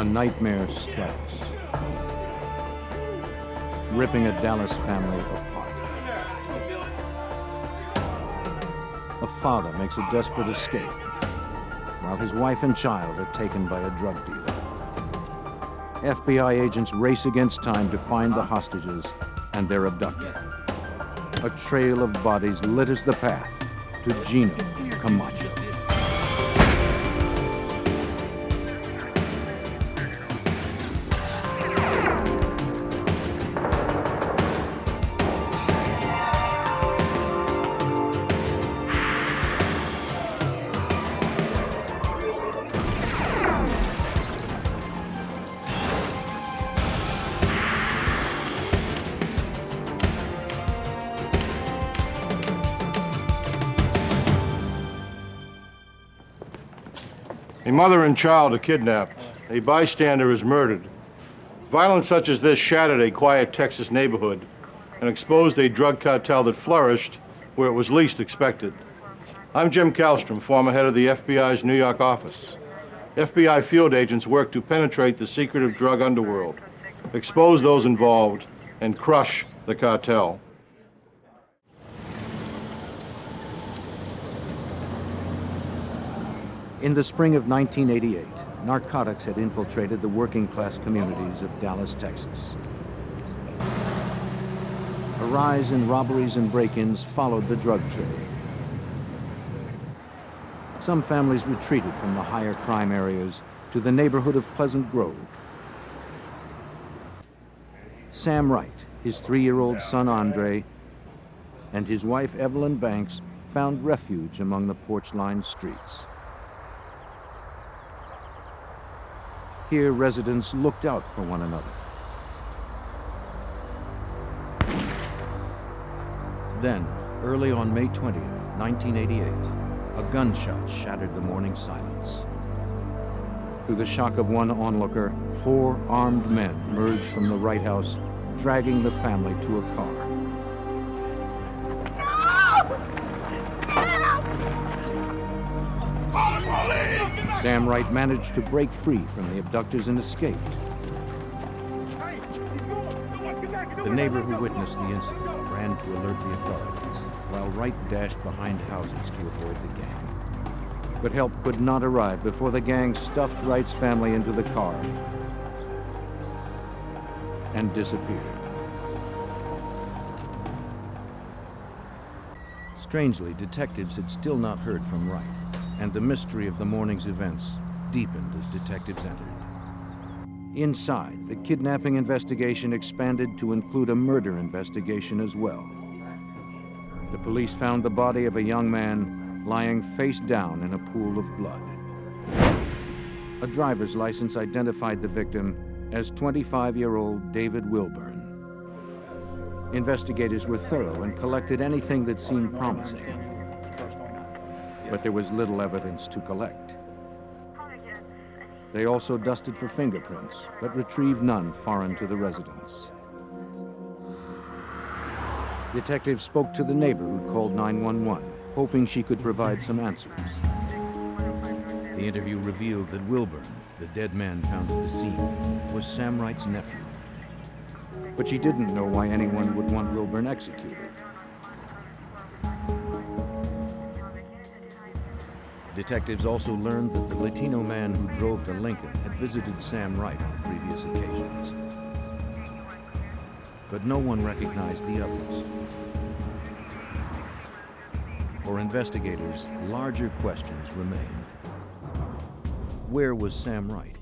nightmare strikes, ripping a Dallas family apart. A father makes a desperate escape, while his wife and child are taken by a drug dealer. FBI agents race against time to find the hostages and their abductor. A trail of bodies litters the path to Gino Camacho. A mother and child are kidnapped. A bystander is murdered. Violence such as this shattered a quiet Texas neighborhood and exposed a drug cartel that flourished where it was least expected. I'm Jim Kallstrom, former head of the FBI's New York office. FBI field agents work to penetrate the secretive drug underworld, expose those involved, and crush the cartel. In the spring of 1988, narcotics had infiltrated the working-class communities of Dallas, Texas. A rise in robberies and break-ins followed the drug trade. Some families retreated from the higher crime areas to the neighborhood of Pleasant Grove. Sam Wright, his 3-year-old son Andre, and his wife Evelyn Banks found refuge among the porch-lined streets. Here, residents looked out for one another. Then, early on May 20th, 1988, a gunshot shattered the morning silence. To the shock of one onlooker, 4 armed men emerged from the Wright house, dragging the family to a car. Sam Wright managed to break free from the abductors and escaped. The neighbor who witnessed the incident ran to alert the authorities, while Wright dashed behind houses to avoid the gang. But help could not arrive before the gang stuffed Wright's family into the car and disappeared. Strangely, detectives had still not heard from Wright, and the mystery of the morning's events deepened as detectives entered. Inside, the kidnapping investigation expanded to include a murder investigation as well. The police found the body of a young man lying face down in a pool of blood. A driver's license identified the victim as 25-year-old David Wilburn. Investigators were thorough and collected anything that seemed promising, but there was little evidence to collect. They also dusted for fingerprints, but retrieved none foreign to the residence. Detectives spoke to the neighbor who called 911, hoping she could provide some answers. The interview revealed that Wilburn, the dead man found at the scene, was Sam Wright's nephew. But she didn't know why anyone would want Wilburn executed. Detectives also learned that the Latino man who drove the Lincoln had visited Sam Wright on previous occasions. But no one recognized the others. For investigators, larger questions remained. Where was Sam Wright?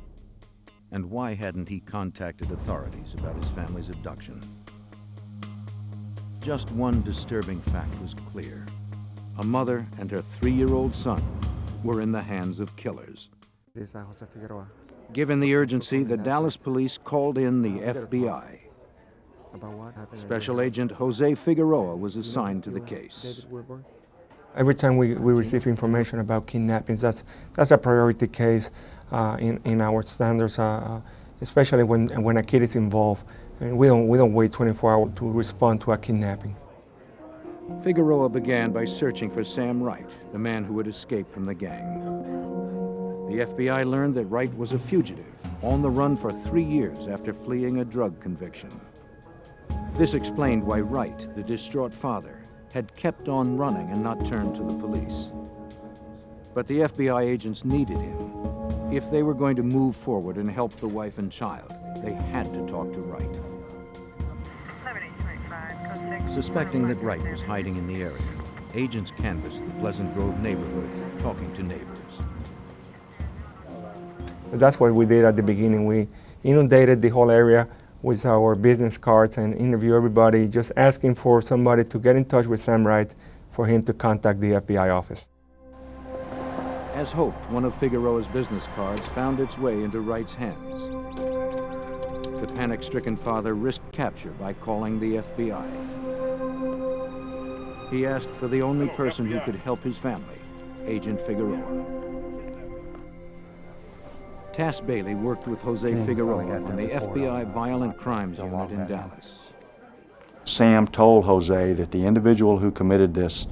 And why hadn't he contacted authorities about his family's abduction? Just one disturbing fact was clear. A mother and her 3-year-old son were in the hands of killers. Given the urgency, the Dallas police called in the FBI. Special Agent Jose Figueroa was assigned to the case. Every time we receive information about kidnappings, that's a priority case in our standards, especially when a kid is involved. And we don't wait 24 hours to respond to a kidnapping. Figueroa began by searching for Sam Wright, the man who had escaped from the gang. The FBI learned that Wright was a fugitive, on the run for 3 years after fleeing a drug conviction. This explained why Wright, the distraught father, had kept on running and not turned to the police. But the FBI agents needed him. If they were going to move forward and help the wife and child, they had to talk to Wright. Suspecting that Wright was hiding in the area, agents canvassed the Pleasant Grove neighborhood, talking to neighbors. That's what we did at the beginning. We inundated the whole area with our business cards and interview everybody, just asking for somebody to get in touch with Sam Wright for him to contact the FBI office. As hoped, one of Figueroa's business cards found its way into Wright's hands. The panic-stricken father risked capture by calling the FBI. He asked for the only person who could help his family, Agent Figueroa. Tass Bailey worked with Jose Figueroa on the FBI Violent Crimes Unit in Dallas. Sam told Jose that the individual who committed this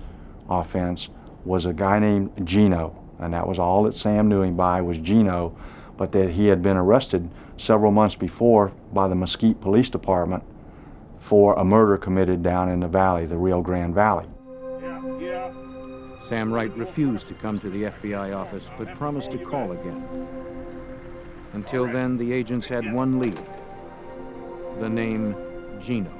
offense was a guy named Gino, and that was all that Sam knew him by was Gino, but that he had been arrested several months before by the Mesquite Police Department for a murder committed down in the valley, the Rio Grande Valley. Sam Wright refused to come to the FBI office, but promised to call again. Until then, the agents had one lead, the name Gino.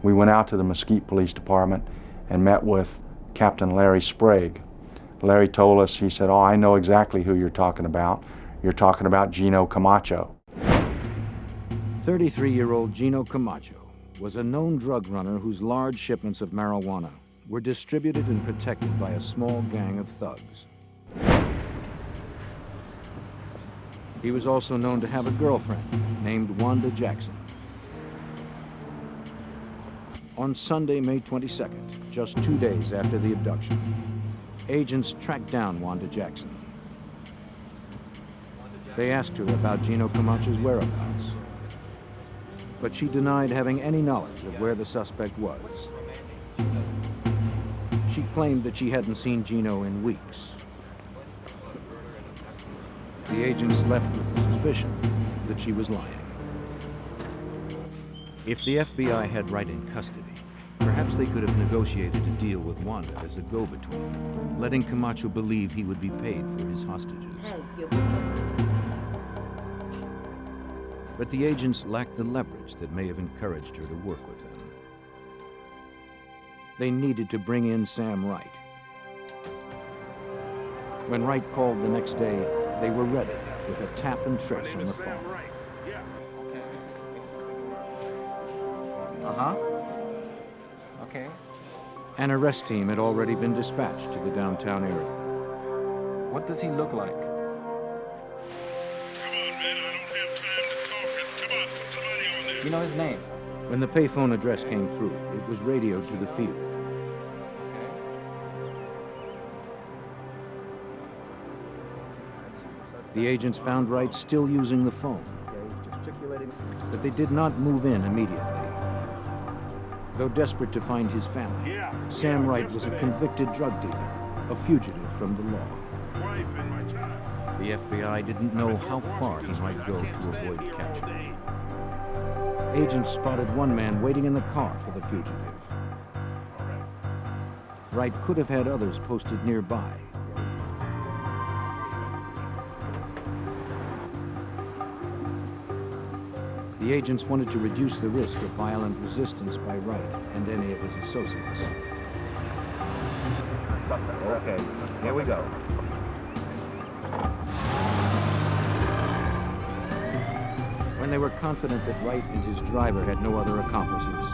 We went out to the Mesquite Police Department and met with Captain Larry Sprague. Larry told us, he said, "Oh, I know exactly who you're talking about. You're talking about Gino Camacho." 33-year-old Gino Camacho was a known drug runner whose large shipments of marijuana were distributed and protected by a small gang of thugs. He was also known to have a girlfriend named Wanda Jackson. On Sunday, May 22nd, just 2 days after the abduction, agents tracked down Wanda Jackson. They asked her about Gino Camacho's whereabouts, but she denied having any knowledge of where the suspect was. She claimed that she hadn't seen Gino in weeks. The agents left with the suspicion that she was lying. If the FBI had Wright in custody, perhaps they could have negotiated a deal with Wanda as a go-between, letting Camacho believe he would be paid for his hostages. But the agents lacked the leverage that may have encouraged her to work with them. They needed to bring in Sam Wright. When Wright called the next day, they were ready with a tap and trace on the phone. Okay. An arrest team had already been dispatched to the downtown area. What does he look like? Come on, man, I don't have time to talk. Come on, put somebody on there. You know his name? When the payphone address came through, it was radioed to the field. The agents found Wright still using the phone, but they did not move in immediately. Though desperate to find his family, Sam Wright was a convicted drug dealer, a fugitive from the law. The FBI didn't know how far he might go to avoid capture. Agents spotted one man waiting in the car for the fugitive. Wright could have had others posted nearby. The agents wanted to reduce the risk of violent resistance by Wright and any of his associates. Okay, here we go. When they were confident that Wright and his driver had no other accomplices,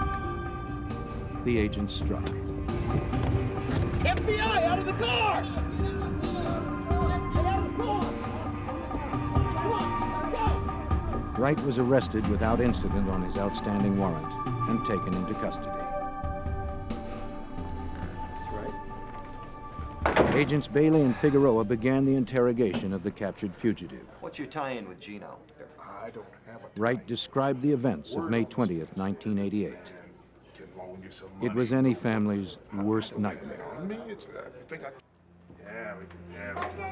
the agents struck. FBI, out of the car! Wright was arrested without incident on his outstanding warrant and taken into custody. Agents Bailey and Figueroa began the interrogation of the captured fugitive. What's your tie-in with Gino? I don't have a Wright described the events of May 20th, 1988. It was any family's worst nightmare. me. I think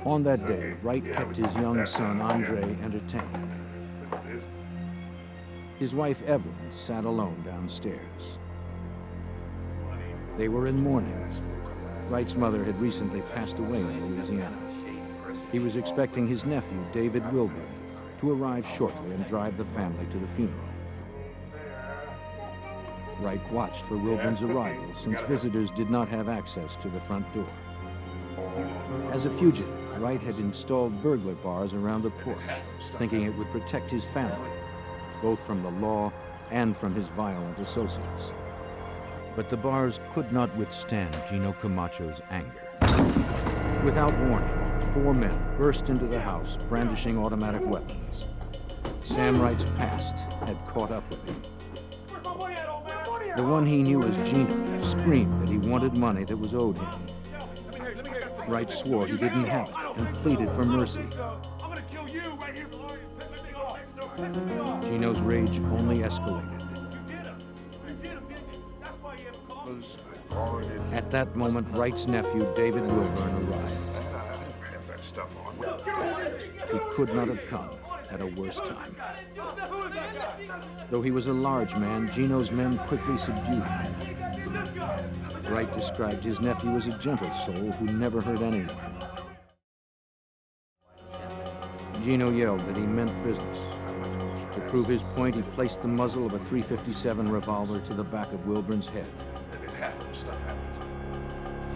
On that day, Wright kept his young son, Andre, entertained. His wife, Evelyn, sat alone downstairs. They were in mourning. Wright's mother had recently passed away in Louisiana. He was expecting his nephew, David Wilburn, to arrive shortly and drive the family to the funeral. Wright watched for Wilburn's arrival since visitors did not have access to the front door. As a fugitive, Wright had installed burglar bars around the porch, thinking it would protect his family, both from the law and from his violent associates. But the bars could not withstand Gino Camacho's anger. Without warning, 4 men burst into the house, brandishing automatic weapons. Sam Wright's past had caught up with him. The one he knew as Gino screamed that he wanted money that was owed him. Wright swore he didn't have it and pleaded for mercy. Gino's rage only escalated. At that moment, Wright's nephew, David Wilburn, arrived. He could not have come at a worse time. Though he was a large man, Gino's men quickly subdued him. Wright described his nephew as a gentle soul who never hurt anyone. Gino yelled that he meant business. To prove his point, he placed the muzzle of a .357 revolver to the back of Wilburn's head.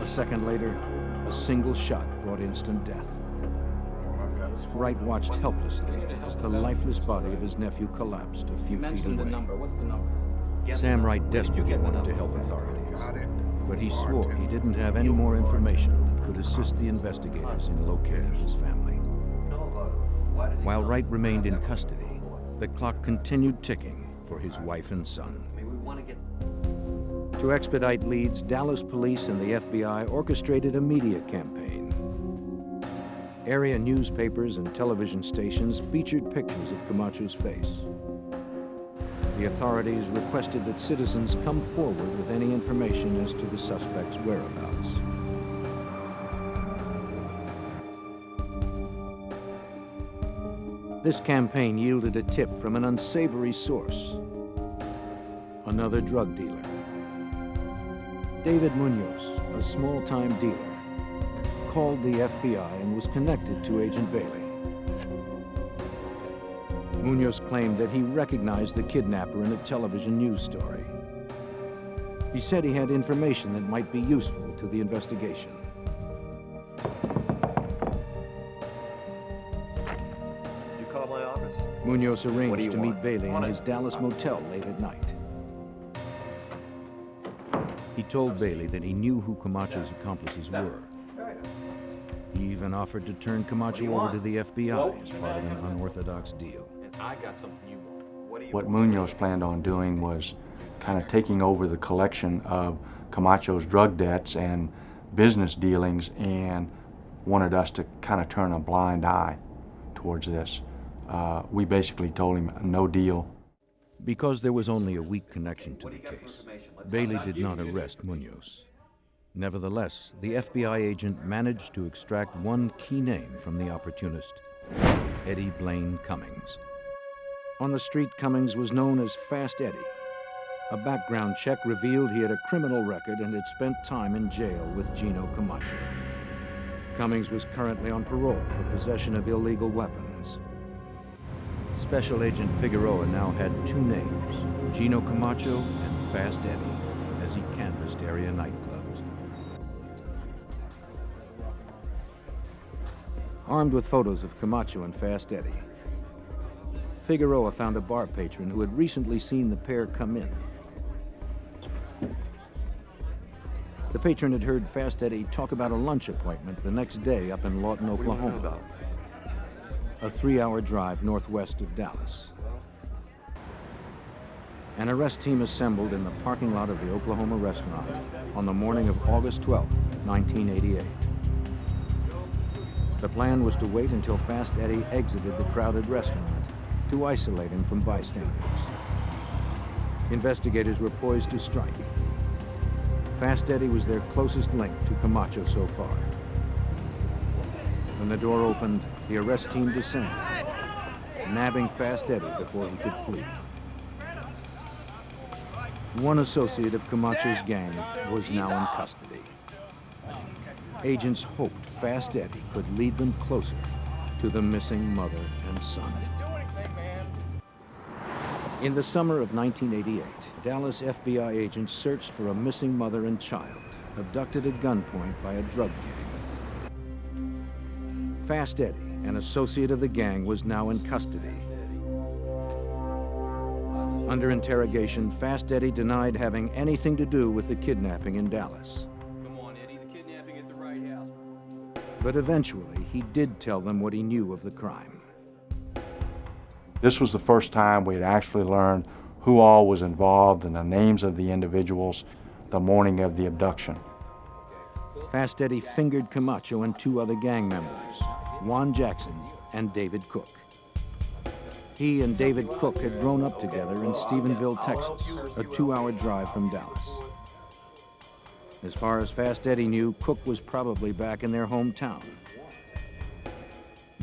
A second later, a single shot brought instant death. Wright watched helplessly as the lifeless body of his nephew collapsed a few feet away. What's the number? Sam Wright desperately wanted to help authorities, but he swore he didn't have any more information that could assist the investigators in locating his family. While Wright remained in custody, the clock continued ticking for his wife and son. To expedite leads, Dallas police and the FBI orchestrated a media campaign. Area newspapers and television stations featured pictures of Camacho's face. The authorities requested that citizens come forward with any information as to the suspect's whereabouts. This campaign yielded a tip from an unsavory source: another drug dealer. David Munoz, a small-time dealer, called the FBI and was connected to Agent Bailey. Munoz claimed that he recognized the kidnapper in a television news story. He said he had information that might be useful to the investigation. You call my office? Munoz What do arranged you to meet want? Bailey in his Dallas motel late at night. He told Bailey that he knew who Camacho's accomplices were. He even offered to turn Camacho over to the FBI as part of an unorthodox deal. I got something you want. What Munoz planned on doing was kind of taking over the collection of Camacho's drug debts and business dealings, and wanted us to kind of turn a blind eye towards this. We basically told him no deal. Because there was only a weak connection to the case, Bailey did not arrest Munoz. Nevertheless, the FBI agent managed to extract one key name from the opportunist: Eddie Blaine Cummings. On the street, Cummings was known as Fast Eddie. A background check revealed he had a criminal record and had spent time in jail with Gino Camacho. Cummings was currently on parole for possession of illegal weapons. Special Agent Figueroa now had two names: Gino Camacho and Fast Eddie, as he canvassed area nightclubs. Armed with photos of Camacho and Fast Eddie, Figueroa found a bar patron who had recently seen the pair come in. The patron had heard Fast Eddie talk about a lunch appointment the next day up in Lawton, Oklahoma, a 3-hour drive northwest of Dallas. An arrest team assembled in the parking lot of the Oklahoma restaurant on the morning of August 12, 1988. The plan was to wait until Fast Eddie exited the crowded restaurant to isolate him from bystanders. Investigators were poised to strike. Fast Eddie was their closest link to Camacho so far. When the door opened, the arrest team descended, nabbing Fast Eddie before he could flee. One associate of Camacho's gang was now in custody. Agents hoped Fast Eddie could lead them closer to the missing mother and son. In the summer of 1988, Dallas FBI agents searched for a missing mother and child, abducted at gunpoint by a drug gang. Fast Eddie, an associate of the gang, was now in custody. Under interrogation, Fast Eddie denied having anything to do with the kidnapping in Dallas. Come on, Eddie, the kidnapping at the right house. But eventually, he did tell them what he knew of the crime. This was the first time we had actually learned who all was involved and the names of the individuals the morning of the abduction. Fast Eddie fingered Camacho and two other gang members, Juan Jackson and David Cook. He and David Cook had grown up together in Stephenville, Texas, a 2-hour drive from Dallas. As far as Fast Eddie knew, Cook was probably back in their hometown.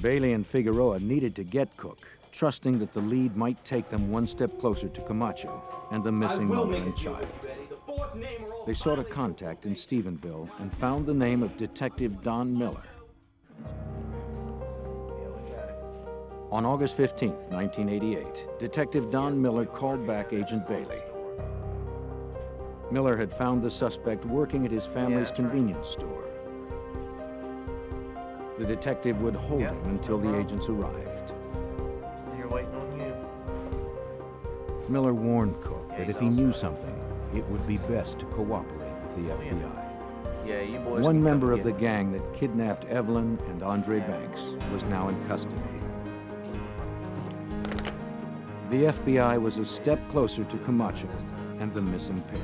Bailey and Figueroa needed to get Cook, trusting that the lead might take them one step closer to Camacho and the missing mother and child. They sought a contact in Stephenville and found the name of Detective Don Miller. On August 15, 1988, Detective Don Miller called back Agent Bailey. Miller had found the suspect working at his family's convenience store. The detective would hold him until the agents arrived. Here waiting on you. Miller warned Cook that if he knew something, it would be best to cooperate with the FBI. Yeah, you boys. One can member come of the get gang that kidnapped Evelyn and Andre Banks was now in custody. The FBI was a step closer to Camacho and the missing pair.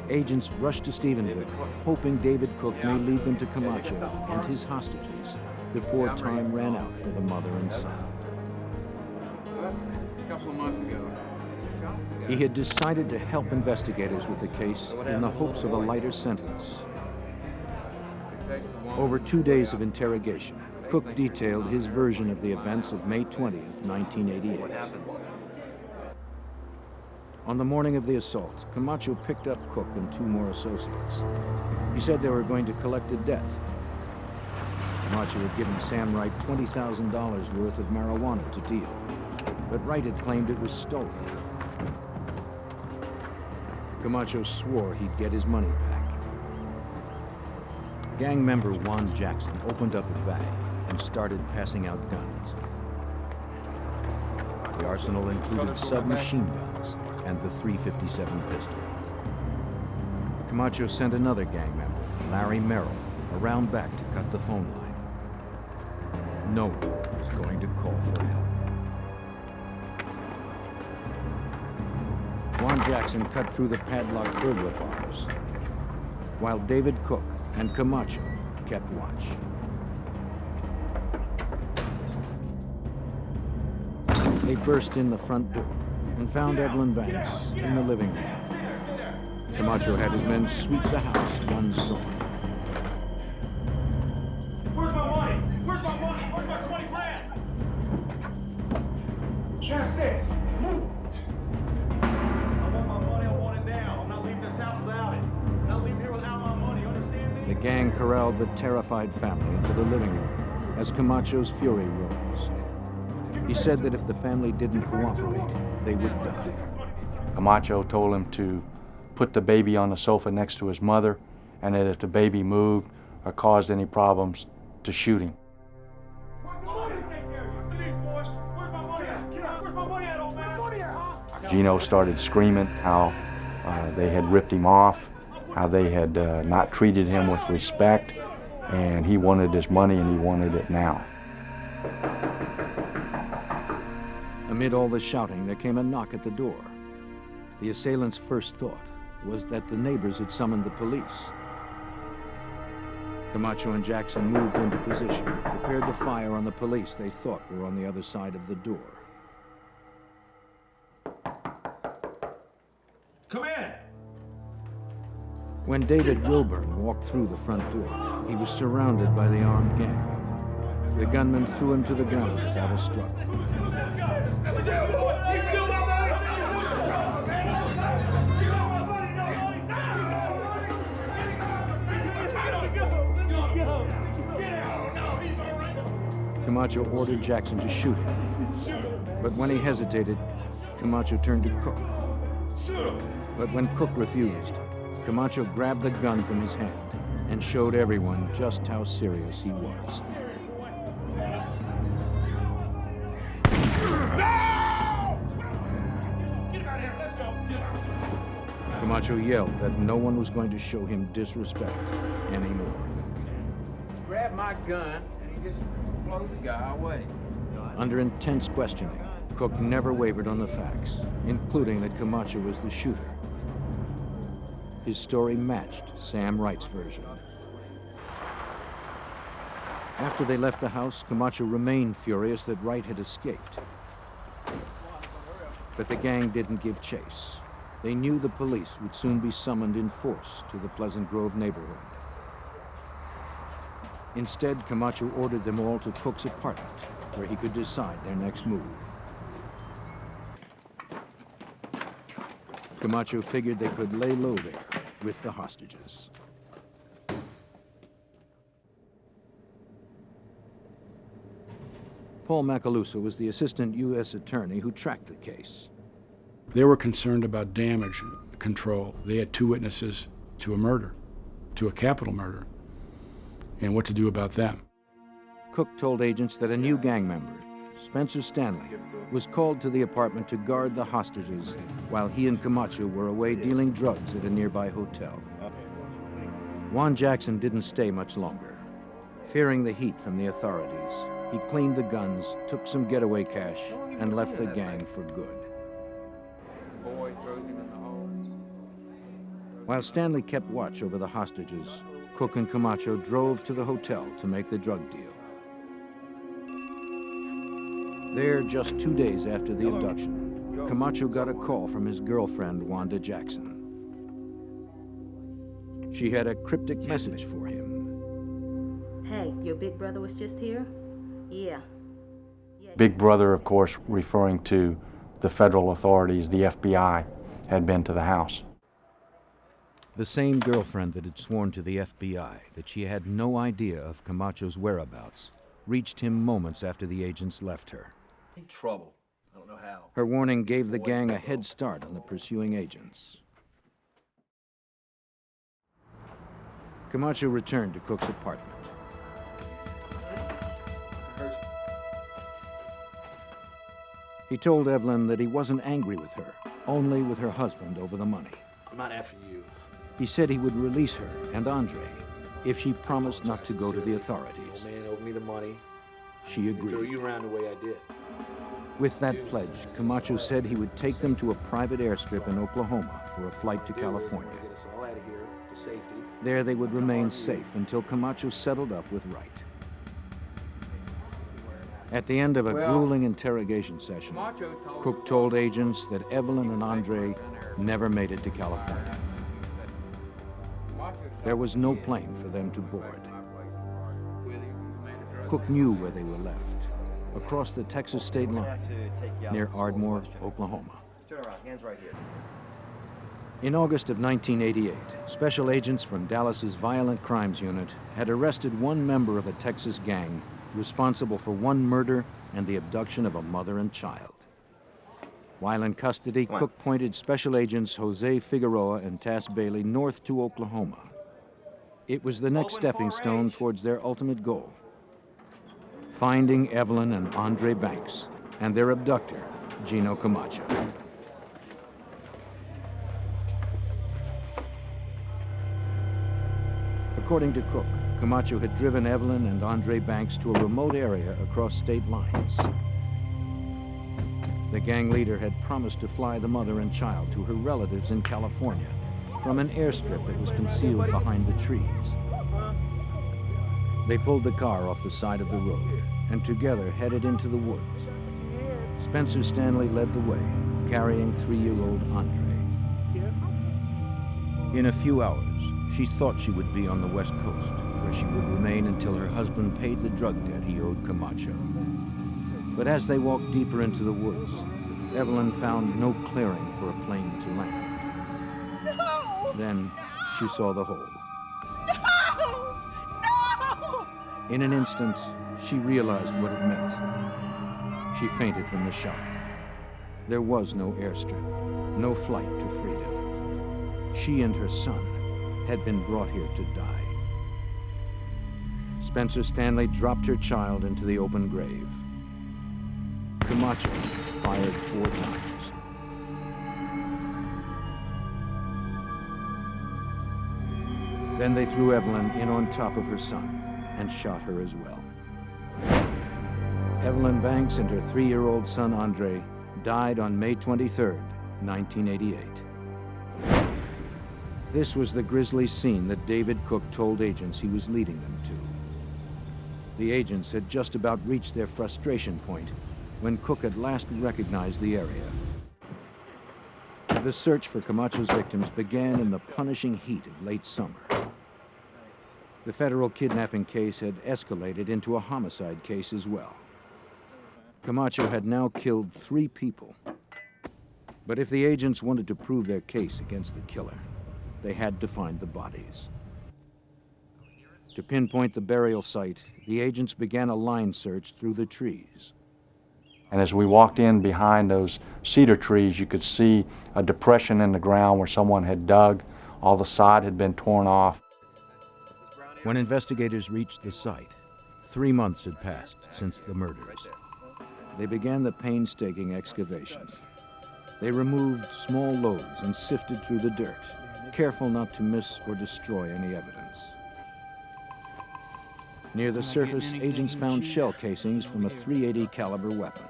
Agents rushed to Stephenville, hoping David Cook may lead them to Camacho and his hostages before time ran out for the mother and son. A couple of months ago. He had decided to help investigators with the case in the hopes of a lighter sentence. Over 2 days of interrogation, Cook detailed his version of the events of May 20th, 1988. On the morning of the assault, Camacho picked up Cook and two more associates. He said they were going to collect a debt. Camacho had given Sam Wright $20,000 worth of marijuana to deal, but Wright had claimed it was stolen. Camacho swore he'd get his money back. Gang member Juan Jackson opened up a bag and started passing out guns. The arsenal included submachine guns and the .357 pistol. Camacho sent another gang member, Larry Merrill, around back to cut the phone line. No one was going to call for help. Juan Jackson cut through the padlocked burglar bars, while David Cook and Camacho kept watch. They burst in the front door and found Evelyn Banks in the living room. Camacho had his men sweep the house, guns drawn. Where's my money? Where's my money? Where's my 20 grand? Downstairs. Move. I want my money. I want it now. I'm not leaving this house without it. I'm not leaving here without my money. You understand me? The gang corralled the terrified family into the living room as Camacho's fury rose. He said that if the family didn't cooperate, they would die. Camacho told him to put the baby on the sofa next to his mother, and that if the baby moved or caused any problems, to shoot him. Gino started screaming how they had ripped him off, how they had not treated him with respect, and he wanted his money and he wanted it now. Amid all the shouting, there came a knock at the door. The assailants' first thought was that the neighbors had summoned the police. Camacho and Jackson moved into position, prepared to fire on the police they thought were on the other side of the door. Come in. When David Wilburn walked through the front door, he was surrounded by the armed gang. The gunman threw him to the ground without a struggle. Camacho ordered Jackson to shoot him. But when he hesitated, Camacho turned to Cook. But when Cook refused, Camacho grabbed the gun from his hand and showed everyone just how serious he was. Camacho yelled that no one was going to show him disrespect anymore. Grabbed my gun and he just blows the guy away. Under intense questioning, Cook never wavered on the facts, including that Camacho was the shooter. His story matched Sam Wright's version. After they left the house, Camacho remained furious that Wright had escaped. But the gang didn't give chase. They knew the police would soon be summoned in force to the Pleasant Grove neighborhood. Instead, Camacho ordered them all to Cook's apartment, where he could decide their next move. Camacho figured they could lay low there with the hostages. Paul Macaluso was the assistant U.S. attorney who tracked the case. They were concerned about damage control. They had 2 witnesses to a murder, to a capital murder, and what to do about them. Cook told agents that a new gang member, Spencer Stanley, was called to the apartment to guard the hostages while he and Camacho were away dealing drugs at a nearby hotel. Juan Jackson didn't stay much longer. Fearing the heat from the authorities, he cleaned the guns, took some getaway cash, and left the gang for good. Boy throws him in the hole. While Stanley kept watch over the hostages, Cook and Camacho drove to the hotel to make the drug deal. There, just 2 days after the abduction, Camacho got a call from his girlfriend, Wanda Jackson. She had a cryptic message for him. Hey, your big brother was just here? Yeah. Big Brother, of course, referring to the federal authorities, the FBI, had been to the house. The same girlfriend that had sworn to the FBI that she had no idea of Camacho's whereabouts reached him moments after the agents left her. Trouble. I don't know how. Her warning gave the gang a head start on the pursuing agents. Camacho returned to Cook's apartment. He told Evelyn that he wasn't angry with her, only with her husband over the money. I'm not after you. He said he would release her and Andre if she promised not to go to the authorities. Old man owed me the money. She And throw agreed. you around the way I did. With that pledge, Camacho said he would take them to a private airstrip in Oklahoma for a flight to California. Get us all out of here to safety. There they would remain safe until Camacho settled up with Wright. At the end of a grueling interrogation session, Cook told agents that Evelyn and Andre never made it to California. There was no plane for them to board. Cook knew where they were left, across the Texas state line, near Ardmore, Oklahoma. Turn around, hands right here. In August of 1988, special agents from Dallas's Violent Crimes Unit had arrested one member of a Texas gang responsible for one murder and the abduction of a mother and child. While in custody, Cook pointed special agents Jose Figueroa and Tass Bailey north to Oklahoma. It was the next stepping stone towards their ultimate goal: finding Evelyn and Andre Banks and their abductor, Gino Camacho. According to Cook, Camacho had driven Evelyn and Andre Banks to a remote area across state lines. The gang leader had promised to fly the mother and child to her relatives in California from an airstrip that was concealed behind the trees. They pulled the car off the side of the road and together headed into the woods. Spencer Stanley led the way, carrying 3-year-old Andre. In a few hours, she thought she would be on the West Coast, where she would remain until her husband paid the drug debt he owed Camacho. But as they walked deeper into the woods, Evelyn found no clearing for a plane to land. No! Then she saw the hole. No! No! In an instant, she realized what it meant. She fainted from the shock. There was no airstrip, no flight to freedom. She and her son had been brought here to die. Spencer Stanley dropped her child into the open grave. Camacho fired 4 times. Then they threw Evelyn in on top of her son and shot her as well. Evelyn Banks and her 3-year-old son Andre died on May 23, 1988. This was the grisly scene that David Cook told agents he was leading them to. The agents had just about reached their frustration point when Cook at last recognized the area. The search for Camacho's victims began in the punishing heat of late summer. The federal kidnapping case had escalated into a homicide case as well. Camacho had now killed 3 people. But if the agents wanted to prove their case against the killer, they had to find the bodies. To pinpoint the burial site, the agents began a line search through the trees. And as we walked in behind those cedar trees, you could see a depression in the ground where someone had dug. All the sod had been torn off. When investigators reached the site, 3 months had passed since the murders. They began the painstaking excavation. They removed small loads and sifted through the dirt, careful not to miss or destroy any evidence. Near the surface, agents found shell casings from a .380 caliber weapon.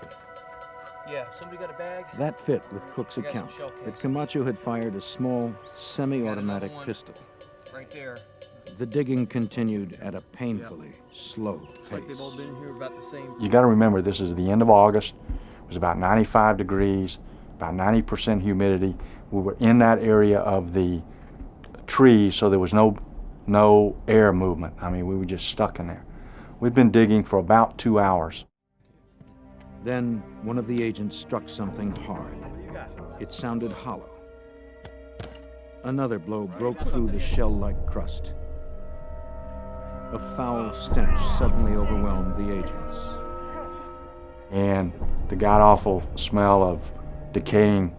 Yeah, somebody got a bag? That fit with Cook's account that Camacho had fired a small, semi-automatic pistol. Right there. The digging continued at a painfully slow Looks like they've all pace. been here about the same. You got to remember, this is the end of August. It was about 95 degrees, about 90% humidity. We were in that area of the trees, so there was no air movement. I mean, we were just stuck in there. We'd been digging for about 2 hours. Then one of the agents struck something hard. It sounded hollow. Another blow broke through the shell-like crust. A foul stench suddenly overwhelmed the agents. And the god-awful smell of decaying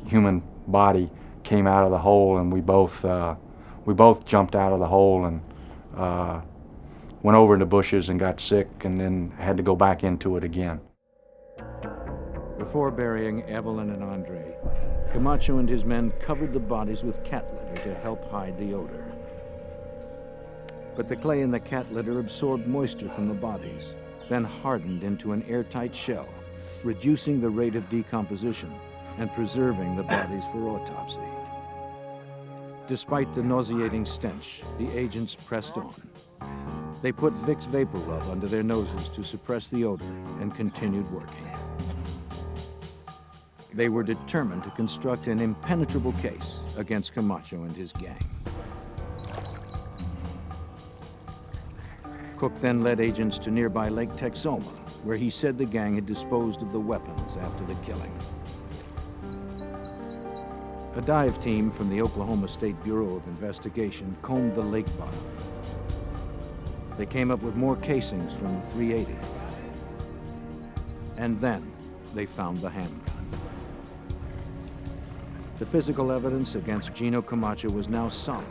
human body came out of the hole, and we both jumped out of the hole and went over in the bushes and got sick, and then had to go back into it again. Before burying Evelyn and Andre, Camacho and his men covered the bodies with cat litter to help hide the odor. But the clay in the cat litter absorbed moisture from the bodies, then hardened into an airtight shell, reducing the rate of decomposition and preserving the bodies for autopsy. Despite the nauseating stench, the agents pressed on. They put Vicks Vapor Rub under their noses to suppress the odor and continued working. They were determined to construct an impenetrable case against Camacho and his gang. Cook then led agents to nearby Lake Texoma, where he said the gang had disposed of the weapons after the killing. A dive team from the Oklahoma State Bureau of Investigation combed the lake bottom. They came up with more casings from the .380. And then they found the handgun. The physical evidence against Gino Camacho was now solid,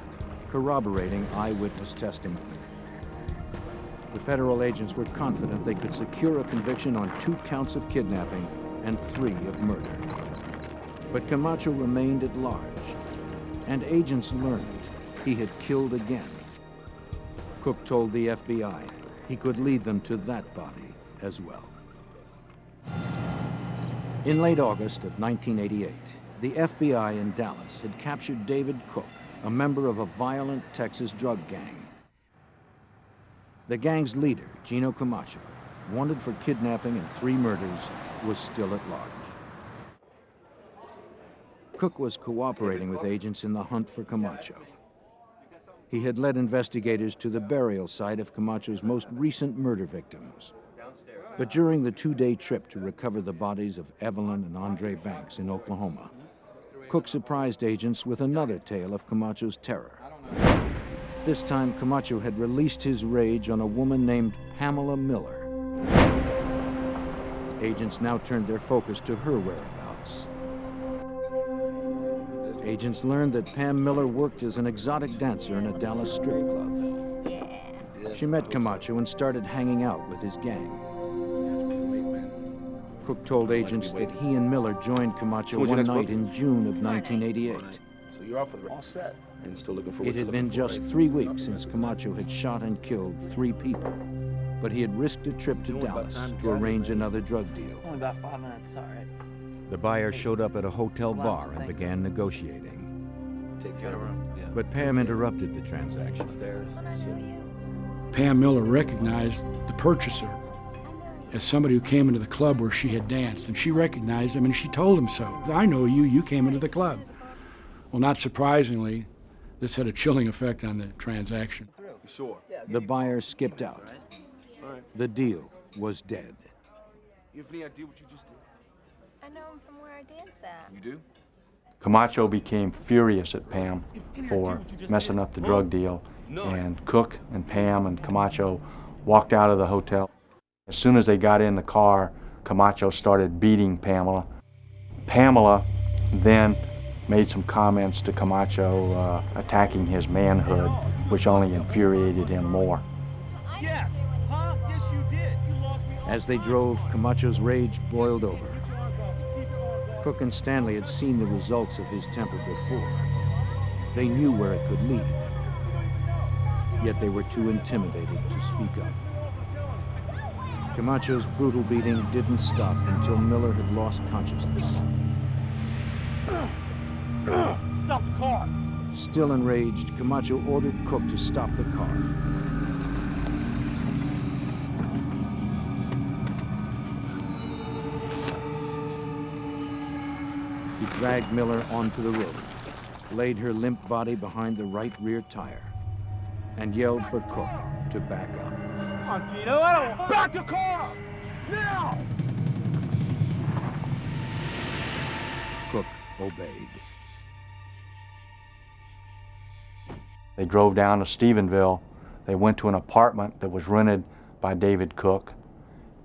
corroborating eyewitness testimony. The federal agents were confident they could secure a conviction on 2 counts of kidnapping and 3 of murder. But Camacho remained at large, and agents learned he had killed again. Cook told the FBI he could lead them to that body as well. In late August of 1988, the FBI in Dallas had captured David Cook, a member of a violent Texas drug gang. The gang's leader, Gino Camacho, wanted for kidnapping and 3 murders, was still at large. Cook was cooperating with agents in the hunt for Camacho. He had led investigators to the burial site of Camacho's most recent murder victims. But during the 2-day trip to recover the bodies of Evelyn and Andre Banks in Oklahoma, Cook surprised agents with another tale of Camacho's terror. This time, Camacho had released his rage on a woman named Pamela Miller. Agents now turned their focus to her whereabouts. Agents learned that Pam Miller worked as an exotic dancer in a Dallas strip club. She met Camacho and started hanging out with his gang. Cook told agents that he and Miller joined Camacho one night in June of 1988. So you're off for the all set and still looking for. It had been just 3 weeks since Camacho had shot and killed 3 people, but he had risked a trip to Dallas to arrange another drug deal. Only about 5 minutes, all right. The buyer showed up at a hotel bar and began negotiating. Take care of him. Yeah. But Pam interrupted the transaction. Pam Miller recognized the purchaser as somebody who came into the club where she had danced, and she recognized him and she told him so. I know you, you came into the club. Well, not surprisingly, this had a chilling effect on the transaction. Sure. The buyer skipped out. The deal was dead. You have any idea what you just did? I know him from where I dance at. You do? Camacho became furious at Pam for messing up the drug deal, and Cook and Pam and Camacho walked out of the hotel. As soon as they got in the car, Camacho started beating Pamela. Pamela then made some comments to Camacho attacking his manhood, which only infuriated him more. Yes. Huh? Yes, you did. You lost me. As they drove, Camacho's rage boiled over. Cook and Stanley had seen the results of his temper before. They knew where it could lead. Yet they were too intimidated to speak up. Camacho's brutal beating didn't stop until Miller had lost consciousness. Stop the car. Still enraged, Camacho ordered Cook to stop the car. He dragged Miller onto the road, laid her limp body behind the right rear tire, and yelled for Cook to back up. Come on, Gino. I don't. Back the car! Now! Cook obeyed. They drove down to Stephenville. They went to an apartment that was rented by David Cook,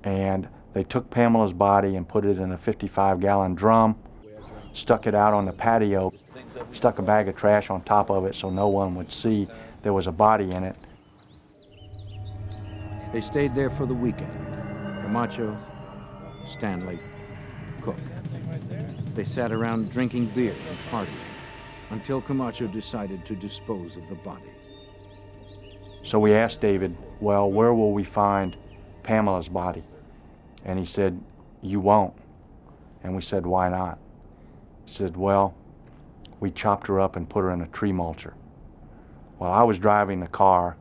and they took Pamela's body and put it in a 55-gallon drum, stuck it out on the patio, stuck a bag of trash on top of it so no one would see there was a body in it. They stayed there for the weekend. Camacho, Stanley, Cook. They sat around drinking beer and partying until Camacho decided to dispose of the body. So we asked David, well, where will we find Pamela's body? And he said, you won't. And we said, why not? He said, well, we chopped her up and put her in a tree mulcher. While I was driving the car,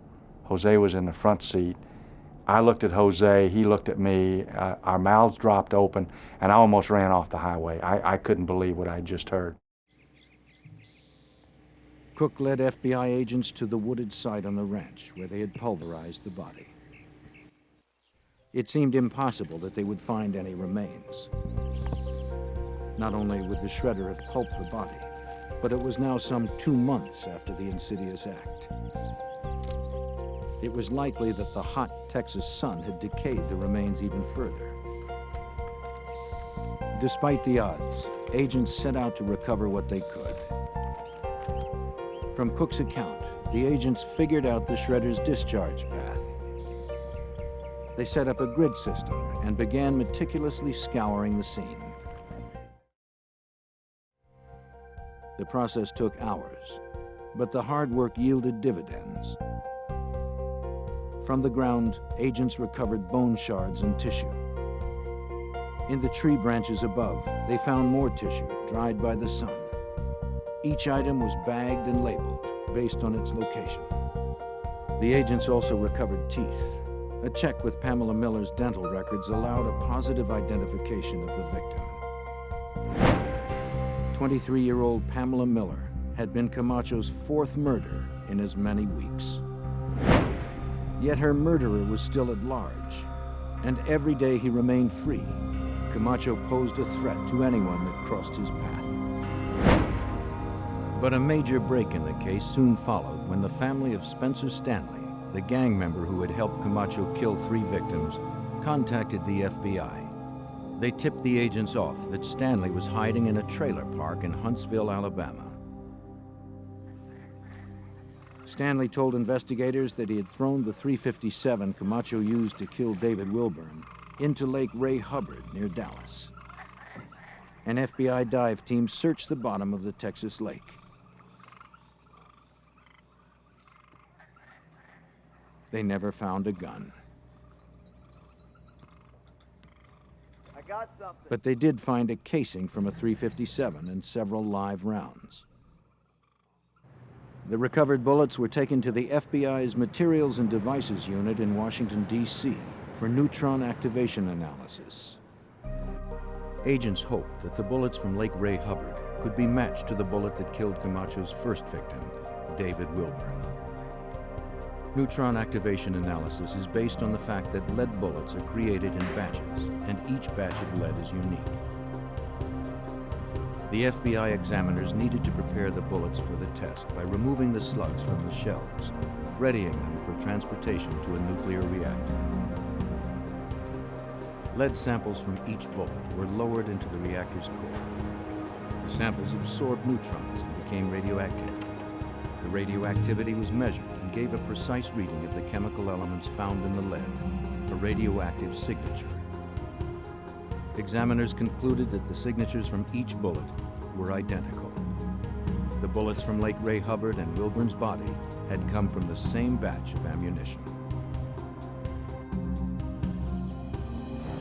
Jose was in the front seat. I looked at Jose, he looked at me, our mouths dropped open, and I almost ran off the highway. I couldn't believe what I just heard. Cook led FBI agents to the wooded site on the ranch where they had pulverized the body. It seemed impossible that they would find any remains. Not only would the shredder have pulped the body, but it was now some 2 months after the insidious act. It was likely that the hot Texas sun had decayed the remains even further. Despite the odds, agents set out to recover what they could. From Cook's account, the agents figured out the shredder's discharge path. They set up a grid system and began meticulously scouring the scene. The process took hours, but the hard work yielded dividends. From the ground, agents recovered bone shards and tissue. In the tree branches above, they found more tissue dried by the sun. Each item was bagged and labeled based on its location. The agents also recovered teeth. A check with Pamela Miller's dental records allowed a positive identification of the victim. 23-year-old Pamela Miller had been Camacho's fourth murder in as many weeks. Yet her murderer was still at large, and every day he remained free, Camacho posed a threat to anyone that crossed his path. But a major break in the case soon followed when the family of Spencer Stanley, the gang member who had helped Camacho kill 3 victims, contacted the FBI. They tipped the agents off that Stanley was hiding in a trailer park in Huntsville, Alabama. Stanley told investigators that he had thrown the .357 Camacho used to kill David Wilburn into Lake Ray Hubbard near Dallas. An FBI dive team searched the bottom of the Texas lake. They never found a gun. I got something. But they did find a casing from a .357 and several live rounds. The recovered bullets were taken to the FBI's Materials and Devices Unit in Washington, D.C. for neutron activation analysis. Agents hoped that the bullets from Lake Ray Hubbard could be matched to the bullet that killed Camacho's first victim, David Wilburn. Neutron activation analysis is based on the fact that lead bullets are created in batches, and each batch of lead is unique. The FBI examiners needed to prepare the bullets for the test by removing the slugs from the shells, readying them for transportation to a nuclear reactor. Lead samples from each bullet were lowered into the reactor's core. The samples absorbed neutrons and became radioactive. The radioactivity was measured and gave a precise reading of the chemical elements found in the lead, a radioactive signature. Examiners concluded that the signatures from each bullet were identical. The bullets from Lake Ray Hubbard and Wilburn's body had come from the same batch of ammunition.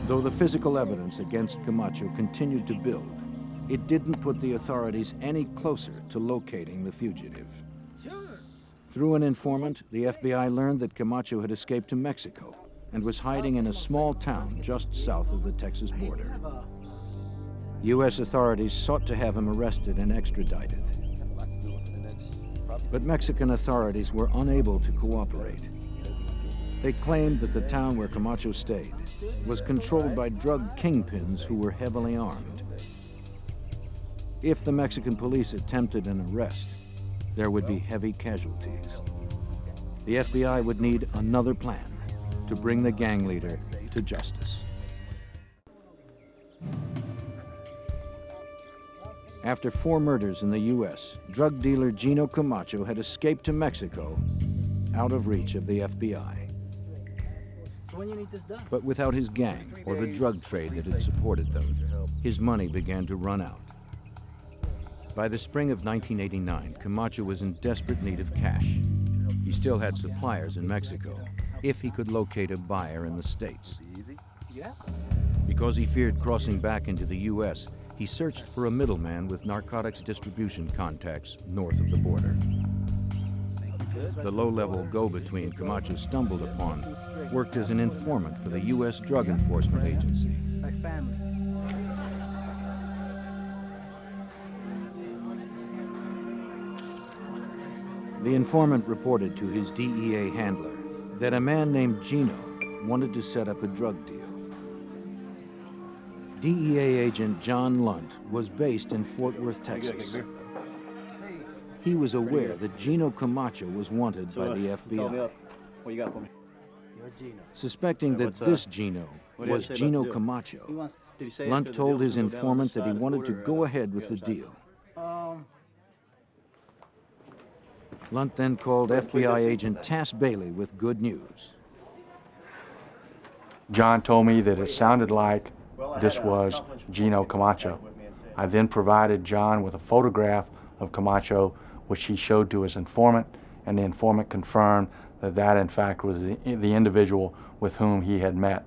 Though the physical evidence against Camacho continued to build, it didn't put the authorities any closer to locating the fugitive. Through an informant, the FBI learned that Camacho had escaped to Mexico and was hiding in a small town just south of the Texas border. U.S. authorities sought to have him arrested and extradited. But Mexican authorities were unable to cooperate. They claimed that the town where Camacho stayed was controlled by drug kingpins who were heavily armed. If the Mexican police attempted an arrest, there would be heavy casualties. The FBI would need another plan to bring the gang leader to justice. After 4 murders in the U.S., drug dealer Gino Camacho had escaped to Mexico, out of reach of the FBI. But without his gang or the drug trade that had supported them, his money began to run out. By the spring of 1989, Camacho was in desperate need of cash. He still had suppliers in Mexico, if he could locate a buyer in the States. Because he feared crossing back into the U.S., he searched for a middleman with narcotics distribution contacts north of the border. The low-level go-between Camacho stumbled upon worked as an informant for the U.S. Drug Enforcement Agency. The informant reported to his DEA handler that a man named Gino wanted to set up a drug deal. DEA agent John Lunt was based in Fort Worth, Texas. He was aware that Gino Camacho was wanted by the FBI. What you got for me? Suspecting that this Gino was Gino Camacho, Lunt told his informant that he wanted to go ahead with the deal. Lunt then called FBI agent Tass Bailey with good news. John told me that it sounded like this was Gino Camacho. I then provided John with a photograph of Camacho, which he showed to his informant, and the informant confirmed that that in fact was the individual with whom he had met.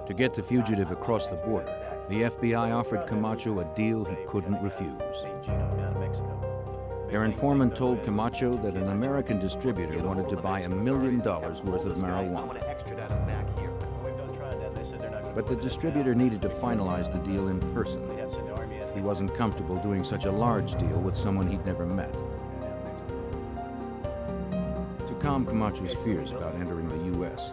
To get the fugitive across the border, the FBI offered Camacho a deal he couldn't refuse. Their informant told Camacho that an American distributor wanted to buy $1 million worth of marijuana. But the distributor needed to finalize the deal in person. He wasn't comfortable doing such a large deal with someone he'd never met. To calm Camacho's fears about entering the U.S.,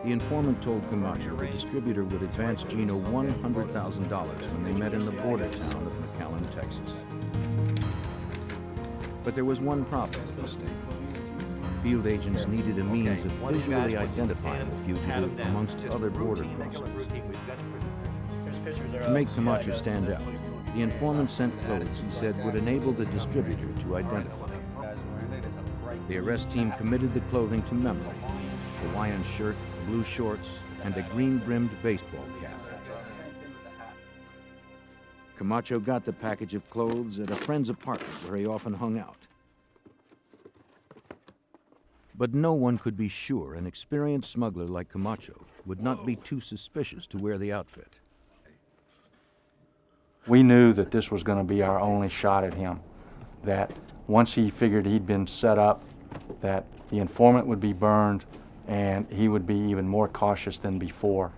the informant told Camacho the distributor would advance Gino $100,000 when they met in the border town of McAllen, Texas. But there was one problem with the statement. Field agents needed a means of visually identifying the fugitive amongst other border crossers. To make Camacho stand out, the informant sent clothes he said would enable the distributor to identify him. The arrest team committed the clothing to memory: Hawaiian shirt, blue shorts, and a green-brimmed baseball cap. Camacho got the package of clothes at a friend's apartment where he often hung out. But no one could be sure an experienced smuggler like Camacho would not be too suspicious to wear the outfit. We knew that this was going to be our only shot at him, that once he figured he'd been set up, that the informant would be burned and he would be even more cautious than before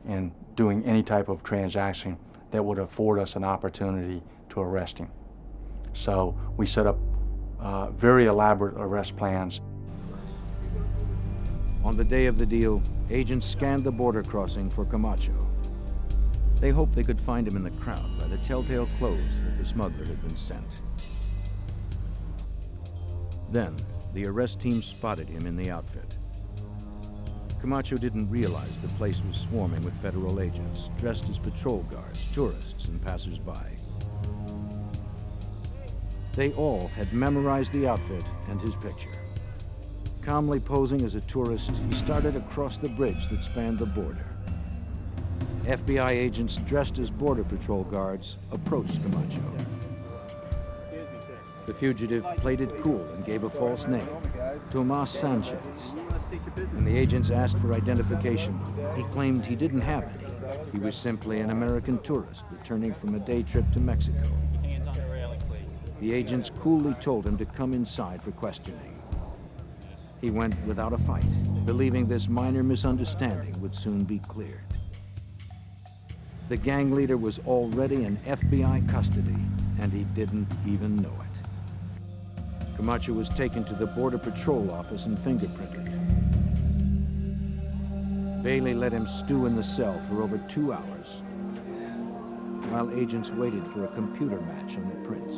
in doing any type of transaction that would afford us an opportunity to arrest him. So we set up very elaborate arrest plans. On the day of the deal, agents scanned the border crossing for Camacho. They hoped they could find him in the crowd by the telltale clothes that the smuggler had been sent. Then, the arrest team spotted him in the outfit. Camacho didn't realize the place was swarming with federal agents, dressed as patrol guards, tourists, and passers-by. They all had memorized the outfit and his picture. Calmly posing as a tourist, he started across the bridge that spanned the border. FBI agents dressed as Border Patrol guards approached Camacho. The fugitive played it cool and gave a false name, Tomas Sanchez. When the agents asked for identification, he claimed he didn't have any. He was simply an American tourist returning from a day trip to Mexico. The agents coolly told him to come inside for questioning. He went without a fight, believing this minor misunderstanding would soon be cleared. The gang leader was already in FBI custody, and he didn't even know it. Camacho was taken to the Border Patrol office and fingerprinted. Bailey let him stew in the cell for over 2 hours, while agents waited for a computer match on the prints.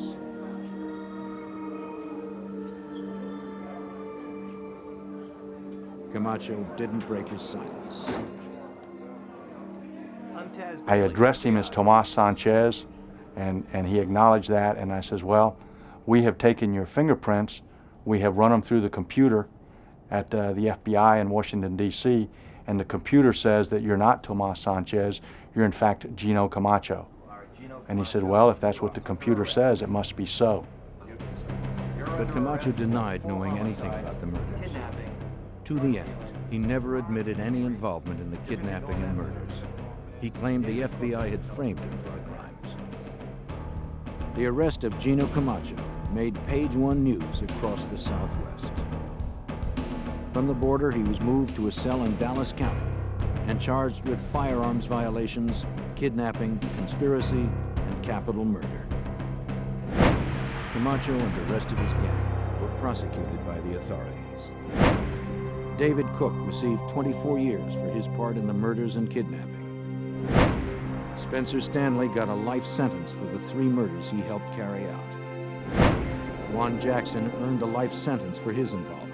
Camacho didn't break his silence. I addressed him as Tomas Sanchez, and he acknowledged that, and I says, well, we have taken your fingerprints, we have run them through the computer at the FBI in Washington, D.C., and the computer says that you're not Tomas Sanchez, you're in fact Gino Camacho. And he said, well, if that's what the computer says, it must be so. But Camacho denied knowing anything about the murders. To the end, he never admitted any involvement in the kidnapping and murders. He claimed the FBI had framed him for the crimes. The arrest of Gino Camacho made page one news across the Southwest. From the border, he was moved to a cell in Dallas County and charged with firearms violations, kidnapping, conspiracy, and capital murder. Camacho and the rest of his gang were prosecuted by the authorities. David Cook received 24 years for his part in the murders and kidnapping. Spencer Stanley got a life sentence for the 3 murders he helped carry out. Juan Jackson earned a life sentence for his involvement.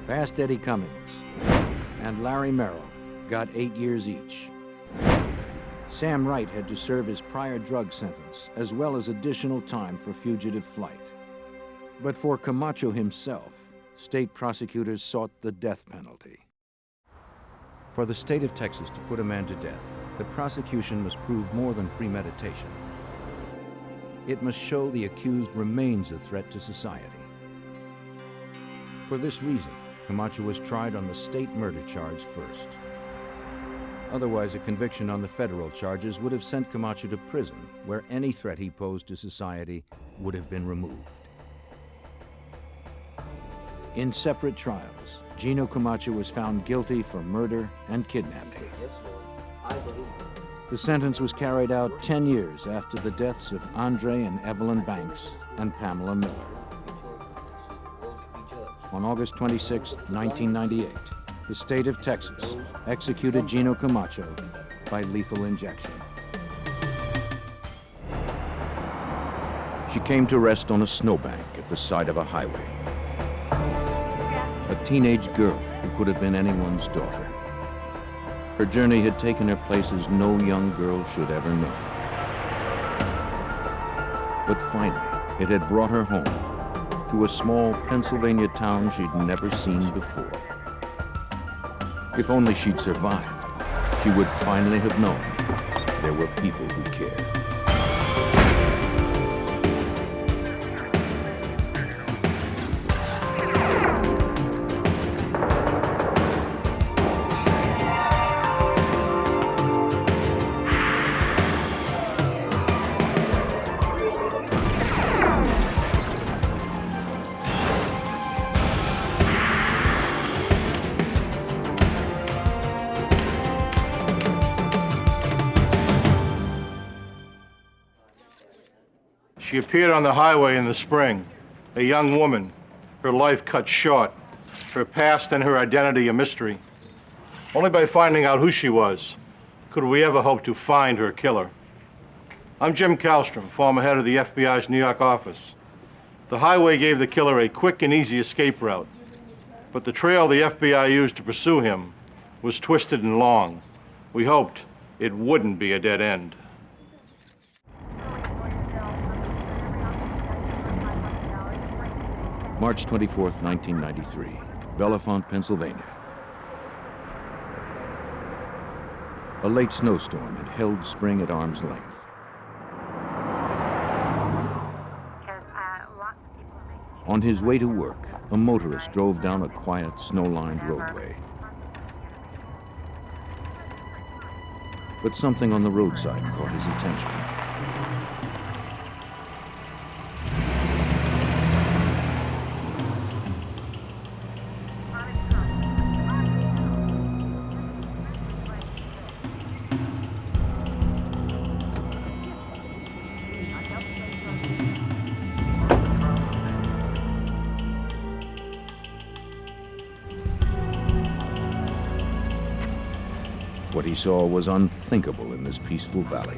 Fast Eddie Cummings and Larry Merrill got 8 years each. Sam Wright had to serve his prior drug sentence, as well as additional time for fugitive flight. But for Camacho himself, state prosecutors sought the death penalty. For the state of Texas to put a man to death, the prosecution must prove more than premeditation. It must show the accused remains a threat to society. For this reason, Camacho was tried on the state murder charge first. Otherwise, a conviction on the federal charges would have sent Camacho to prison, where any threat he posed to society would have been removed. In separate trials, Gino Camacho was found guilty for murder and kidnapping. The sentence was carried out 10 years after the deaths of Andre and Evelyn Banks and Pamela Miller. On August 26, 1998, the state of Texas executed Gino Camacho by lethal injection. She came to rest on a snowbank at the side of a highway. A teenage girl who could have been anyone's daughter. Her journey had taken her places no young girl should ever know. But finally, it had brought her home to a small Pennsylvania town she'd never seen before. If only she'd survived, she would finally have known there were people who cared. She appeared on the highway in the spring, a young woman, her life cut short, her past and her identity a mystery. Only by finding out who she was could we ever hope to find her killer. I'm Jim Kallstrom, former head of the FBI's New York office. The highway gave the killer a quick and easy escape route, but the trail the FBI used to pursue him was twisted and long. We hoped it wouldn't be a dead end. March 24, 1993, Bellefonte, Pennsylvania. A late snowstorm had held spring at arm's length. On his way to work, a motorist drove down a quiet, snow-lined roadway. But something on the roadside caught his attention. What he saw was unthinkable in this peaceful valley.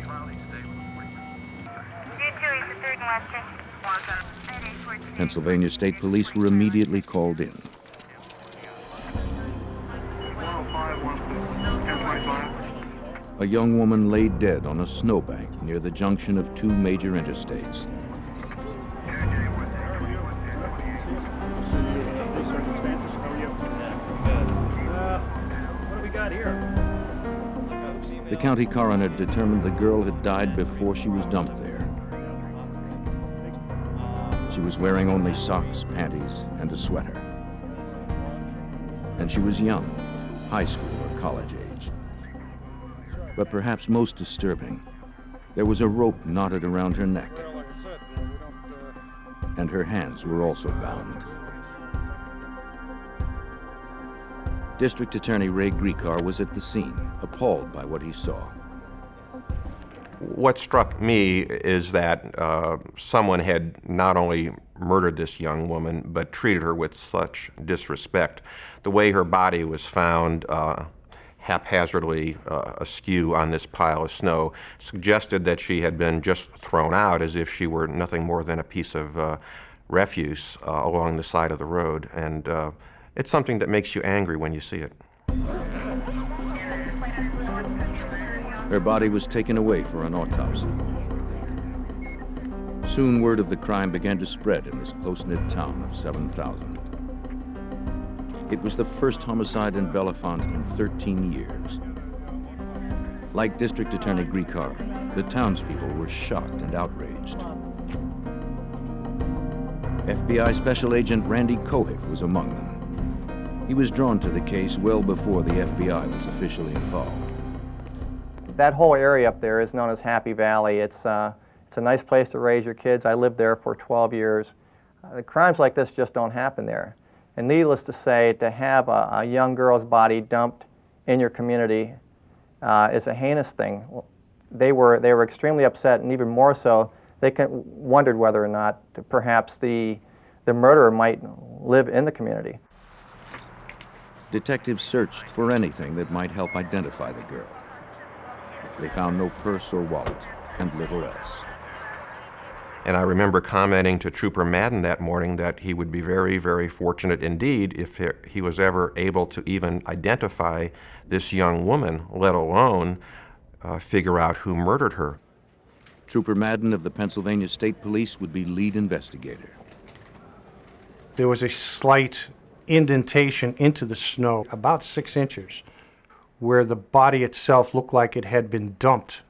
Pennsylvania State Police were immediately called in. A young woman lay dead on a snowbank near the junction of two major interstates. What do we got here? The county coroner determined the girl had died before she was dumped there. She was wearing only socks, panties, and a sweater. And she was young, high school or college age. But perhaps most disturbing, there was a rope knotted around her neck. And her hands were also bound. District Attorney Ray Griecar was at the scene, appalled by what he saw. What struck me is that someone had not only murdered this young woman, but treated her with such disrespect. The way her body was found haphazardly askew on this pile of snow suggested that she had been just thrown out as if she were nothing more than a piece of refuse along the side of the road. And it's something that makes you angry when you see it. Her body was taken away for an autopsy. Soon word of the crime began to spread in this close-knit town of 7,000. It was the first homicide in Bellefonte in 13 years. Like District Attorney Griecar, the townspeople were shocked and outraged. FBI Special Agent Randy Kohik was among them. He was drawn to the case well before the FBI was officially involved. That whole area up there is known as Happy Valley. It's a nice place to raise your kids. I lived there for 12 years. Crimes like this just don't happen there. And needless to say, to have a young girl's body dumped in your community is a heinous thing. they were extremely upset, and even more so, they wondered whether or not perhaps the murderer might live in the community. Detectives searched for anything that might help identify the girl. They found no purse or wallet, and little else. And I remember commenting to Trooper Madden that morning that he would be very, very fortunate indeed if he was ever able to even identify this young woman, let alone figure out who murdered her. Trooper Madden of the Pennsylvania State Police would be lead investigator. There was a slight indentation into the snow, about 6 inches, where the body itself looked like it had been dumped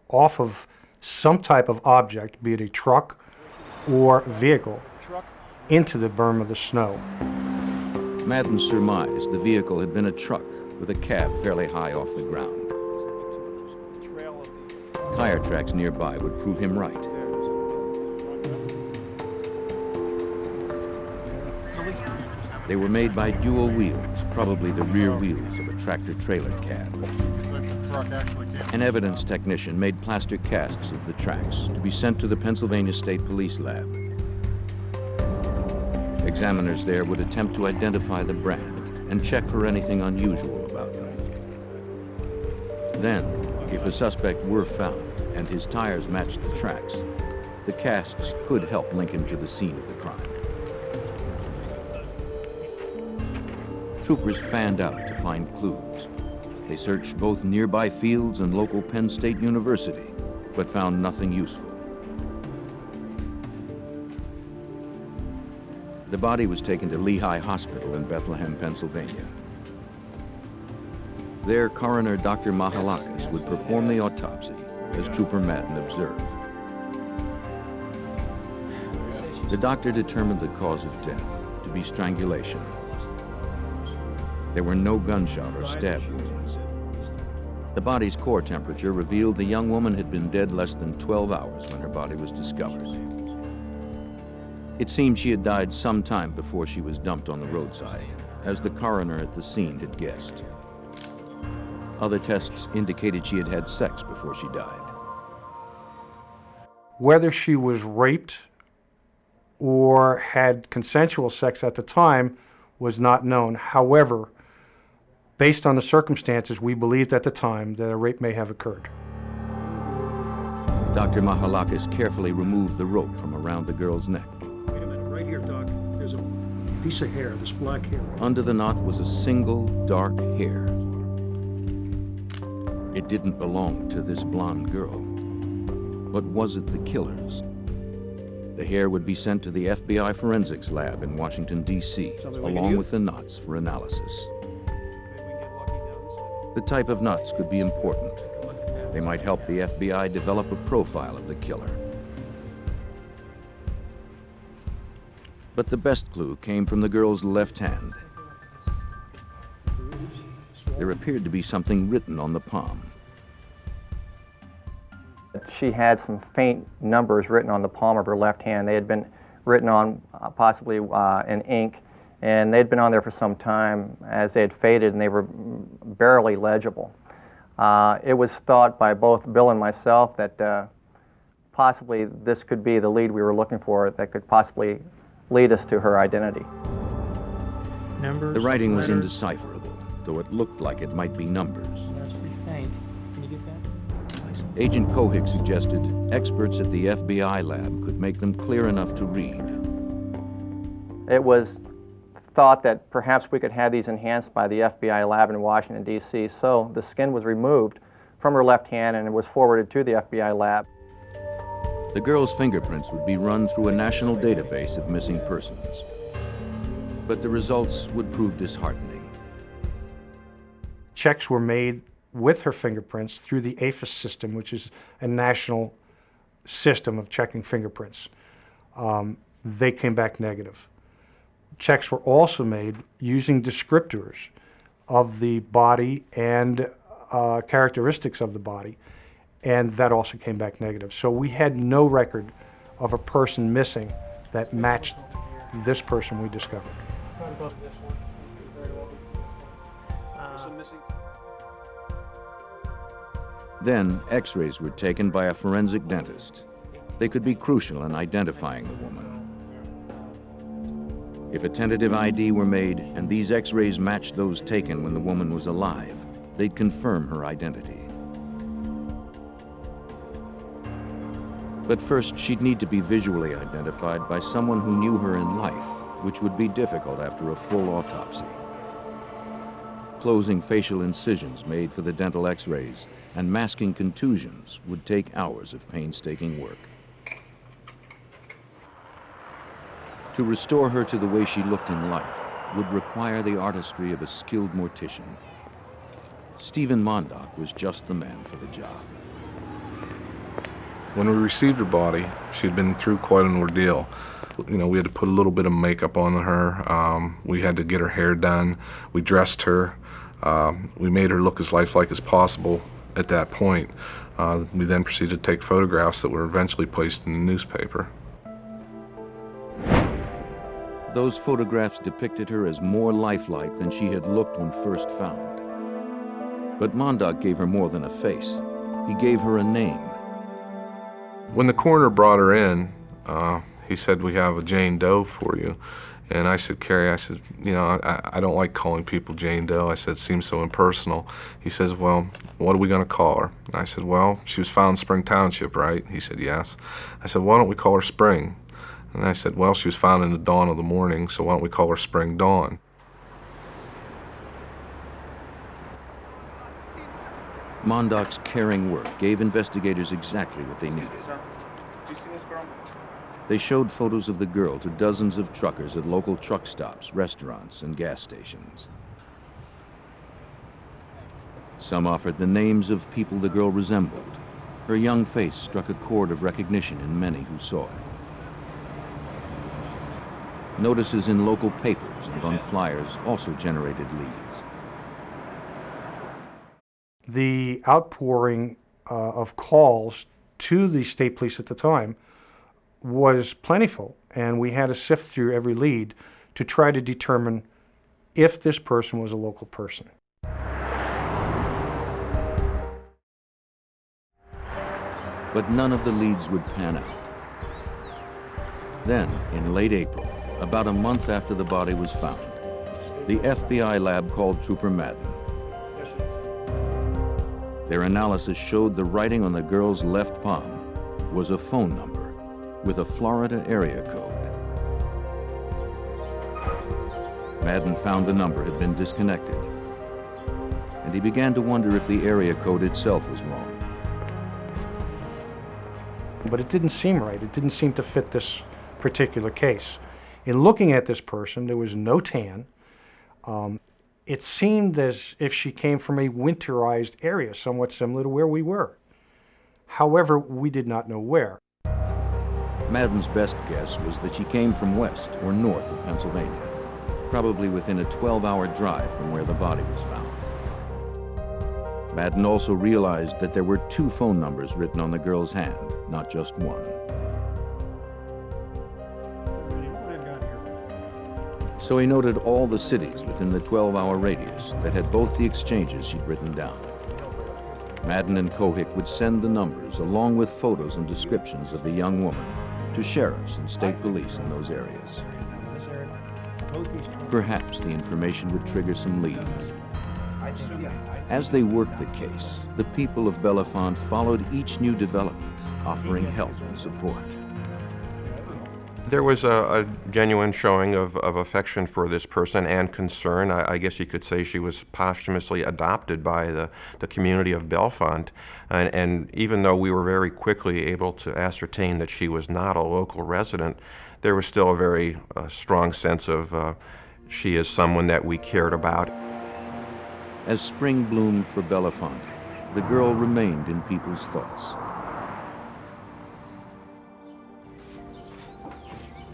off of some type of object, be it a truck or vehicle, into the berm of the snow. Madden surmised the vehicle had been a truck with a cab fairly high off the ground. Tire tracks nearby would prove him right. They were made by dual wheels, probably the rear wheels of a tractor-trailer cab. An evidence technician made plaster casts of the tracks to be sent to the Pennsylvania State Police lab. Examiners there would attempt to identify the brand and check for anything unusual about them. Then, if a suspect were found and his tires matched the tracks, the casts could help link him to the scene of the crime. Troopers fanned out to find clues. They searched both nearby fields and local Penn State University, but found nothing useful. The body was taken to Lehigh Hospital in Bethlehem, Pennsylvania. There, coroner Dr. Mahalakis would perform the autopsy, as Trooper Madden observed. The doctor determined the cause of death to be strangulation. There were no gunshot or stab wounds. The body's core temperature revealed the young woman had been dead less than 12 hours when her body was discovered. It seemed she had died some time before she was dumped on the roadside, as the coroner at the scene had guessed. Other tests indicated she had had sex before she died. Whether she was raped or had consensual sex at the time was not known. However, based on the circumstances, we believed at the time that a rape may have occurred. Dr. Mahalakis carefully removed the rope from around the girl's neck. Wait a minute, right here, Doc. There's a piece of hair, this black hair. Under the knot was a single dark hair. It didn't belong to this blonde girl. But was it the killer's? The hair would be sent to the FBI forensics lab in Washington, D.C., along with the knots for analysis. The type of knots could be important. They might help the FBI develop a profile of the killer. But the best clue came from the girl's left hand. There appeared to be something written on the palm. She had some faint numbers written on the palm of her left hand. They had been written on possibly in ink, and they'd been on there for some time as they had faded, and they were barely legible. It was thought by both Bill and myself that possibly this could be the lead we were looking for that could possibly lead us to her identity. Numbers, the writing was letters. indecipherable, though it looked like it might be numbers. That's pretty faint. Can you get that? Agent Kohig suggested experts at the FBI lab could make them clear enough to read. It was thought that perhaps we could have these enhanced by the FBI lab in Washington, D.C., so the skin was removed from her left hand and it was forwarded to the FBI lab. The girl's fingerprints would be run through a national database of missing persons. But the results would prove disheartening. Checks were made with her fingerprints through the APHIS system, which is a national system of checking fingerprints. They came back negative. Checks were also made using descriptors of the body and characteristics of the body, and that also came back negative. So we had no record of a person missing that matched this person we discovered. Right above this one. Very well. Then, x-rays were taken by a forensic dentist. They could be crucial in identifying the woman. If a tentative ID were made and these x-rays matched those taken when the woman was alive, they'd confirm her identity. But first, she'd need to be visually identified by someone who knew her in life, which would be difficult after a full autopsy. Closing facial incisions made for the dental x-rays and masking contusions would take hours of painstaking work. To restore her to the way she looked in life would require the artistry of a skilled mortician. Stephen Mondock was just the man for the job. When we received her body, she'd been through quite an ordeal. You know, we had to put a little bit of makeup on her. We had to get her hair done. We dressed her. We made her look as lifelike as possible at that point. We then proceeded to take photographs that were eventually placed in the newspaper. Those photographs depicted her as more lifelike than she had looked when first found. But Mondock gave her more than a face. He gave her a name. When the coroner brought her in, he said, "We have a Jane Doe for you." And I said, "Carrie," I said, "you know, I don't like calling people Jane Doe." I said, "It seems so impersonal." He says, "Well, what are we going to call her?" And I said, "Well, she was found in Spring Township, right?" He said, "Yes." I said, "Why don't we call her Spring?" And I said, "Well, she was found in the dawn of the morning, so why don't we call her Spring Dawn?" Mondock's caring work gave investigators exactly what they needed. They showed photos of the girl to dozens of truckers at local truck stops, restaurants, and gas stations. Some offered the names of people the girl resembled. Her young face struck a chord of recognition in many who saw it. Notices in local papers and on flyers also generated leads. The outpouring of calls to the state police at the time was plentiful, and we had to sift through every lead to try to determine if this person was a local person. But none of the leads would pan out. Then, in late April, about a month after the body was found, the FBI lab called Trooper Madden. Their analysis showed the writing on the girl's left palm was a phone number with a Florida area code. Madden found the number had been disconnected, and he began to wonder if the area code itself was wrong. But it didn't seem right. It didn't seem to fit this particular case. In looking at this person, there was no tan. It seemed as if she came from a winterized area, somewhat similar to where we were. However, we did not know where. Madden's best guess was that she came from west or north of Pennsylvania, probably within a 12-hour drive from where the body was found. Madden also realized that there were 2 phone numbers written on the girl's hand, not just one. So he noted all the cities within the 12-hour radius that had both the exchanges she'd written down. Madden and Cohick would send the numbers along with photos and descriptions of the young woman to sheriffs and state police in those areas. Perhaps the information would trigger some leads. As they worked the case, the people of Bellefonte followed each new development, offering help and support. There was a genuine showing of affection for this person and concern. I guess you could say she was posthumously adopted by the community of Bellefonte. And even though we were very quickly able to ascertain that she was not a local resident, there was still a very strong sense of she is someone that we cared about. As spring bloomed for Bellefonte, the girl remained in people's thoughts.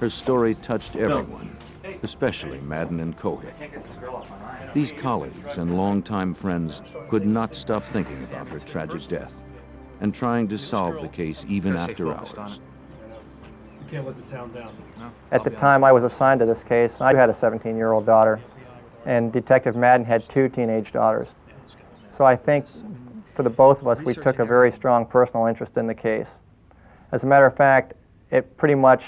Her story touched everyone, especially Madden and Cohick. These colleagues and longtime friends could not stop thinking about her tragic death and trying to solve the case even after hours. You can't let the town down. At the time I was assigned to this case, I had a 17-year-old daughter, and Detective Madden had 2 teenage daughters. So I think for the both of us, we took a very strong personal interest in the case. As a matter of fact, it pretty much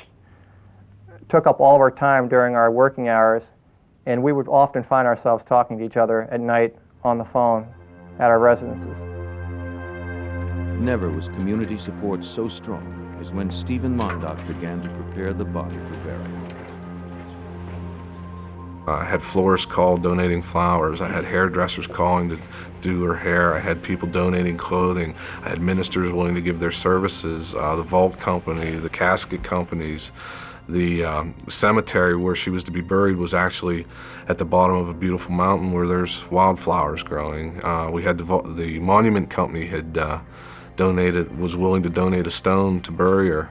took up all of our time during our working hours, and we would often find ourselves talking to each other at night on the phone at our residences. Never was community support so strong as when Stephen Mondock began to prepare the body for burial. I had florists call donating flowers. I had hairdressers calling to do her hair. I had people donating clothing. I had ministers willing to give their services, the vault company, the casket companies. The cemetery where she was to be buried was actually at the bottom of a beautiful mountain where there's wildflowers growing. We had the monument company had was willing to donate a stone to bury her.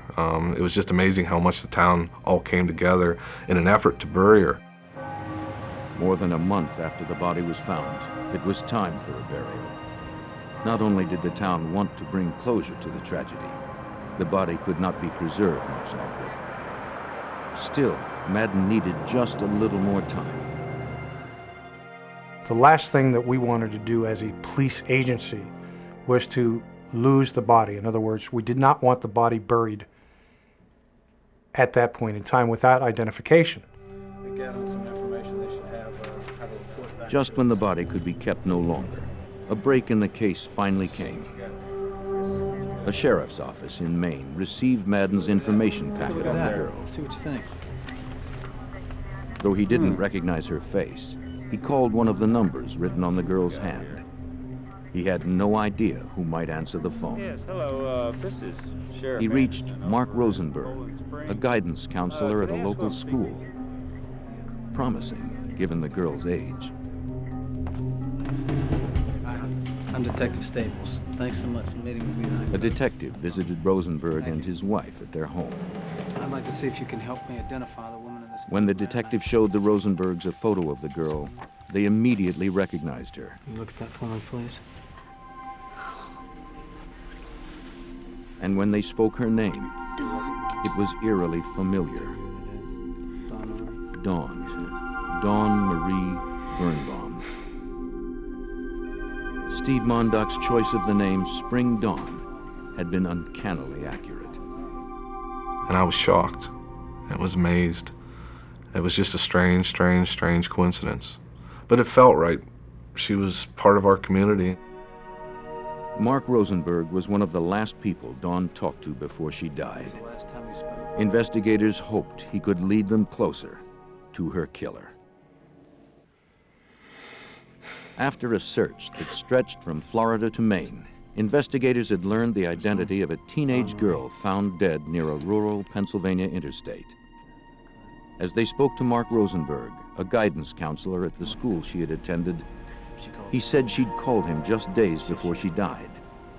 It was just amazing how much the town all came together in an effort to bury her. More than a month after the body was found, it was time for a burial. Not only did the town want to bring closure to the tragedy, the body could not be preserved much longer. Still, Madden needed just a little more time. The last thing that we wanted to do as a police agency was to lose the body. In other words, we did not want the body buried at that point in time without identification. Just when the body could be kept no longer, a break in the case finally came. A sheriff's office in Maine received Madden's information packet on the girl. See what you think. Though he didn't recognize her face, he called one of the numbers written on the girl's hand. He had no idea who might answer the phone. Yes, hello, this is Sheriff. He reached Mark Rosenberg, a guidance counselor at a local school. Promising, given the girl's age. I'm Detective Staples. Thanks so much for meeting with me tonight. A detective visited Rosenberg and his wife at their home. I'd like to see if you can help me identify the woman in this. When the detective showed the Rosenbergs a photo of the girl, they immediately recognized her. Can you look at that for me, please? And when they spoke her name, it was eerily familiar. Dawn. Dawn Marie Birnbaum. Steve Mondock's choice of the name Spring Dawn had been uncannily accurate. And I was shocked. I was amazed. It was just a strange coincidence. But it felt right. She was part of our community. Mark Rosenberg was one of the last people Dawn talked to before she died. Investigators hoped he could lead them closer to her killer. After a search that stretched from Florida to Maine, investigators had learned the identity of a teenage girl found dead near a rural Pennsylvania interstate. As they spoke to Mark Rosenberg, a guidance counselor at the school she had attended, he said she'd called him just days before she died,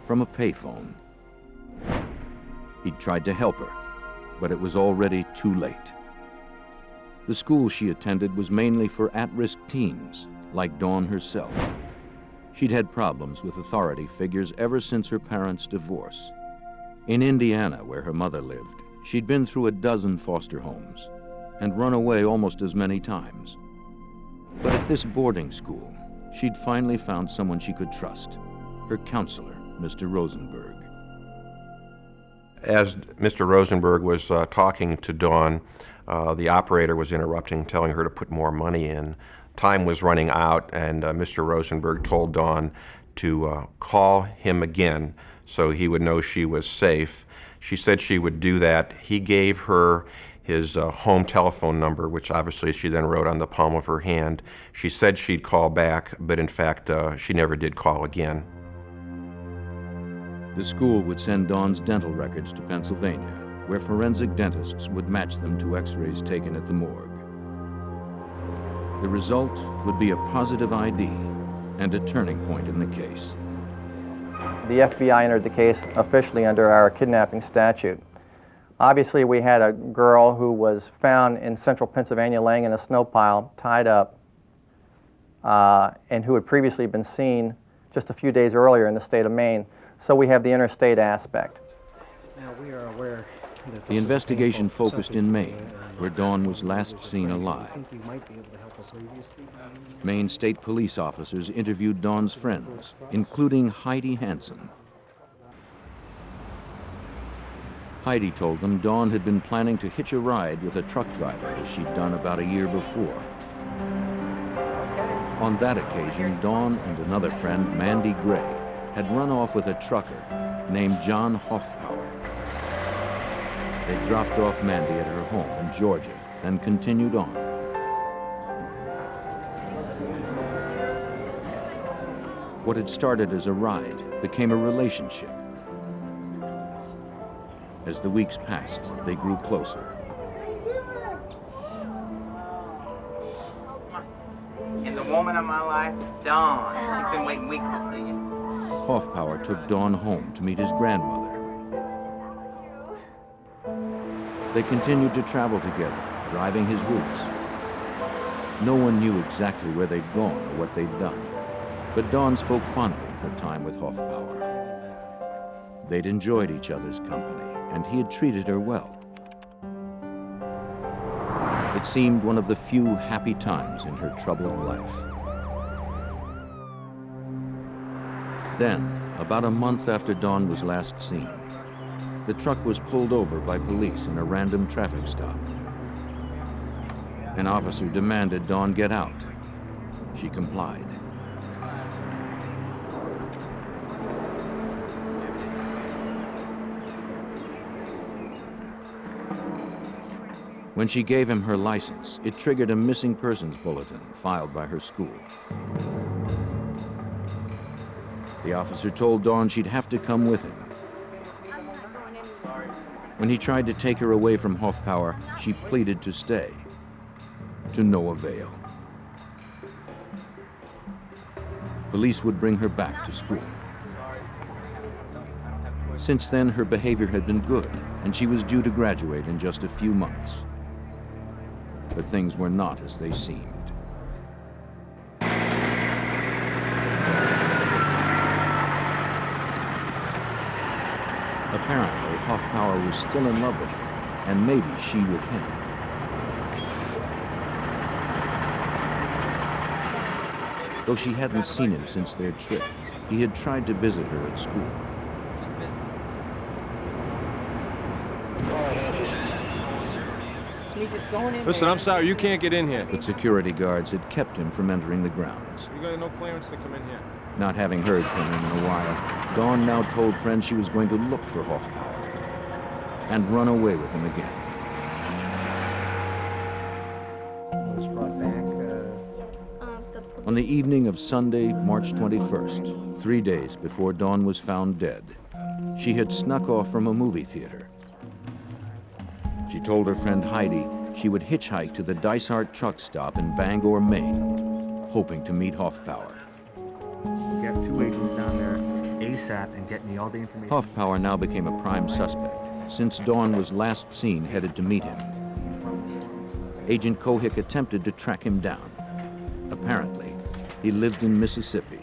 from a payphone. He'd tried to help her, but it was already too late. The school she attended was mainly for at-risk teens, like Dawn herself. She'd had problems with authority figures ever since her parents' divorce. In Indiana, where her mother lived, she'd been through a dozen foster homes and run away almost as many times. But at this boarding school, she'd finally found someone she could trust, her counselor, Mr. Rosenberg. As Mr. Rosenberg was talking to Dawn, the operator was interrupting, telling her to put more money in. Time was running out, and Mr. Rosenberg told Dawn to call him again so he would know she was safe. She said she would do that. He gave her his home telephone number, which obviously she then wrote on the palm of her hand. She said she'd call back, but in fact, she never did call again. The school would send Dawn's dental records to Pennsylvania, where forensic dentists would match them to x-rays taken at the morgue. The result would be a positive ID and a turning point in the case. The FBI entered the case officially under our kidnapping statute. Obviously, we had a girl who was found in central Pennsylvania laying in a snow pile, tied up, and who had previously been seen just a few days earlier in the state of Maine. So we have the interstate aspect. Now, we are aware The investigation focused in Maine, where Dawn was last seen alive. Maine State Police officers interviewed Dawn's friends, including Heidi Hansen. Heidi told them Dawn had been planning to hitch a ride with a truck driver, as she'd done about a year before. On that occasion, Dawn and another friend, Mandy Gray, had run off with a trucker named John Hoffpower. They dropped off Mandy at her home in Georgia, then continued on. What had started as a ride became a relationship. As the weeks passed, they grew closer. And the woman of my life, Dawn. She's been waiting weeks to see you. Hoffpower took Dawn home to meet his grandmother. They continued to travel together, driving his routes. No one knew exactly where they'd gone or what they'd done, but Dawn spoke fondly of her time with Hoffpower. They'd enjoyed each other's company, and he had treated her well. It seemed one of the few happy times in her troubled life. Then, about a month after Dawn was last seen, the truck was pulled over by police in a random traffic stop. An officer demanded Dawn get out. She complied. When she gave him her license, it triggered a missing persons bulletin filed by her school. The officer told Dawn she'd have to come with him. When he tried to take her away from Hoffpower, she pleaded to stay, to no avail. Police would bring her back to school. Since then, her behavior had been good, and she was due to graduate in just a few months. But things were not as they seemed. Apparently, Hoffpower was still in love with her, and maybe she with him. Though she hadn't seen him since their trip, he had tried to visit her at school. Listen, I'm sorry, you can't get in here. But security guards had kept him from entering the grounds. You got no clearance to come in here. Not having heard from him in a while, Dawn now told friends she was going to look for Hoffpower and run away with him again. On the evening of Sunday, March 21st, 3 days before Dawn was found dead, she had snuck off from a movie theater. She told her friend Heidi she would hitchhike to the Dysart truck stop in Bangor, Maine, hoping to meet Hoffpower. Get 2 agents down there ASAP and get me all the information. Hoffpower now became a prime suspect, since Dawn was last seen headed to meet him. Agent Kohick attempted to track him down. Apparently, he lived in Mississippi.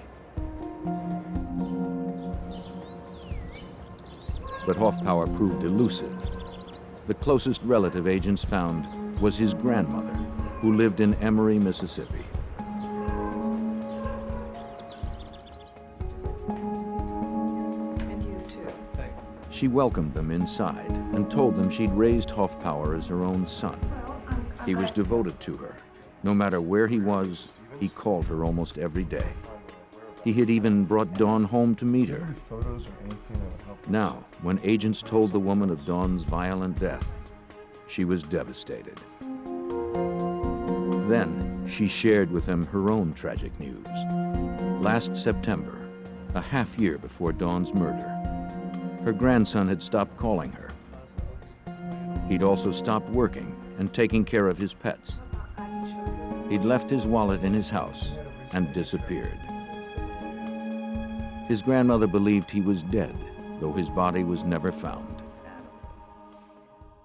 But Hoffpower proved elusive. The closest relative agents found was his grandmother, who lived in Emory, Mississippi. She welcomed them inside and told them she'd raised Hoffpower as her own son. He was devoted to her. No matter where he was, he called her almost every day. He had even brought Dawn home to meet her. Now, when agents told the woman of Dawn's violent death, she was devastated. Then, she shared with them her own tragic news. Last September, a half year before Dawn's murder, her grandson had stopped calling her. He'd also stopped working and taking care of his pets. He'd left his wallet in his house and disappeared. His grandmother believed he was dead, though his body was never found.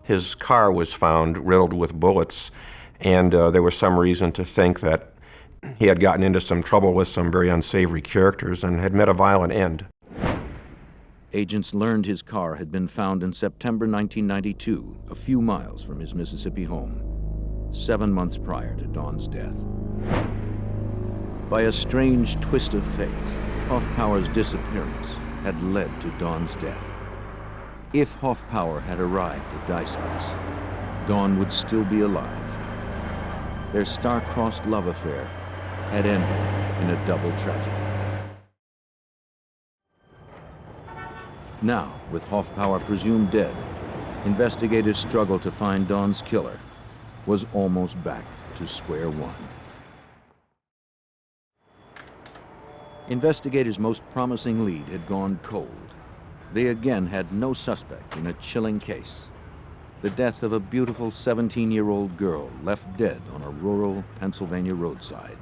His car was found riddled with bullets, and there was some reason to think that he had gotten into some trouble with some very unsavory characters and had met a violent end. Agents learned his car had been found in September 1992, a few miles from his Mississippi home, 7 months prior to Dawn's death. By a strange twist of fate, Hoffpower's disappearance had led to Dawn's death. If Hoffpower had arrived at Dysart's, Dawn would still be alive. Their star-crossed love affair had ended in a double tragedy. Now, with Hoffpower presumed dead, investigators' struggle to find Dawn's killer was almost back to square one. Investigators' most promising lead had gone cold. They again had no suspect in a chilling case: the death of a beautiful 17-year-old girl left dead on a rural Pennsylvania roadside.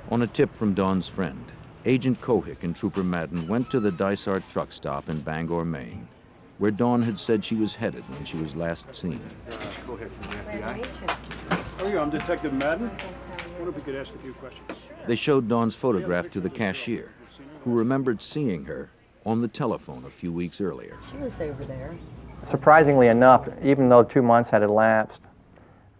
On a tip from Dawn's friend, Agent Cohick and Trooper Madden went to the Dysart truck stop in Bangor, Maine, where Dawn had said she was headed when she was last seen. Cohick from the FBI. How are you? I'm Detective Madden. I wonder if we could ask a few questions. They showed Dawn's photograph to the cashier, who remembered seeing her on the telephone a few weeks earlier. She was over there. Surprisingly enough, even though 2 months had elapsed,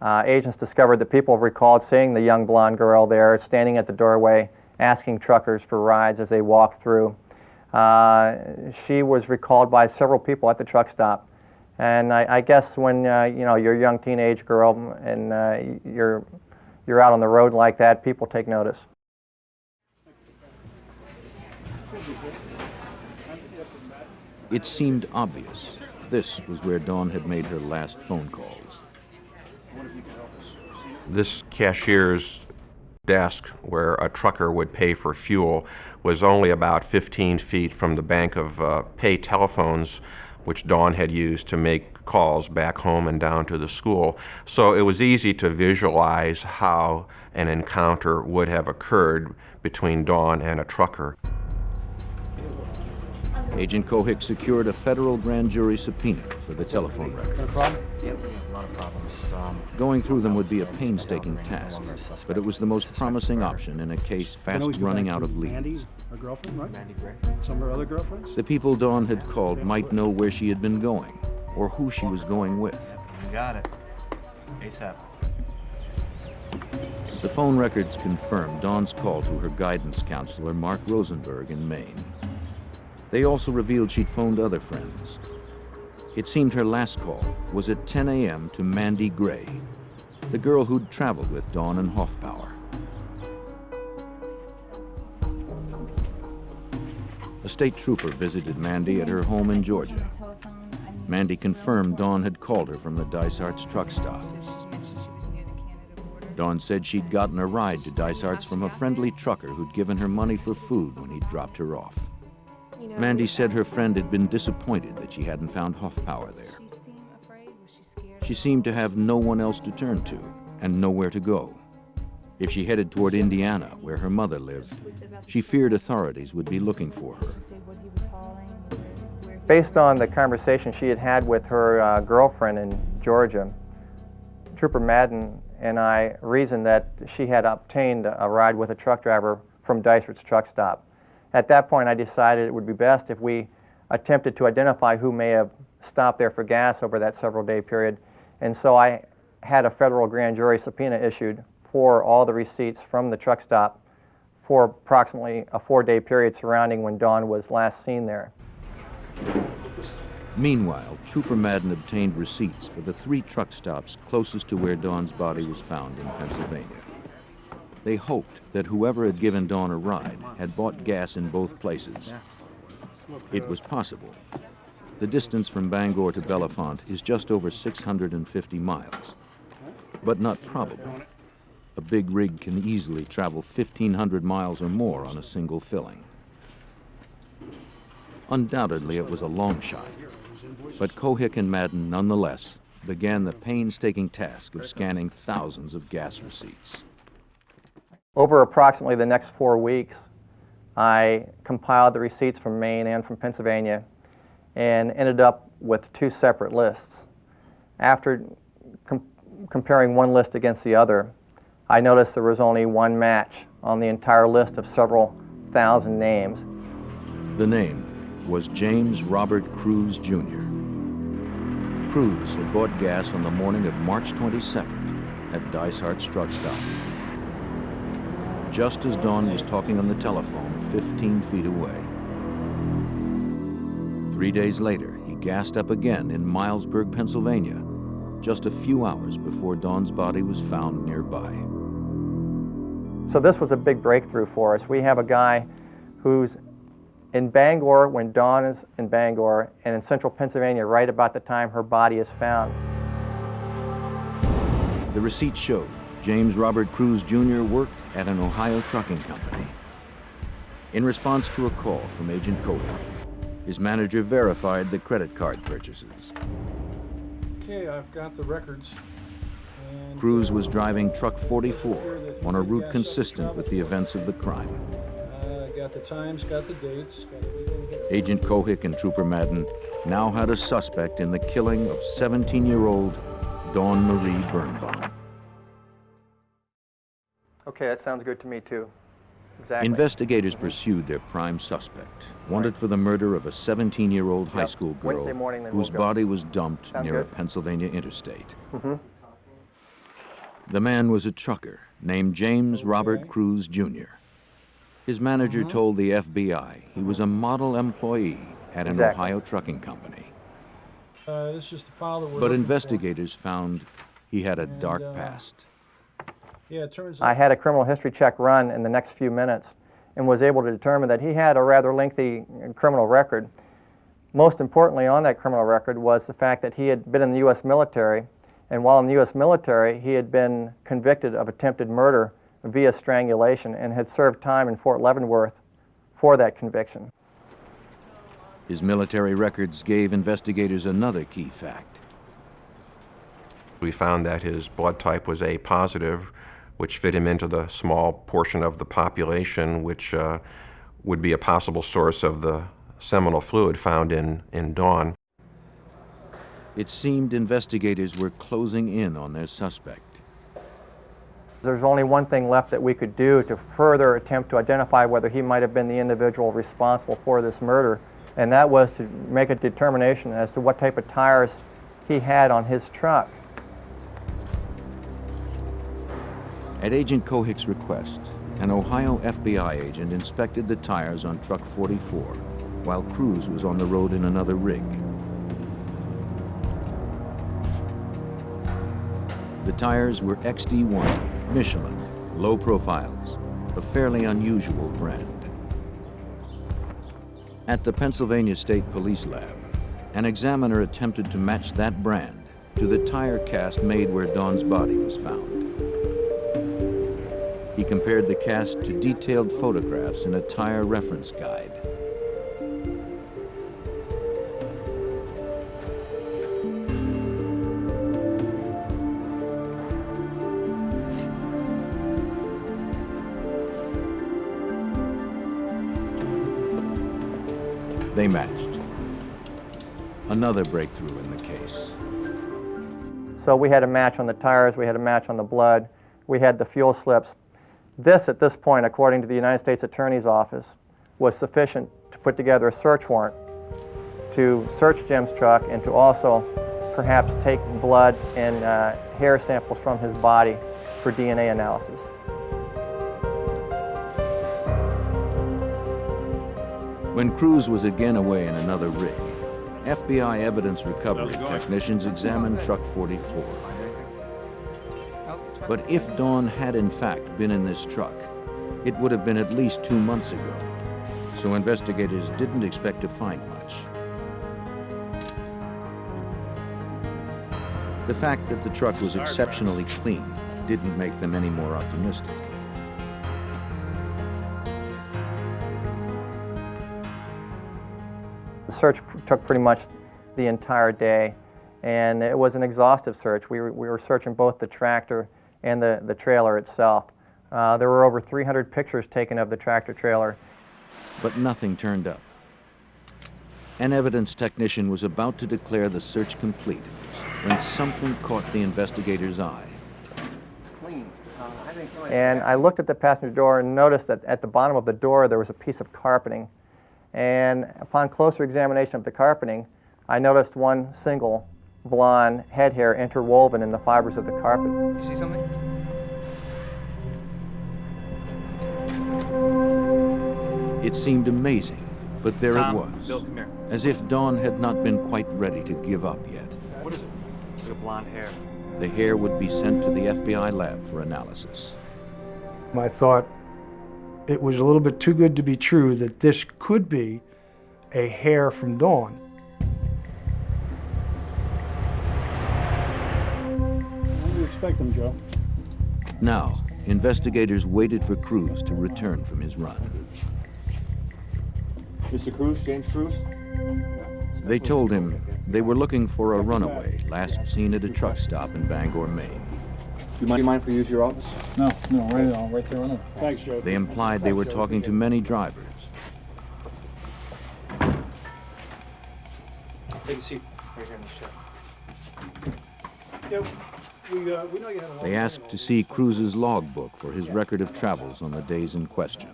agents discovered that people recalled seeing the young blonde girl there standing at the doorway asking truckers for rides as they walked through. She was recalled by several people at the truck stop. And I guess when you're a young teenage girl and you're out on the road like that, people take notice. It seemed obvious this was where Dawn had made her last phone calls. This cashier's desk, where a trucker would pay for fuel, was only about 15 feet from the bank of pay telephones which Dawn had used to make calls back home and down to the school. So it was easy to visualize how an encounter would have occurred between Dawn and a trucker. Agent Cohick secured a federal grand jury subpoena for the telephone records. Got a problem? Yep, we have a lot of problems. Going through them would be a painstaking task, but it was the most promising option in a case fast running out of leads. Mandy, her girlfriend, right? Mandy Gray. Some of her other girlfriends? The people Dawn had called might know where she had been going, or who she was going with. You got it. ASAP. The phone records confirmed Dawn's call to her guidance counselor, Mark Rosenberg, in Maine. They also revealed she'd phoned other friends. It seemed her last call was at 10 a.m. to Mandy Gray, the girl who'd traveled with Dawn and Hoffpower. A state trooper visited Mandy at her home in Georgia. Mandy confirmed Dawn had called her from the Dysart's truck stop. Dawn said she'd gotten a ride to Dysart's from a friendly trucker who'd given her money for food when he'd dropped her off. Mandy said her friend had been disappointed that she hadn't found Hoffpower there. She seemed to have no one else to turn to and nowhere to go. If she headed toward Indiana, where her mother lived, she feared authorities would be looking for her. Based on the conversation she had had with her girlfriend in Georgia, Trooper Madden and I reasoned that she had obtained a ride with a truck driver from Dysart's truck stop. At that point, I decided it would be best if we attempted to identify who may have stopped there for gas over that several-day period. And so I had a federal grand jury subpoena issued for all the receipts from the truck stop for approximately a 4-day period surrounding when Dawn was last seen there. Meanwhile, Trooper Madden obtained receipts for the 3 truck stops closest to where Dawn's body was found in Pennsylvania. They hoped that whoever had given Dawn a ride had bought gas in both places. It was possible. The distance from Bangor to Bellefonte is just over 650 miles, but not probable. A big rig can easily travel 1,500 miles or more on a single filling. Undoubtedly, it was a long shot, but Cohick and Madden nonetheless began the painstaking task of scanning thousands of gas receipts. Over approximately the next 4 weeks, I compiled the receipts from Maine and from Pennsylvania and ended up with 2 separate lists. After comparing one list against the other, I noticed there was only one match on the entire list of several thousand names. The name was James Robert Cruz Jr. Cruz had bought gas on the morning of March 22nd at Dicehart's truck stop. Just as Don was talking on the telephone 15 feet away. 3 days later, he gassed up again in Milesburg, Pennsylvania, just a few hours before Don's body was found nearby. So this was a big breakthrough for us. We have a guy who's in Bangor when Dawn is in Bangor, and in central Pennsylvania right about the time her body is found. The receipt showed James Robert Cruz Jr. worked at an Ohio trucking company. In response to a call from Agent Cohick, his manager verified the credit card purchases. Okay, I've got the records. And, Cruz was driving truck 44 on a route consistent with the events of the crime. Got the times, got the dates, got everything here. Agent Cohick and Trooper Madden now had a suspect in the killing of 17-year-old Dawn Marie Birnbaum. Okay, that sounds good to me too. Exactly. Investigators pursued their prime suspect, wanted for the murder of a 17-year-old high school girl Wednesday morning, then whose we'll go. body was dumped Sound near a good? Pennsylvania interstate. Mm-hmm. The man was a trucker named James Robert Cruz Jr. His manager told the FBI he was a model employee at an Exactly. Ohio trucking company. This is the file that we're But looking investigators found he had a dark uh, past. for. Yeah, it turns out. I had a criminal history check run in the next few minutes and was able to determine that he had a rather lengthy criminal record. Most importantly on that criminal record was the fact that he had been in the U.S. military, and while in the U.S. military, he had been convicted of attempted murder via strangulation and had served time in Fort Leavenworth for that conviction. His military records gave investigators another key fact. We found that his blood type was A positive, which fit him into the small portion of the population which would be a possible source of the seminal fluid found in Dawn. It seemed investigators were closing in on their suspect. There's only one thing left that we could do to further attempt to identify whether he might have been the individual responsible for this murder, and that was to make a determination as to what type of tires he had on his truck. At Agent Cohick's request, an Ohio FBI agent inspected the tires on truck 44 while Cruz was on the road in another rig. The tires were XD1, Michelin, low profiles, a fairly unusual brand. At the Pennsylvania State Police Lab, an examiner attempted to match that brand to the tire cast made where Dawn's body was found. He compared the cast to detailed photographs in a tire reference guide. They matched. Another breakthrough in the case. So we had a match on the tires, we had a match on the blood, we had the fuel slips. This, at this point, according to the United States Attorney's Office, was sufficient to put together a search warrant to search Jim's truck and to also perhaps take blood and hair samples from his body for DNA analysis. When Cruz was again away in another rig, FBI evidence recovery technicians examined truck 44. But if Dawn had in fact been in this truck, it would have been at least 2 months ago, so investigators didn't expect to find much. The fact that the truck was exceptionally clean didn't make them any more optimistic. The search took pretty much the entire day, and it was an exhaustive search. We were searching both the tractor and the trailer itself. There were over 300 pictures taken of the tractor trailer. But nothing turned up. An evidence technician was about to declare the search complete when something caught the investigator's eye. And I looked at the passenger door and noticed that at the bottom of the door there was a piece of carpeting. And upon closer examination of the carpeting, I noticed one single blonde head hair interwoven in the fibers of the carpet. You see something? It seemed amazing, but there Tom, it was, Bill, come here. as if Dawn had not been quite ready to give up yet. What is it? It's like a blonde hair. The hair would be sent to the FBI lab for analysis. I thought it was a little bit too good to be true that this could be a hair from Dawn. When do you expect them, Joe? Now, investigators waited for Cruz to return from his run. Mr. Cruz, James Cruz? They told him they were looking for a runaway last seen at a truck stop in Bangor, Maine. Do you mind if we use your office? No, right there on it. Thanks, Joe. They implied they were talking to many drivers. Take a seat right here in the shed. We know you had a long They asked to see Cruz's logbook for his record of travels on the days in question.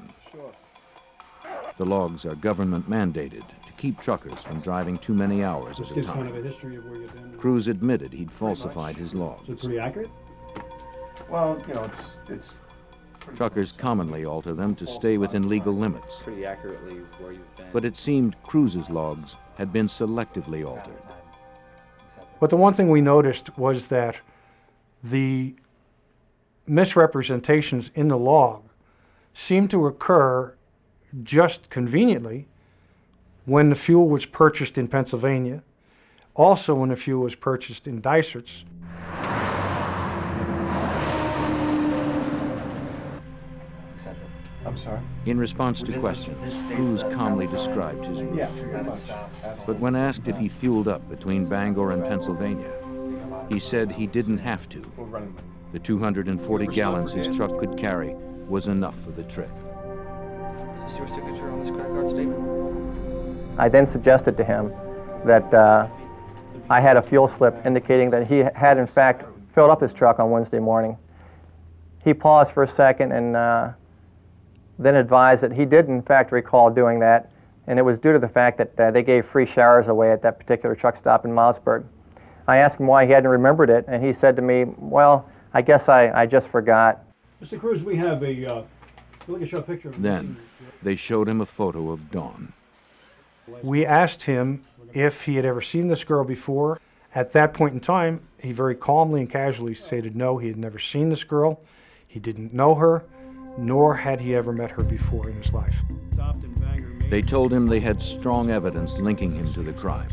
The logs are government mandated to keep truckers from driving too many hours at a Kind of a time. history of where you've been. Cruz admitted he'd falsified his logs. Is it pretty accurate? Well, you know, it's Truckers commonly alter them to stay within legal limits. Pretty accurately where you've been. But it seemed Cruz's logs had been selectively altered. But the one thing we noticed was that the misrepresentations in the log seemed to occur just conveniently when the fuel was purchased in Pennsylvania, also when the fuel was purchased in Dyserts. I'm sorry. In response to questions, Cruz calmly described his route. Yeah, pretty much. But when asked if he fueled up between Bangor and Pennsylvania, he said he didn't have to. The 240 gallons his truck could carry was enough for the trip. Is this your signature on this credit card statement? I then suggested to him that I had a fuel slip indicating that he had in fact filled up his truck on Wednesday morning. He paused for a second and then advised that he did in fact recall doing that, and it was due to the fact that they gave free showers away at that particular truck stop in Mossburg. I asked him why he hadn't remembered it, and he said to me, well, I guess I just forgot. Mr. Cruz, we have a, look at your picture. Then, they showed him a photo of Dawn. We asked him if he had ever seen this girl before. At that point in time, he very calmly and casually stated no, he had never seen this girl, he didn't know her, nor had he ever met her before in his life. They told him they had strong evidence linking him to the crime.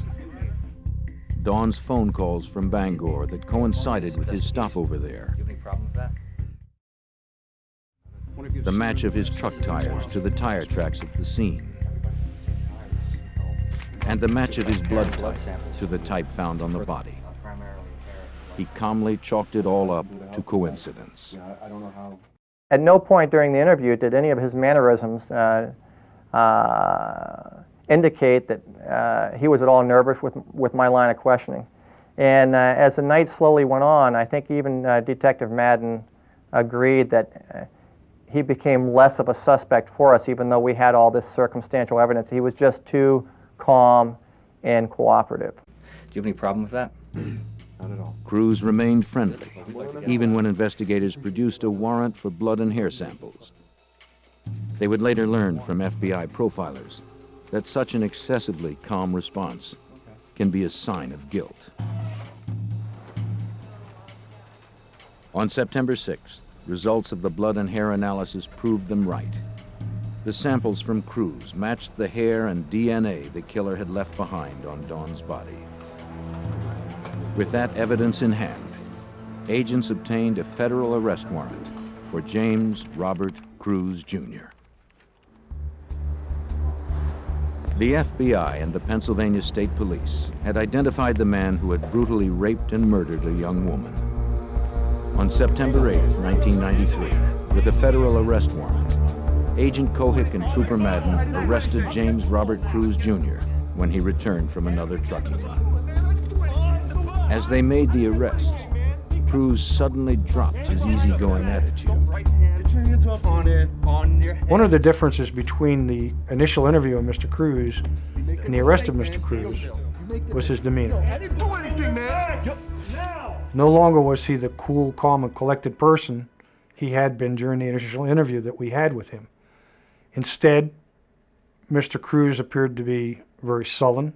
Dawn's phone calls from Bangor that coincided with his stopover there. Do you have any problem with that? The match of his truck tires to the tire tracks at the scene. And the match of his blood type to the type found on the body. He calmly chalked it all up to coincidence. I don't know how. At no point during the interview did any of his mannerisms indicate that he was at all nervous with my line of questioning. And as the night slowly went on, I think even Detective Madden agreed that he became less of a suspect for us, even though we had all this circumstantial evidence. He was just too calm and cooperative. Do you have any problem with that? Not at all. Cruz remained friendly, even when investigators produced a warrant for blood and hair samples. They would later learn from FBI profilers that such an excessively calm response can be a sign of guilt. On September 6th, results of the blood and hair analysis proved them right. The samples from Cruz matched the hair and DNA the killer had left behind on Dawn's body. With that evidence in hand, agents obtained a federal arrest warrant for James Robert Cruz, Jr. The FBI and the Pennsylvania State Police had identified the man who had brutally raped and murdered a young woman. On September 8, 1993, with a federal arrest warrant, Agent Kohik and Trooper Madden arrested James Robert Cruz, Jr. when he returned from another trucking run. As they made the arrest, Cruz suddenly dropped his easygoing attitude. One of the differences between the initial interview of Mr. Cruz and the arrest of Mr. Cruz was his demeanor. I didn't do anything, man. No longer was he the cool, calm, and collected person he had been during the initial interview that we had with him. Instead, Mr. Cruz appeared to be very sullen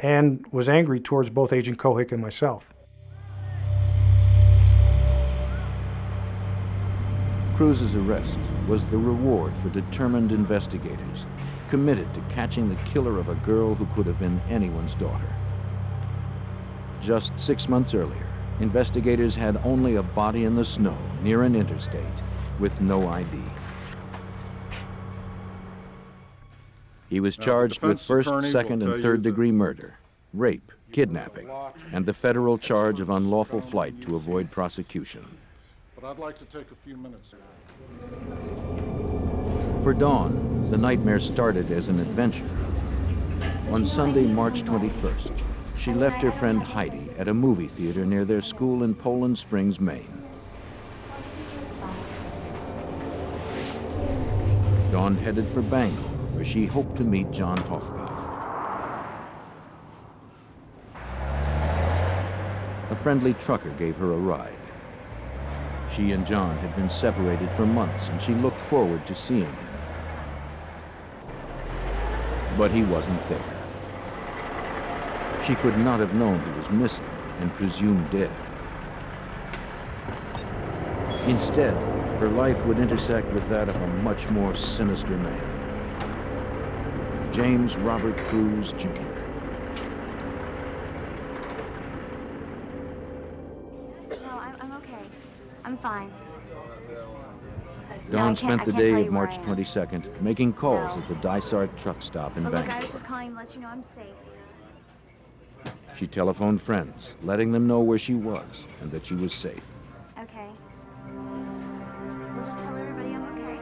and was angry towards both Agent Kohik and myself. Cruz's arrest was the reward for determined investigators committed to catching the killer of a girl who could have been anyone's daughter. Just 6 months earlier, investigators had only a body in the snow near an interstate with no ID. He was charged with first, second, and third-degree murder, rape, kidnapping, and the federal charge of unlawful flight to avoid prosecution. But I'd like to take a few minutes. For Dawn, the nightmare started as an adventure. On Sunday, March 21st, she left her friend Heidi at a movie theater near their school in Poland Springs, Maine. Dawn headed for Bangor, where she hoped to meet John Hoffman. A friendly trucker gave her a ride. She and John had been separated for months, and she looked forward to seeing him. But he wasn't there. She could not have known he was missing and presumed dead. Instead, her life would intersect with that of a much more sinister man, James Robert Cruz, Jr. No, I'm okay. I'm fine. Dawn spent the day of March 22nd making calls at the Dysart truck stop in But look, I Bangor. was just calling to let you know I'm safe. She telephoned friends, letting them know where she was and that she was safe. Okay. We'll just tell everybody I'm okay.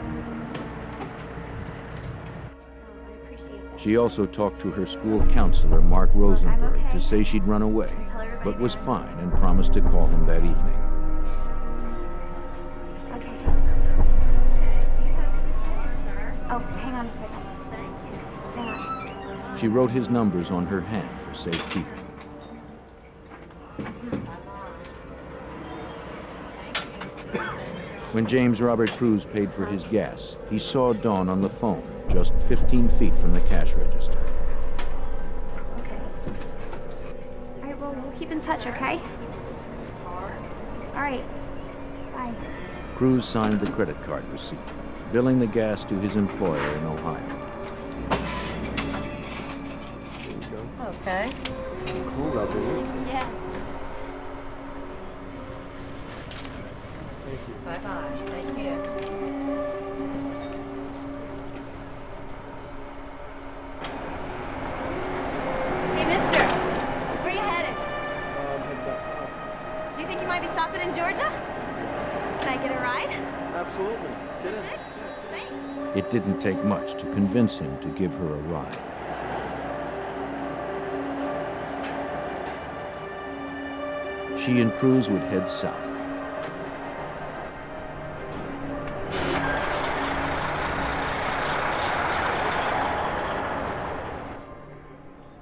Oh, I appreciate that. She also talked to her school counselor, Mark Rosenberg, to say she'd run away, but was fine and promised to call him that evening. Okay. Oh, hang on a second. Hang on. She wrote his numbers on her hand for safekeeping. When James Robert Cruz paid for his gas, he saw Dawn on the phone, just 15 feet from the cash register. Okay. All right, well, we'll keep in touch, okay? All right. Bye. Cruz signed the credit card receipt, billing the gas to his employer in Ohio. Okay. Cool up in here. Yeah. Bye-bye. Thank you. Hey, mister. Where you headed? Do you think you might be stopping in Georgia? Can I get a ride? Absolutely. Get in. Thanks. It didn't take much to convince him to give her a ride. She and Cruz would head south.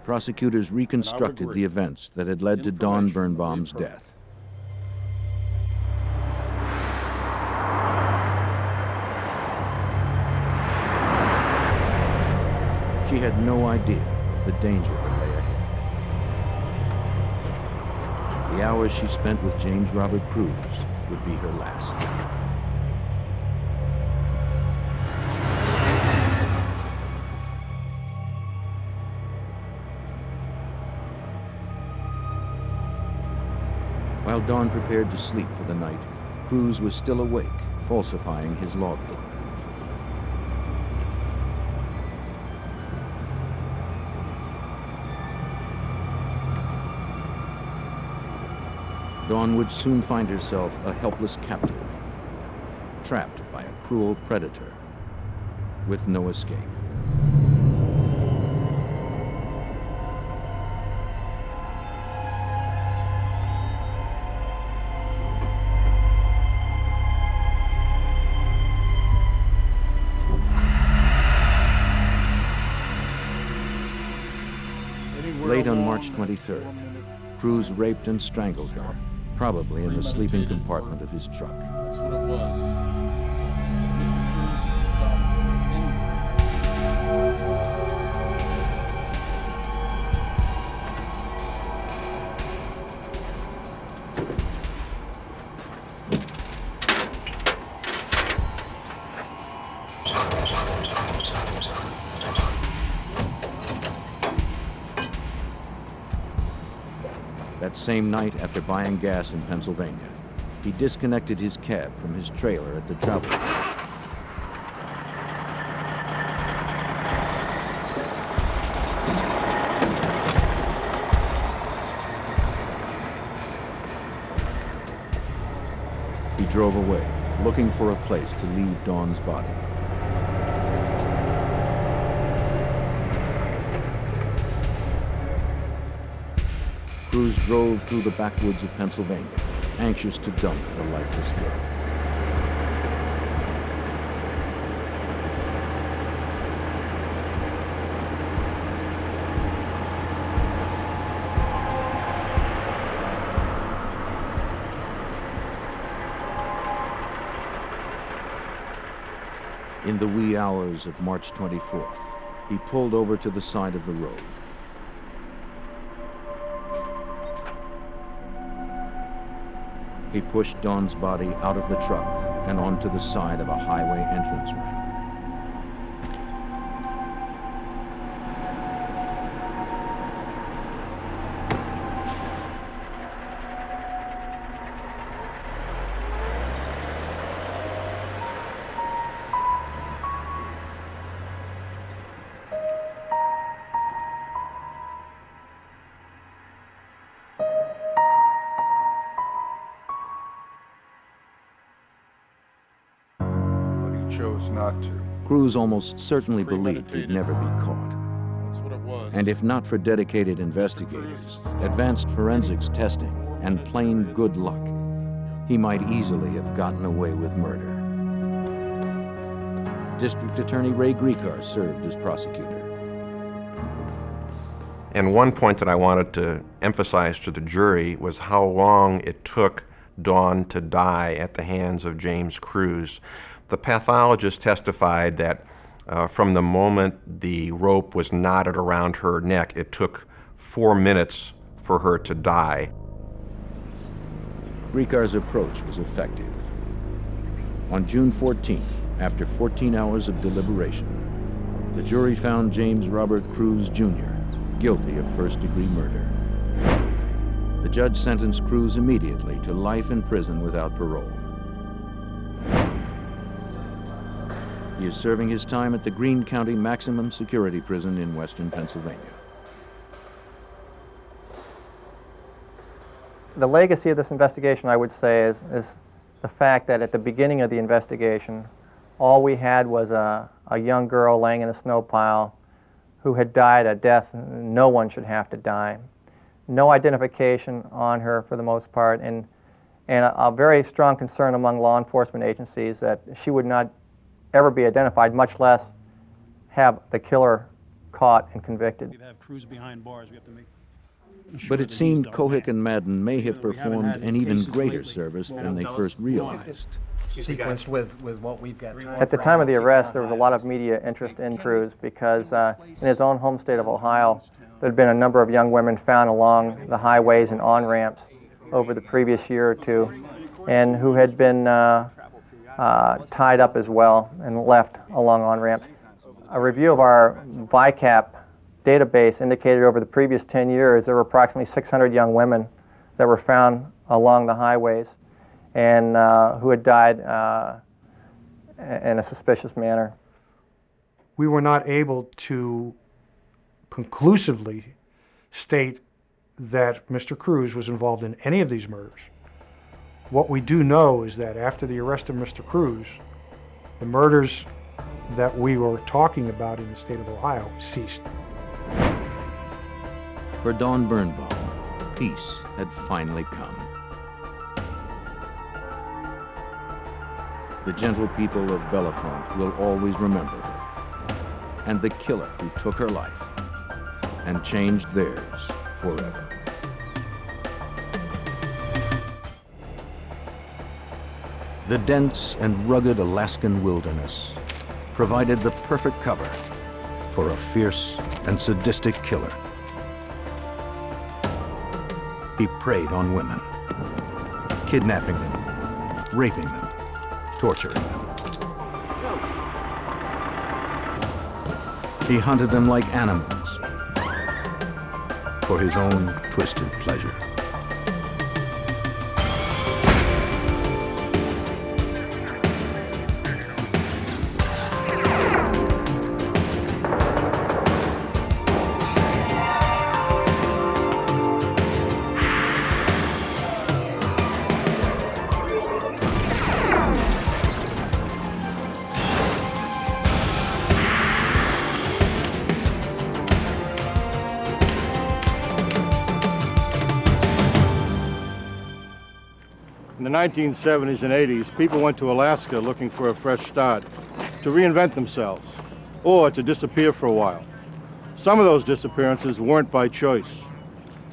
Prosecutors reconstructed the events that had led to Dawn Birnbaum's death. She had no idea of the danger that lay ahead. The hours she spent with James Robert Cruz would be her last. While Dawn prepared to sleep for the night, Cruz was still awake, falsifying his logbook. Dawn would soon find herself a helpless captive, trapped by a cruel predator, with no escape. March 23rd, Cruz raped and strangled her, probably in the sleeping compartment of his truck. That's what it was. That same night, after buying gas in Pennsylvania, he disconnected his cab from his trailer at the travel port. He drove away, looking for a place to leave Dawn's body. Cruz drove through the backwoods of Pennsylvania, anxious to dump the lifeless girl. In the wee hours of March 24th, he pulled over to the side of the road. He pushed Dawn's body out of the truck and onto the side of a highway entrance ramp. Chose not to. Cruz almost certainly believed he'd never be caught. That's what it was. And if not for dedicated investigators, advanced forensics testing, and plain good luck, he might easily have gotten away with murder. District Attorney Ray Griecar served as prosecutor. And one point that I wanted to emphasize to the jury was how long it took Dawn to die at the hands of James Cruz. The pathologist testified that from the moment the rope was knotted around her neck, it took 4 minutes for her to die. Griecar's approach was effective. On June 14th, after 14 hours of deliberation, the jury found James Robert Cruz Jr. guilty of first-degree murder. The judge sentenced Cruz immediately to life in prison without parole. He is serving his time at the Greene County Maximum Security Prison in western Pennsylvania. The legacy of this investigation, I would say, is the fact that at the beginning of the investigation, all we had was a young girl laying in a snow pile who had died a death no one should have to die. No identification on her for the most part, and a very strong concern among law enforcement agencies that she would not ever be identified, much less have the killer caught and convicted. We'd have Cruz behind bars. We have to make But it seemed Kohik and Madden may have performed an even greater service than they first realized. Sequenced with what we've got. At the time of the arrest, there was a lot of media interest in Cruz because in his own home state of Ohio, there had been a number of young women found along the highways and on-ramps over the previous year or two, and who had been tied up as well and left along on-ramps. A review of our VICAP database indicated over the previous 10 years there were approximately 600 young women that were found along the highways and who had died in a suspicious manner. We were not able to conclusively state that Mr. Cruz was involved in any of these murders. What we do know is that after the arrest of Mr. Cruz, the murders that we were talking about in the state of Ohio ceased. For Dawn Birnbaum, peace had finally come. The gentle people of Bellefonte will always remember her, and the killer who took her life and changed theirs forever. The dense and rugged Alaskan wilderness provided the perfect cover for a fierce and sadistic killer. He preyed on women, kidnapping them, raping them, torturing them. He hunted them like animals for his own twisted pleasure. In the 1970s and 80s, people went to Alaska looking for a fresh start, to reinvent themselves, or to disappear for a while. Some of those disappearances weren't by choice.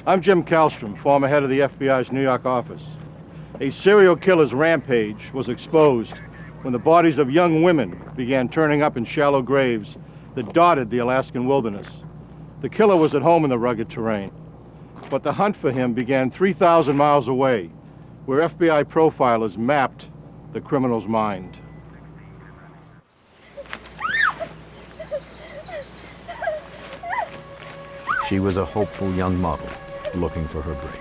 I'm Jim Kallstrom, former head of the FBI's New York office. A serial killer's rampage was exposed when the bodies of young women began turning up in shallow graves that dotted the Alaskan wilderness. The killer was at home in the rugged terrain, but the hunt for him began 3,000 miles away, where FBI profilers mapped the criminal's mind. She was a hopeful young model looking for her break.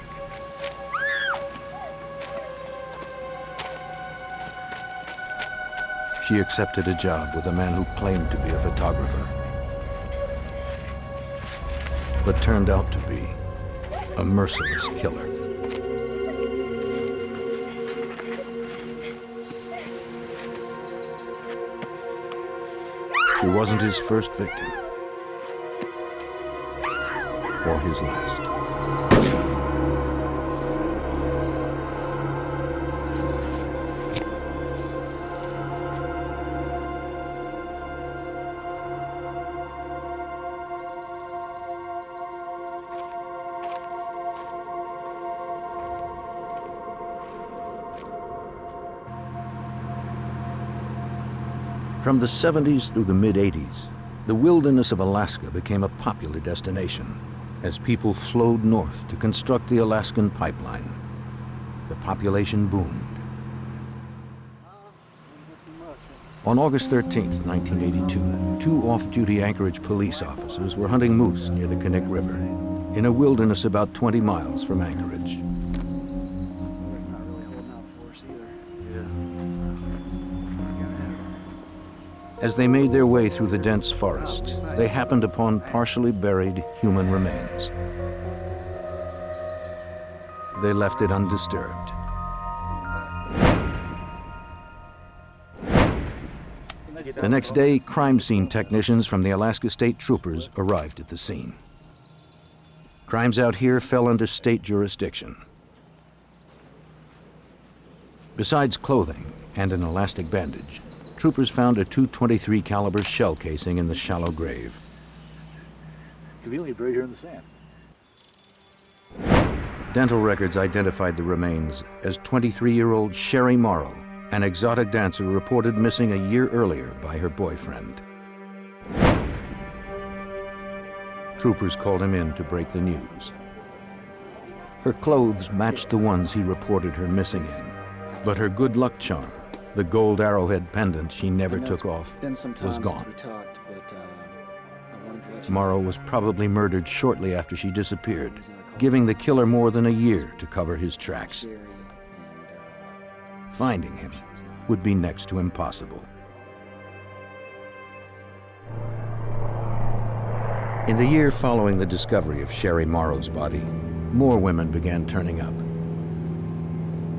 She accepted a job with a man who claimed to be a photographer, but turned out to be a merciless killer. She wasn't his first victim, or his last. From the 70s through the mid-80s, the wilderness of Alaska became a popular destination as people flowed north to construct the Alaskan pipeline. The population boomed. On August 13th, 1982, two off-duty Anchorage police officers were hunting moose near the Knik River, in a wilderness about 20 miles from Anchorage. As they made their way through the dense forests, they happened upon partially buried human remains. They left it undisturbed. The next day, crime scene technicians from the Alaska State Troopers arrived at the scene. Crimes out here fell under state jurisdiction. Besides clothing and an elastic bandage, troopers found a .223 caliber shell casing in the shallow grave. Conveniently buried here in the sand. Dental records identified the remains as 23-year-old Sherry Morrow, an exotic dancer reported missing a year earlier by her boyfriend. Troopers called him in to break the news. Her clothes matched the ones he reported her missing in, but her good luck charm, the gold arrowhead pendant she never took off, was gone. Morrow was probably murdered shortly after she disappeared, giving the killer more than a year to cover his tracks. Finding him would be next to impossible. In the year following the discovery of Sherry Morrow's body, more women began turning up.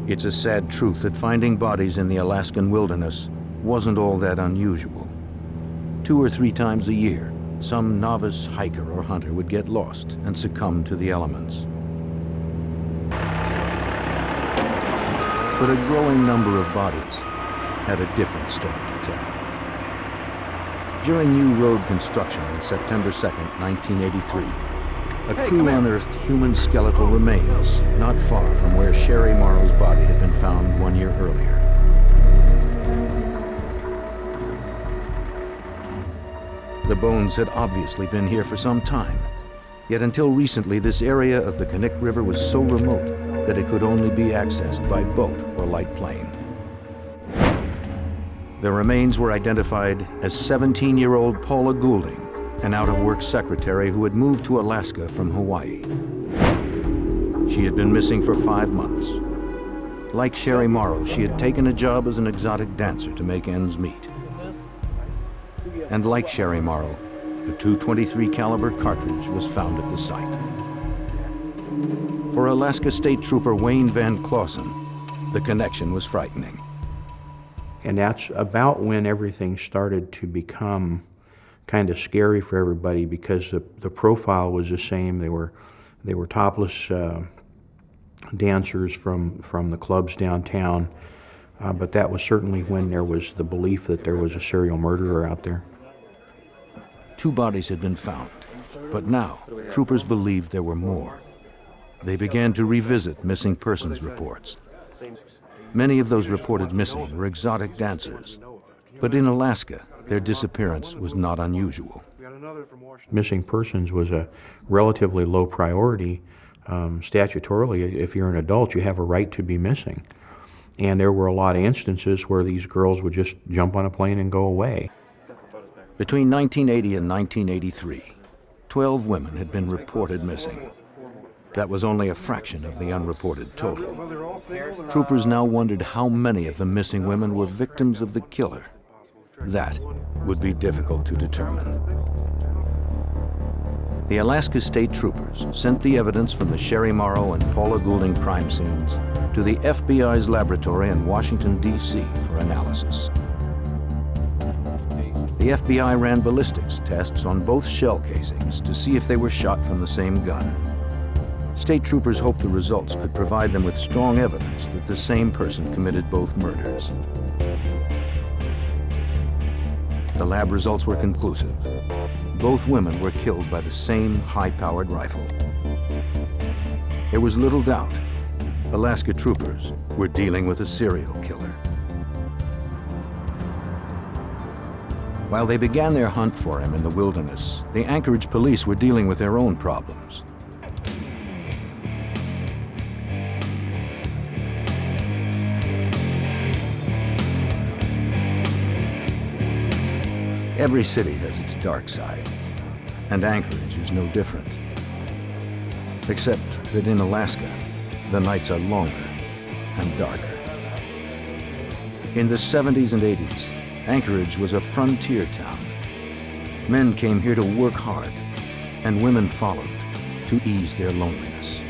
It's a sad truth that finding bodies in the Alaskan wilderness wasn't all that unusual. 2 or 3 times a year, some novice hiker or hunter would get lost and succumb to the elements. But a growing number of bodies had a different story to tell. During new road construction on September 2nd, 1983, A crew unearthed human skeletal remains not far from where Sherry Morrow's body had been found 1 year earlier. The bones had obviously been here for some time. Yet until recently, this area of the Knik River was so remote that it could only be accessed by boat or light plane. The remains were identified as 17-year-old Paula Goulding, an out-of-work secretary who had moved to Alaska from Hawaii. She had been missing for 5 months. Like Sherry Morrow, she had taken a job as an exotic dancer to make ends meet. And like Sherry Morrow, a .223 caliber cartridge was found at the site. For Alaska State Trooper Wayne Van Clausen, the connection was frightening. And that's about when everything started to become kind of scary for everybody, because the profile was the same. They were topless dancers from the clubs downtown, but that was certainly when there was the belief that there was a serial murderer out there. 2 bodies had been found, but now troopers believed there were more. They began to revisit missing persons reports. Many of those reported missing were exotic dancers, but in Alaska, their disappearance was not unusual. Missing persons was a relatively low priority. Statutorily, if you're an adult, you have a right to be missing. And there were a lot of instances where these girls would just jump on a plane and go away. Between 1980 and 1983, 12 women had been reported missing. That was only a fraction of the unreported total. Troopers now wondered how many of the missing women were victims of the killer. That would be difficult to determine. The Alaska State Troopers sent the evidence from the Sherry Morrow and Paula Goulding crime scenes to the FBI's laboratory in Washington, D.C. for analysis. The FBI ran ballistics tests on both shell casings to see if they were shot from the same gun. State troopers hoped the results could provide them with strong evidence that the same person committed both murders. The lab results were conclusive. Both women were killed by the same high-powered rifle. There was little doubt. Alaska troopers were dealing with a serial killer. While they began their hunt for him in the wilderness, the Anchorage police were dealing with their own problems. Every city has its dark side, and Anchorage is no different. Except that in Alaska, the nights are longer and darker. In the 70s and 80s, Anchorage was a frontier town. Men came here to work hard, and women followed to ease their loneliness.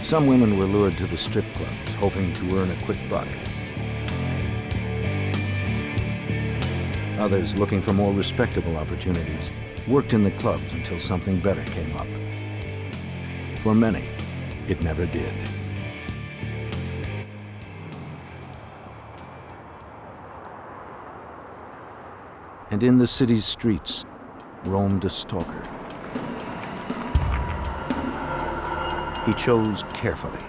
Some women were lured to the strip clubs, hoping to earn a quick buck. Others, looking for more respectable opportunities, worked in the clubs until something better came up. For many, it never did. And in the city's streets roamed a stalker. He chose carefully.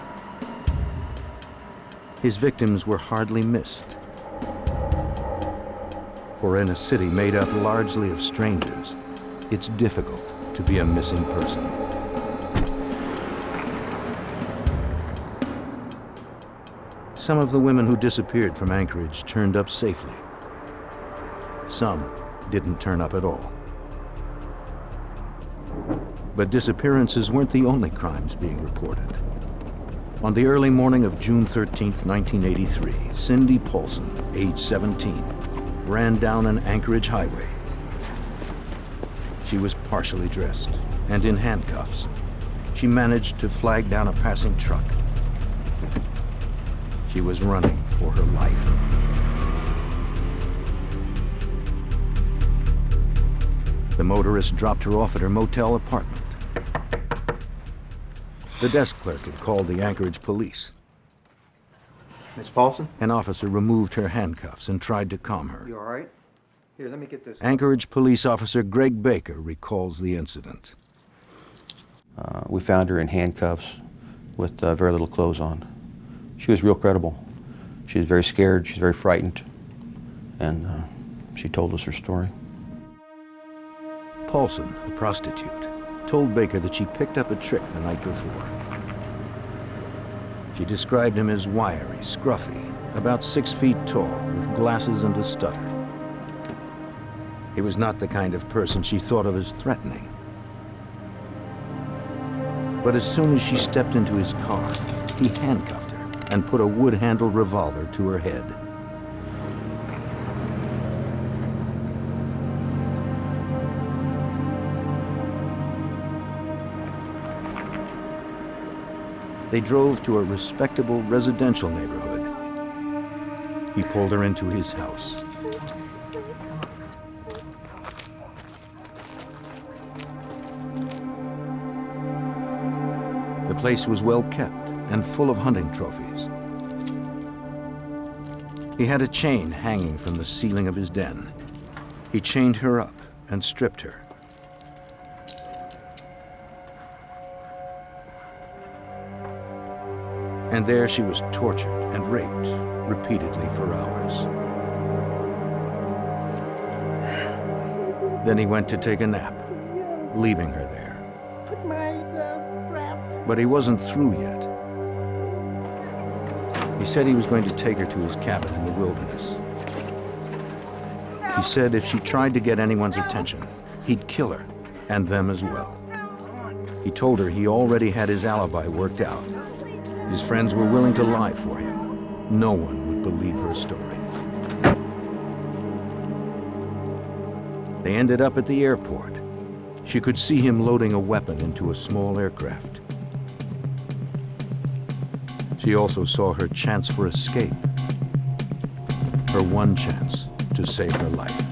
His victims were hardly missed. For in a city made up largely of strangers, it's difficult to be a missing person. Some of the women who disappeared from Anchorage turned up safely. Some didn't turn up at all. But disappearances weren't the only crimes being reported. On the early morning of June 13th, 1983, Cindy Polson, age 17, ran down an Anchorage highway. She was partially dressed and in handcuffs. She managed to flag down a passing truck. She was running for her life. The motorist dropped her off at her motel apartment. The desk clerk had called the Anchorage police. Miss Paulson? An officer removed her handcuffs and tried to calm her. You all right? Here, let me get this. Anchorage police officer Greg Baker recalls the incident. We found her in handcuffs with very little clothes on. She was real credible. She was very scared, she was very frightened, and she told us her story. Paulson, the prostitute, told Baker that she picked up a trick the night before. She described him as wiry, scruffy, about 6 feet tall, with glasses and a stutter. He was not the kind of person she thought of as threatening. But as soon as she stepped into his car, he handcuffed her and put a wood-handled revolver to her head. They drove to a respectable residential neighborhood. He pulled her into his house. The place was well kept and full of hunting trophies. He had a chain hanging from the ceiling of his den. He chained her up and stripped her. And there she was tortured and raped repeatedly for hours. Then he went to take a nap, leaving her there. But he wasn't through yet. He said he was going to take her to his cabin in the wilderness. He said if she tried to get anyone's attention, he'd kill her, and them as well. He told her he already had his alibi worked out. His friends were willing to lie for him. No one would believe her story. They ended up at the airport. She could see him loading a weapon into a small aircraft. She also saw her chance for escape. Her one chance to save her life.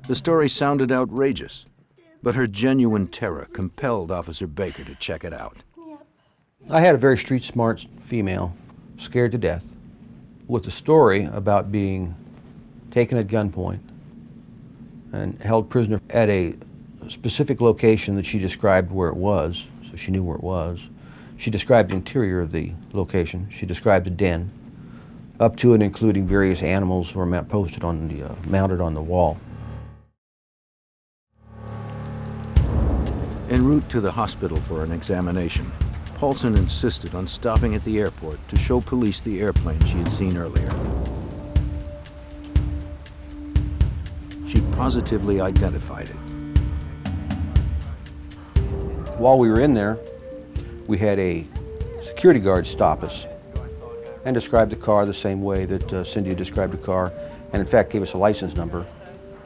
The story sounded outrageous, but her genuine terror compelled Officer Baker to check it out. I had a very street-smart female, scared to death, with a story about being taken at gunpoint and held prisoner at a specific location that she described where it was, so she knew where it was. She described the interior of the location. She described the den, up to and including various animals were mounted on the wall. En route to the hospital for an examination, Paulson insisted on stopping at the airport to show police the airplane she had seen earlier. She positively identified it. While we were in there, we had a security guard stop us and describe the car the same way that Cindy described the car, and in fact gave us a license number.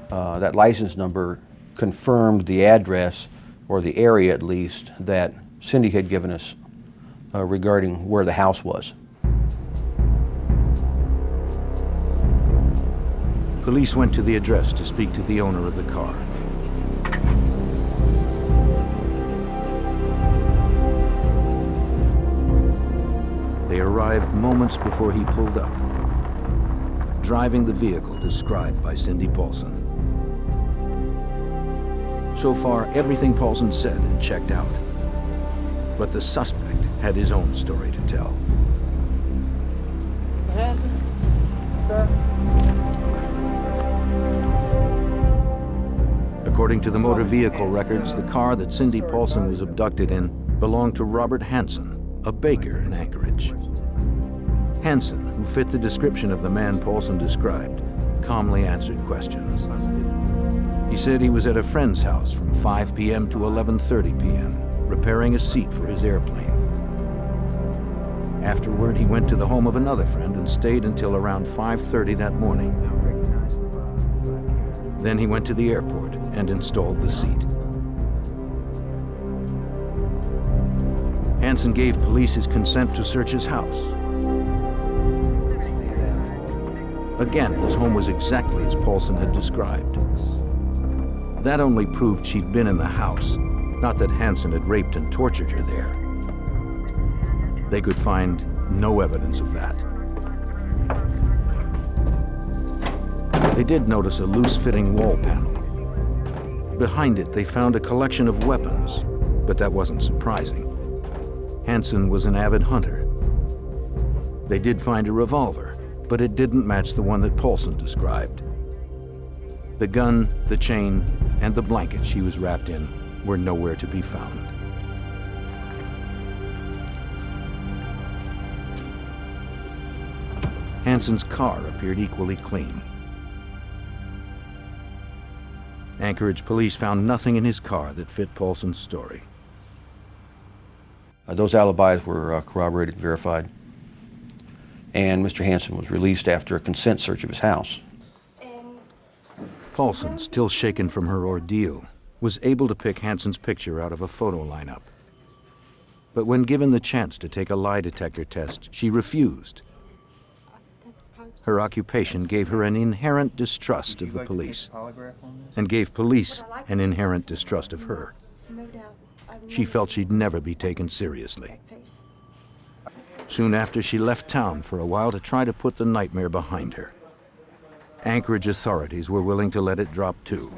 That license number confirmed the address, or the area at least, that Cindy had given us regarding where the house was. Police went to the address to speak to the owner of the car. They arrived moments before he pulled up, driving the vehicle described by Cindy Paulson. So far, everything Paulson said had checked out. But the suspect had his own story to tell. According to the motor vehicle records, the car that Cindy Paulson was abducted in belonged to Robert Hansen, a baker in Anchorage. Hansen, who fit the description of the man Paulson described, calmly answered questions. He said he was at a friend's house from 5 p.m. to 11:30 p.m., repairing a seat for his airplane. Afterward, he went to the home of another friend and stayed until around 5:30 that morning. Then he went to the airport and installed the seat. Hansen gave police his consent to search his house. Again, his home was exactly as Paulson had described. That only proved she'd been in the house, not that Hansen had raped and tortured her there. They could find no evidence of that. They did notice a loose-fitting wall panel. Behind it, they found a collection of weapons, but that wasn't surprising. Hansen was an avid hunter. They did find a revolver, but it didn't match the one that Paulson described. The gun, the chain, and the blanket she was wrapped in were nowhere to be found. Hansen's car appeared equally clean. Anchorage police found nothing in his car that fit Paulson's story. Those alibis were corroborated and verified, and Mr. Hansen was released after a consent search of his house. Paulson, still shaken from her ordeal, was able to pick Hansen's picture out of a photo lineup. But when given the chance to take a lie detector test, she refused. Her occupation gave her an inherent distrust of the police, and gave police an inherent distrust of her. She felt she'd never be taken seriously. Soon after, she left town for a while to try to put the nightmare behind her. Anchorage authorities were willing to let it drop too.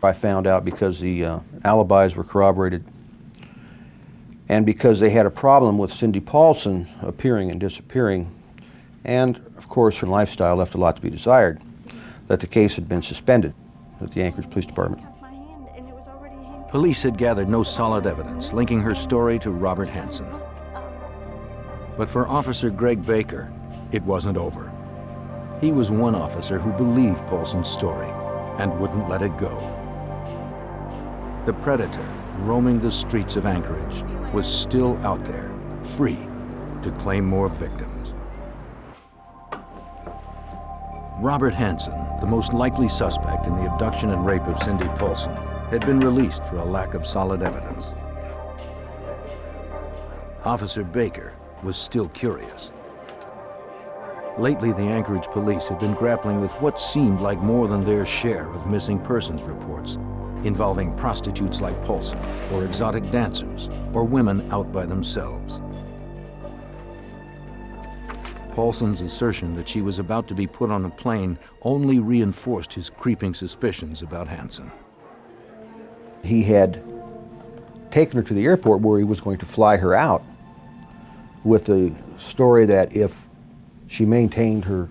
I found out because the alibis were corroborated, and because they had a problem with Cindy Paulson appearing and disappearing, and of course her lifestyle left a lot to be desired, that the case had been suspended at the Anchorage Police Department. Police had gathered no solid evidence linking her story to Robert Hansen. But for Officer Greg Baker, it wasn't over. He was one officer who believed Paulson's story and wouldn't let it go. The predator, roaming the streets of Anchorage, was still out there, free to claim more victims. Robert Hansen, the most likely suspect in the abduction and rape of Cindy Paulson, had been released for a lack of solid evidence. Officer Baker was still curious. Lately, the Anchorage police had been grappling with what seemed like more than their share of missing persons reports, involving prostitutes like Paulson, or exotic dancers, or women out by themselves. Paulson's assertion that she was about to be put on a plane only reinforced his creeping suspicions about Hansen. He had taken her to the airport where he was going to fly her out with the story that if she maintained her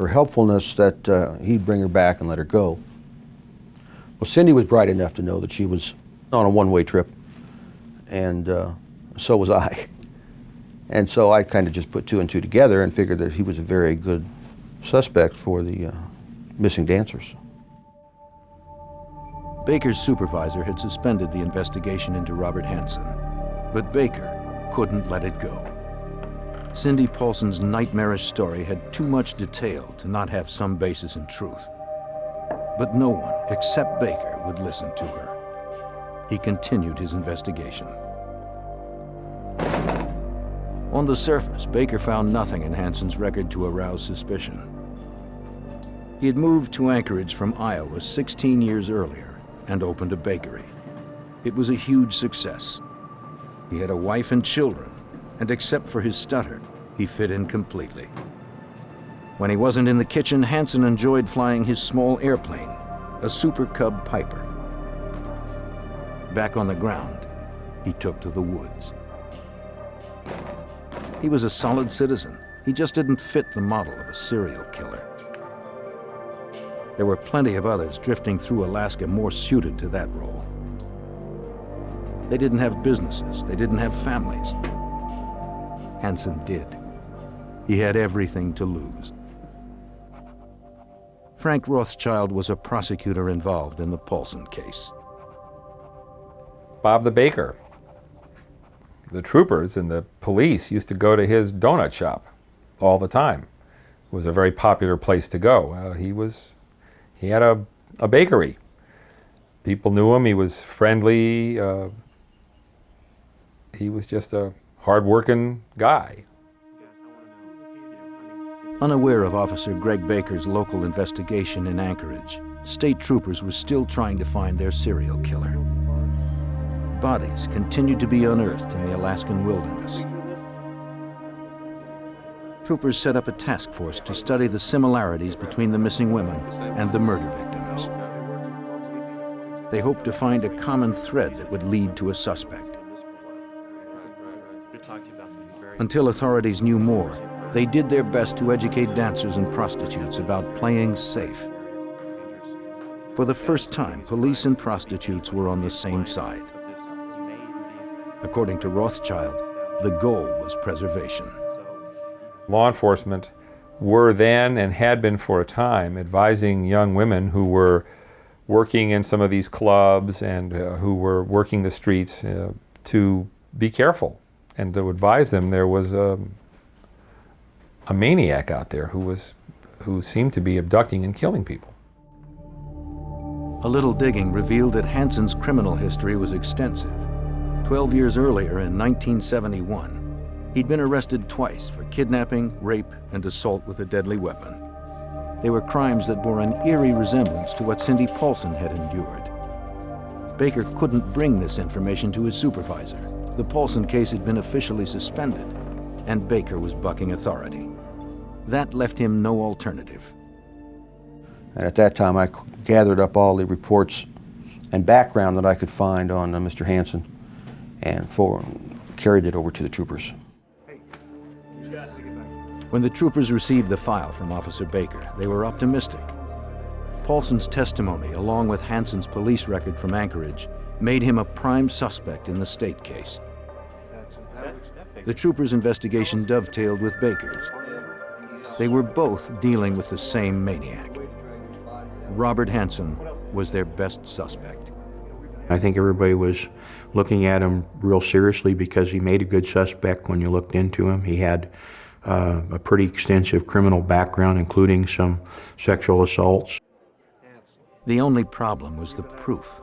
helpfulness, that he'd bring her back and let her go. Well, Cindy was bright enough to know that she was on a one-way trip, and so was I. And so I kind of just put two and two together and figured that he was a very good suspect for the missing dancers. Baker's supervisor had suspended the investigation into Robert Hansen, but Baker couldn't let it go. Cindy Paulson's nightmarish story had too much detail to not have some basis in truth. But no one except Baker would listen to her. He continued his investigation. On the surface, Baker found nothing in Hansen's record to arouse suspicion. He had moved to Anchorage from Iowa 16 years earlier and opened a bakery. It was a huge success. He had a wife and children, and except for his stutter, he fit in completely. When he wasn't in the kitchen, Hansen enjoyed flying his small airplane, a Super Cub Piper. Back on the ground, he took to the woods. He was a solid citizen. He just didn't fit the model of a serial killer. There were plenty of others drifting through Alaska more suited to that role. They didn't have businesses. They didn't have families. Hansen did. He had everything to lose. Frank Rothschild was a prosecutor involved in the Paulson case. Bob the baker. The troopers and the police used to go to his donut shop all the time. It was a very popular place to go. He had a bakery. People knew him. He was friendly. He was just a hard-working guy. Unaware of Officer Greg Baker's local investigation in Anchorage, state troopers were still trying to find their serial killer. Bodies continued to be unearthed in the Alaskan wilderness. Troopers set up a task force to study the similarities between the missing women and the murder victims. They hoped to find a common thread that would lead to a suspect. Until authorities knew more, they did their best to educate dancers and prostitutes about playing safe. For the first time, police and prostitutes were on the same side. According to Rothschild, the goal was preservation. Law enforcement were then, and had been for a time, advising young women who were working in some of these clubs and who were working the streets to be careful, and to advise them there was a maniac out there who seemed to be abducting and killing people. A little digging revealed that Hansen's criminal history was extensive. 12 years earlier, in 1971, he'd been arrested twice for kidnapping, rape, and assault with a deadly weapon. They were crimes that bore an eerie resemblance to what Cindy Paulson had endured. Baker couldn't bring this information to his supervisor. The Paulson case had been officially suspended, and Baker was bucking authority. That left him no alternative. And at that time, I gathered up all the reports and background that I could find on Mr. Hansen and carried it over to the troopers. When the troopers received the file from Officer Baker, they were optimistic. Paulson's testimony, along with Hansen's police record from Anchorage, made him a prime suspect in the state case. The troopers' investigation dovetailed with Baker's. They were both dealing with the same maniac. Robert Hansen was their best suspect. I think everybody was looking at him real seriously because he made a good suspect when you looked into him. He had a pretty extensive criminal background, including some sexual assaults. The only problem was the proof.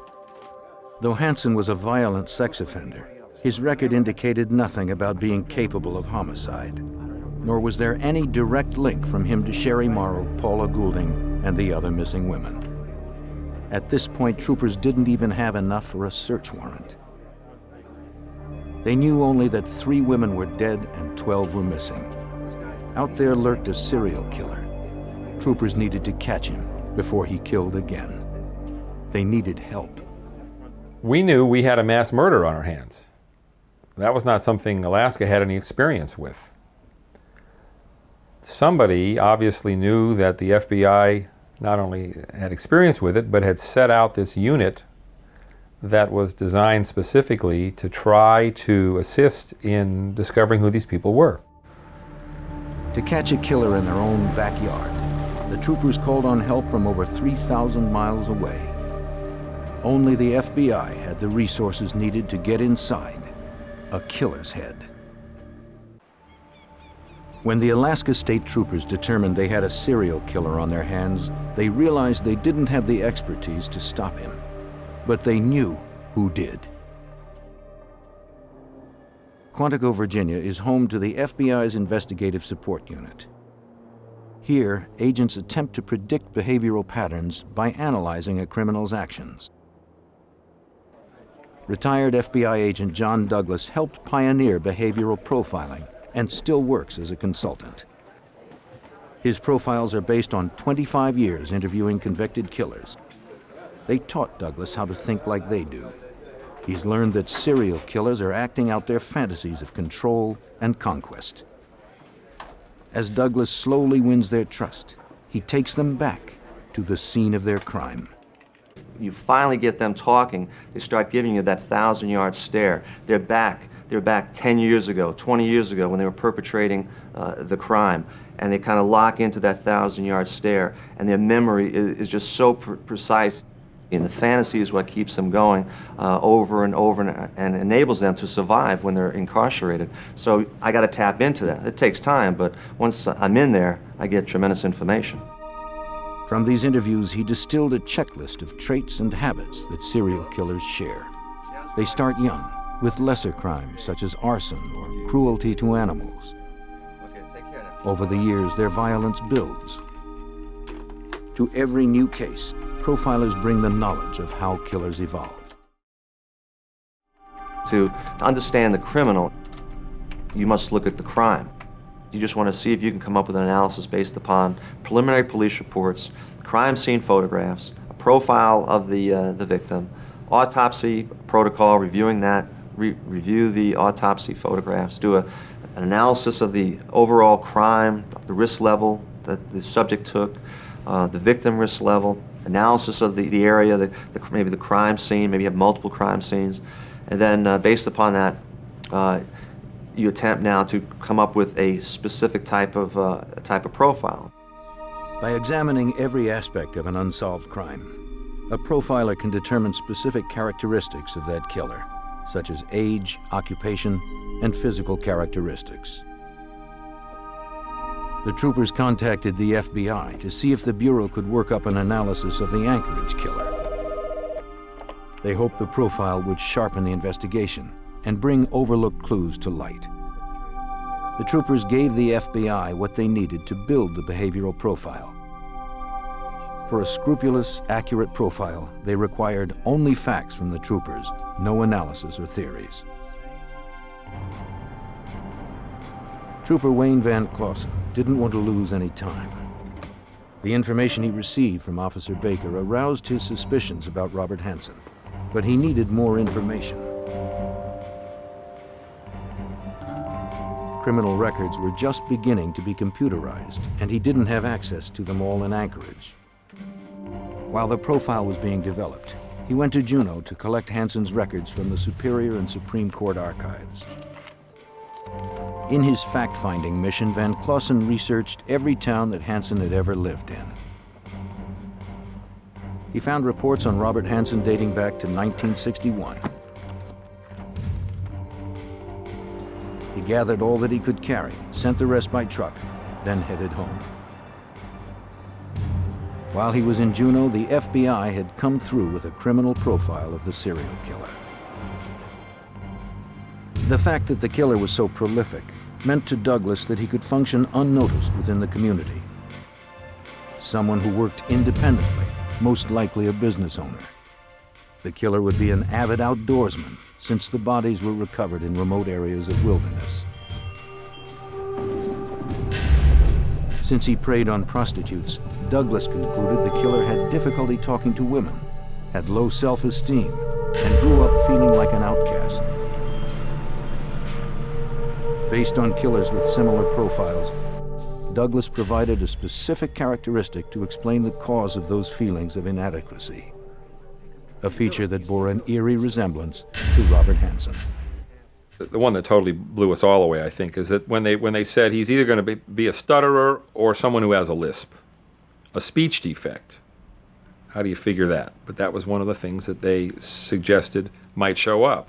Though Hansen was a violent sex offender, his record indicated nothing about being capable of homicide, nor was there any direct link from him to Sherry Morrow, Paula Goulding, and the other missing women. At this point, troopers didn't even have enough for a search warrant. They knew only that 3 women were dead and 12 were missing. Out there lurked a serial killer. Troopers needed to catch him before he killed again. They needed help. We knew we had a mass murder on our hands. That was not something Alaska had any experience with. Somebody obviously knew that the FBI not only had experience with it, but had set out this unit that was designed specifically to try to assist in discovering who these people were. To catch a killer in their own backyard, the troopers called on help from over 3,000 miles away. Only the FBI had the resources needed to get inside a killer's head. When the Alaska State Troopers determined they had a serial killer on their hands, they realized they didn't have the expertise to stop him. But they knew who did. Quantico, Virginia is home to the FBI's Investigative Support Unit. Here, agents attempt to predict behavioral patterns by analyzing a criminal's actions. Retired FBI agent John Douglas helped pioneer behavioral profiling and still works as a consultant. His profiles are based on 25 years interviewing convicted killers. They taught Douglas how to think like they do. He's learned that serial killers are acting out their fantasies of control and conquest. As Douglas slowly wins their trust, he takes them back to the scene of their crime. You finally get them talking, they start giving you that 1,000-yard stare. They're back 10 years ago, 20 years ago when they were perpetrating the crime, and they kind of lock into that 1,000-yard stare, and their memory is just so precise. And the fantasy is what keeps them going over and over and enables them to survive when they're incarcerated. So I got to tap into that. It takes time, but once I'm in there, I get tremendous information. From these interviews, he distilled a checklist of traits and habits that serial killers share. They start young, with lesser crimes such as arson or cruelty to animals. Over the years, their violence builds. To every new case, profilers bring the knowledge of how killers evolve. To understand the criminal, you must look at the crime. You just want to see if you can come up with an analysis based upon preliminary police reports, crime scene photographs, a profile of the victim, autopsy protocol, reviewing that, review the autopsy photographs, do an analysis of the overall crime, the risk level that the subject took, the victim risk level, analysis of the area, maybe the crime scene, maybe you have multiple crime scenes, and then based upon that, you attempt now to come up with a specific type of profile. By examining every aspect of an unsolved crime, a profiler can determine specific characteristics of that killer, such as age, occupation, and physical characteristics. The troopers contacted the FBI to see if the Bureau could work up an analysis of the Anchorage killer. They hoped the profile would sharpen the investigation and bring overlooked clues to light. The troopers gave the FBI what they needed to build the behavioral profile. For a scrupulous, accurate profile, they required only facts from the troopers, no analysis or theories. Trooper Wayne Van Clausen didn't want to lose any time. The information he received from Officer Baker aroused his suspicions about Robert Hansen, but he needed more information. Criminal records were just beginning to be computerized, and he didn't have access to them all in Anchorage. While the profile was being developed, he went to Juneau to collect Hansen's records from the Superior and Supreme Court archives. In his fact-finding mission, Van Clausen researched every town that Hansen had ever lived in. He found reports on Robert Hansen dating back to 1961. He gathered all that he could carry, sent the rest by truck, then headed home. While he was in Juneau, the FBI had come through with a criminal profile of the serial killer. The fact that the killer was so prolific meant to Douglas that he could function unnoticed within the community. Someone who worked independently, most likely a business owner. The killer would be an avid outdoorsman, since the bodies were recovered in remote areas of wilderness. Since he preyed on prostitutes, Douglas concluded the killer had difficulty talking to women, had low self-esteem, and grew up feeling like an outcast. Based on killers with similar profiles, Douglas provided a specific characteristic to explain the cause of those feelings of inadequacy, a feature that bore an eerie resemblance to Robert Hansen. The one that totally blew us all away, I think, is that when they said he's either going to be a stutterer or someone who has a lisp, a speech defect. How do you figure that? But that was one of the things that they suggested might show up.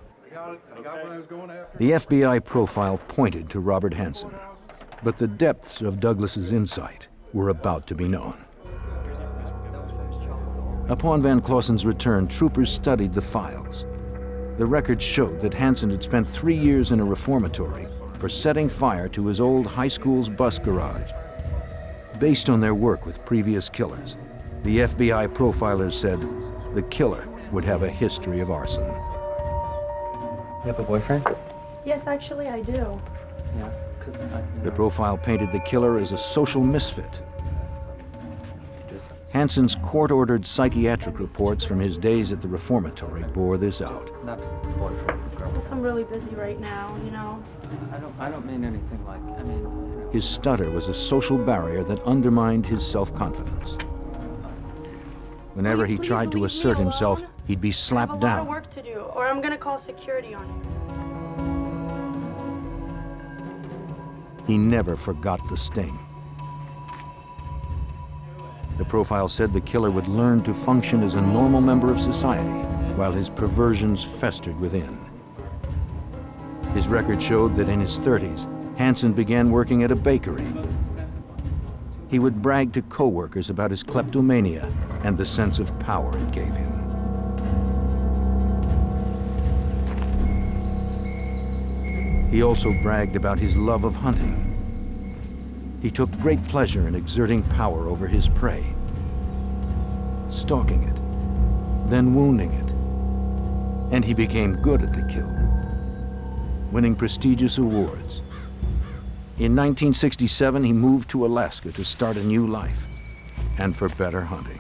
The FBI profile pointed to Robert Hansen, but the depths of Douglas's insight were about to be known. Upon Van Clausen's return, troopers studied the files. The records showed that Hansen had spent 3 years in a reformatory for setting fire to his old high school's bus garage. Based on their work with previous killers, the FBI profilers said the killer would have a history of arson. You have a boyfriend? Yes, actually I do. Yeah, because The profile painted the killer as a social misfit. Hansen's court-ordered psychiatric reports from his days at the reformatory bore this out. That's boyfriend, girl. I'm really busy right now, you know. I don't mean anything like, I mean... His stutter was a social barrier that undermined his self-confidence. Whenever he tried to assert himself, he'd be slapped down. I have a lot of work to do, or I'm gonna call security on you. He never forgot the sting. The profile said the killer would learn to function as a normal member of society while his perversions festered within. His record showed that in his 30s, Hansen began working at a bakery. He would brag to co-workers about his kleptomania and the sense of power it gave him. He also bragged about his love of hunting. He took great pleasure in exerting power over his prey, stalking it, then wounding it, and he became good at the kill, winning prestigious awards. In 1967, he moved to Alaska to start a new life and for better hunting.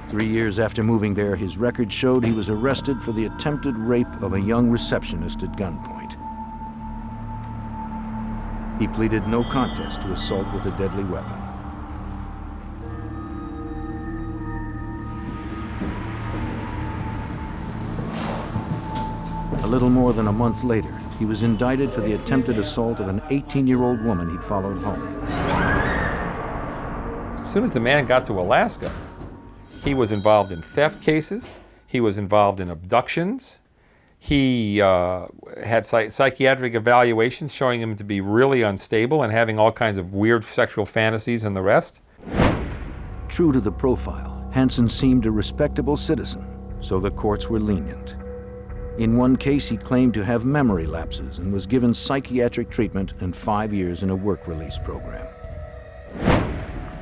3 years after moving there, his record showed he was arrested for the attempted rape of a young receptionist at gunpoint. He pleaded no contest to assault with a deadly weapon. A little more than a month later, he was indicted for the attempted assault of an 18-year-old woman he'd followed home. As soon as the man got to Alaska, he was involved in theft cases, he was involved in abductions, he had psychiatric evaluations showing him to be really unstable and having all kinds of weird sexual fantasies and the rest. True to the profile, Hansen seemed a respectable citizen, so the courts were lenient. In one case, he claimed to have memory lapses and was given psychiatric treatment and 5 years in a work release program.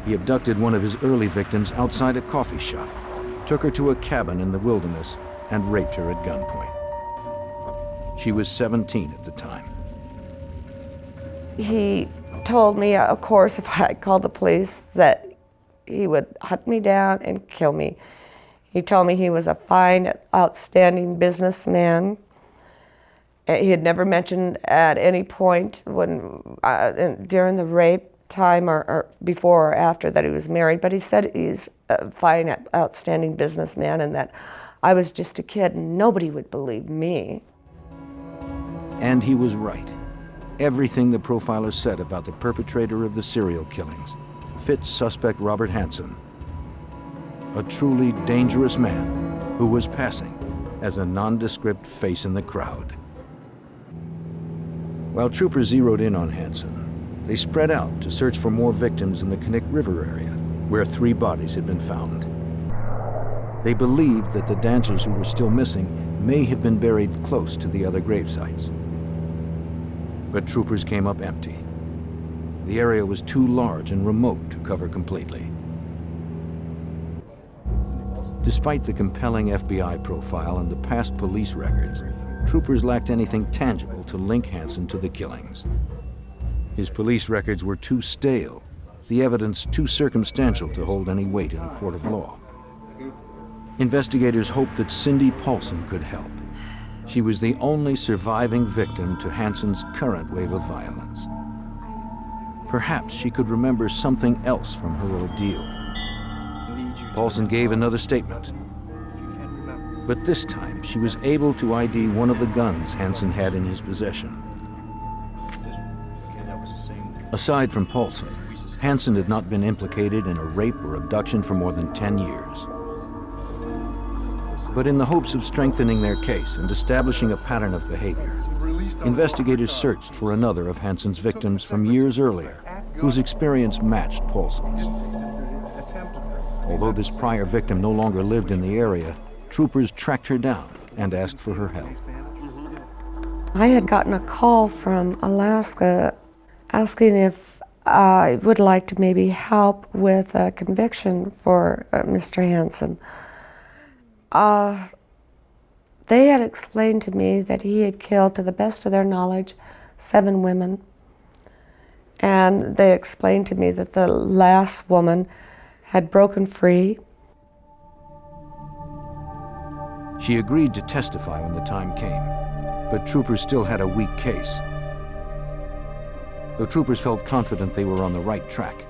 He abducted one of his early victims outside a coffee shop, took her to a cabin in the wilderness, and raped her at gunpoint. She was 17 at the time. He told me, of course, if I called the police, that he would hunt me down and kill me. He told me he was a fine, outstanding businessman. He had never mentioned at any point when during the rape time or before or after that he was married, but he said he's a fine, outstanding businessman and that I was just a kid and nobody would believe me. And he was right. Everything the profiler said about the perpetrator of the serial killings fits suspect Robert Hansen, a truly dangerous man who was passing as a nondescript face in the crowd. While troopers zeroed in on Hansen, they spread out to search for more victims in the Knik River area, where 3 bodies had been found. They believed that the dancers who were still missing may have been buried close to the other grave sites. But troopers came up empty. The area was too large and remote to cover completely. Despite the compelling FBI profile and the past police records, troopers lacked anything tangible to link Hansen to the killings. His police records were too stale, the evidence too circumstantial to hold any weight in a court of law. Investigators hoped that Cindy Paulson could help. She was the only surviving victim to Hansen's current wave of violence. Perhaps she could remember something else from her ordeal. Paulson gave another statement, but this time she was able to ID one of the guns Hansen had in his possession. Aside from Paulson, Hansen had not been implicated in a rape or abduction for more than 10 years. But in the hopes of strengthening their case and establishing a pattern of behavior, investigators searched for another of Hansen's victims from years earlier, whose experience matched Paulson's. Although this prior victim no longer lived in the area, troopers tracked her down and asked for her help. I had gotten a call from Alaska asking if I would like to maybe help with a conviction for Mr. Hansen. They had explained to me that he had killed, to the best of their knowledge, 7 women. And they explained to me that the last woman had broken free. She agreed to testify when the time came, but troopers still had a weak case. Though troopers felt confident they were on the right track,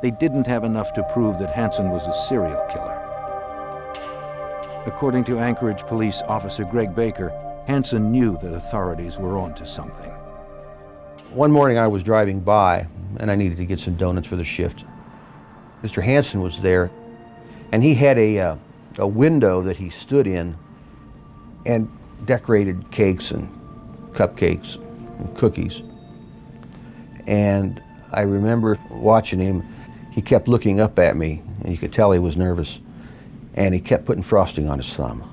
they didn't have enough to prove that Hansen was a serial killer. According to Anchorage Police Officer Greg Baker, Hansen knew that authorities were onto something. One morning I was driving by and I needed to get some donuts for the shift. Mr. Hansen was there and he had a window that he stood in and decorated cakes and cupcakes and cookies. And I remember watching him. He kept looking up at me and you could tell he was nervous. And he kept putting frosting on his thumb.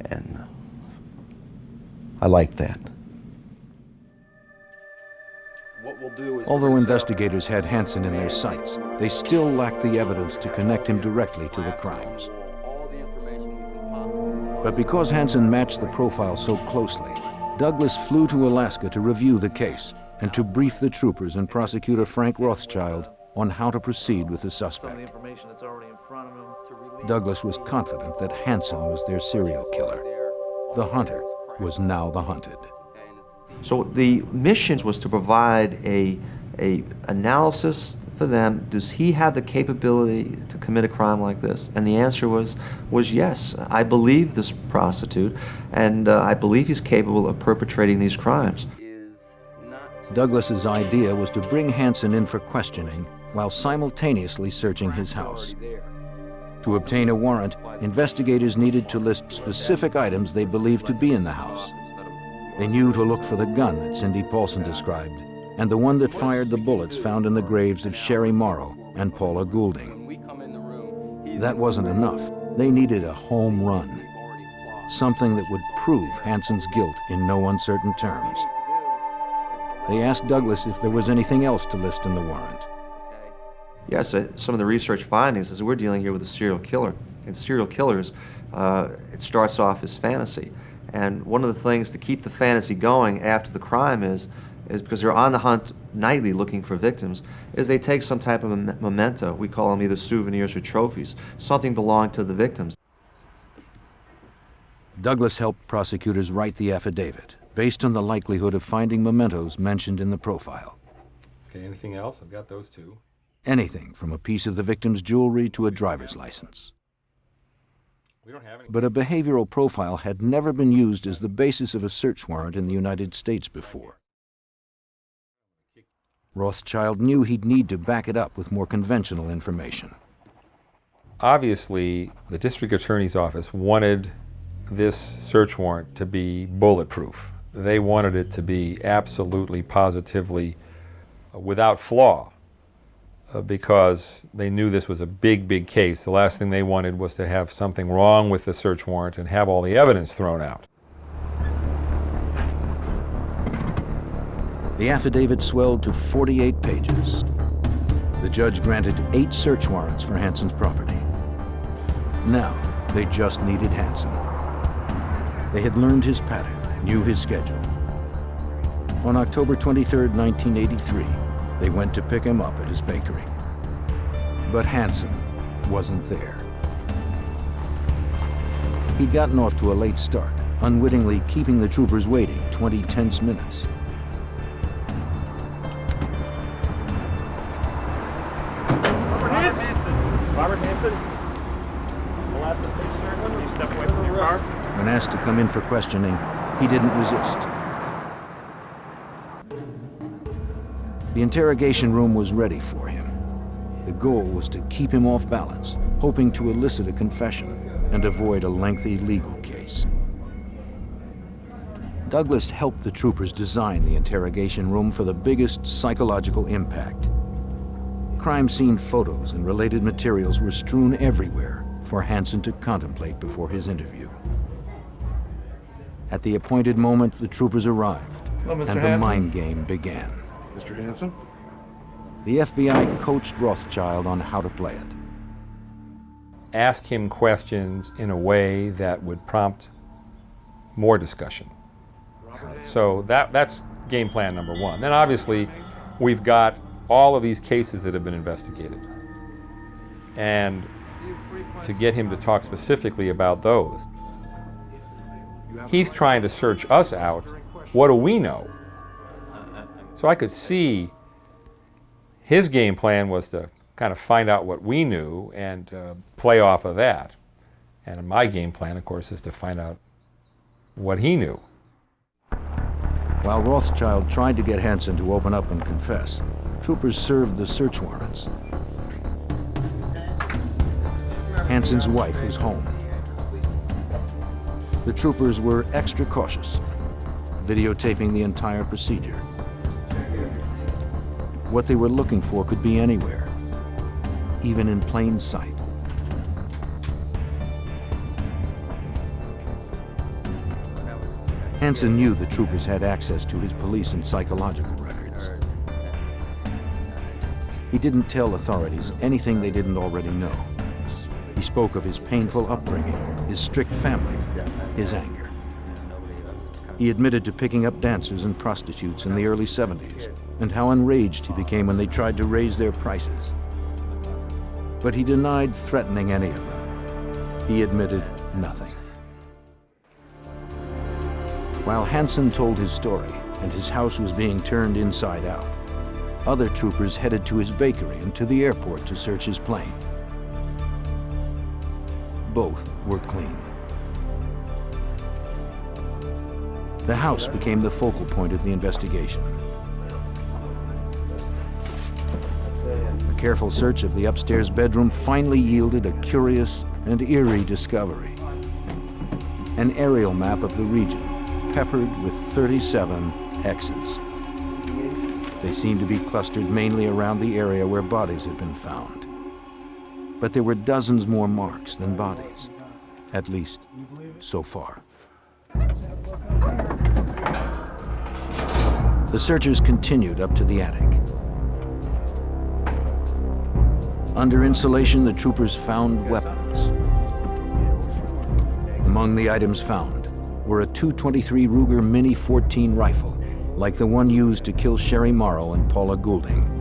And I liked that. Although investigators had Hansen in their sights, they still lacked the evidence to connect him directly to the crimes. But because Hansen matched the profile so closely, Douglas flew to Alaska to review the case and to brief the troopers and prosecutor Frank Rothschild on how to proceed with the suspect. Douglas was confident that Hansen was their serial killer. The hunter was now the hunted. So the mission was to provide a analysis for them. Does he have the capability to commit a crime like this? And the answer was yes. I believe this prostitute, and I believe he's capable of perpetrating these crimes. Douglas's idea was to bring Hansen in for questioning while simultaneously searching his house. To obtain a warrant, investigators needed to list specific items they believed to be in the house. They knew to look for the gun that Cindy Paulson described, and the one that fired the bullets found in the graves of Sherry Morrow and Paula Goulding. That wasn't enough. They needed a home run, something that would prove Hansen's guilt in no uncertain terms. They asked Douglas if there was anything else to list in the warrant. Yes, some of the research findings is we're dealing here with a serial killer. And serial killers, it starts off as fantasy. And one of the things to keep the fantasy going after the crime is because they're on the hunt nightly looking for victims, is they take some type of memento. We call them either souvenirs or trophies, something belonging to the victims. Douglas helped prosecutors write the affidavit based on the likelihood of finding mementos mentioned in the profile. Okay, anything else? I've got those two. Anything from a piece of the victim's jewelry to a driver's license. We don't have any. But a behavioral profile had never been used as the basis of a search warrant in the United States before. Rothschild knew he'd need to back it up with more conventional information. Obviously, the district attorney's office wanted this search warrant to be bulletproof. They wanted it to be absolutely, positively, without flaw, because they knew this was a big, big case. The last thing they wanted was to have something wrong with the search warrant and have all the evidence thrown out. The affidavit swelled to 48 pages. The judge granted 8 search warrants for Hansen's property. Now, they just needed Hansen. They had learned his pattern, knew his schedule. On October 23, 1983, they went to pick him up at his bakery. But Hansen wasn't there. He'd gotten off to a late start, unwittingly keeping the troopers waiting 20 tense minutes. Robert Hansen? Alaska State Surgeon, will you step away from your car? When asked to come in for questioning, he didn't resist. The interrogation room was ready for him. The goal was to keep him off balance, hoping to elicit a confession and avoid a lengthy legal case. Douglas helped the troopers design the interrogation room for the biggest psychological impact. Crime scene photos and related materials were strewn everywhere for Hansen to contemplate before his interview. At the appointed moment, the troopers arrived, Hello, Mr. and the Hansen. mind game began. Mr. Hansen? The FBI coached Rothschild on how to play it. Ask him questions in a way that would prompt more discussion. So that's game plan number one. Then obviously, we've got all of these cases that have been investigated. And to get him to talk specifically about those, he's trying to search us out. What do we know? So I could see his game plan was to kind of find out what we knew and play off of that. And my game plan, of course, is to find out what he knew. While Rothschild tried to get Hansen to open up and confess, troopers served the search warrants. Hansen's wife was home. The troopers were extra cautious, videotaping the entire procedure. What they were looking for could be anywhere, even in plain sight. Hansen knew the troopers had access to his police and psychological records. He didn't tell authorities anything they didn't already know. He spoke of his painful upbringing, his strict family, his anger. He admitted to picking up dancers and prostitutes in the early 70s, and how enraged he became when they tried to raise their prices. But he denied threatening any of them. He admitted nothing. While Hansen told his story and his house was being turned inside out, other troopers headed to his bakery and to the airport to search his plane. Both were clean. The house became the focal point of the investigation. A careful search of the upstairs bedroom finally yielded a curious and eerie discovery. An aerial map of the region, peppered with 37 X's. They seemed to be clustered mainly around the area where bodies had been found. But there were dozens more marks than bodies, at least so far. The searchers continued up to the attic. Under insulation, the troopers found weapons. Among the items found were a .223 Ruger Mini 14 rifle, like the one used to kill Sherry Morrow and Paula Goulding,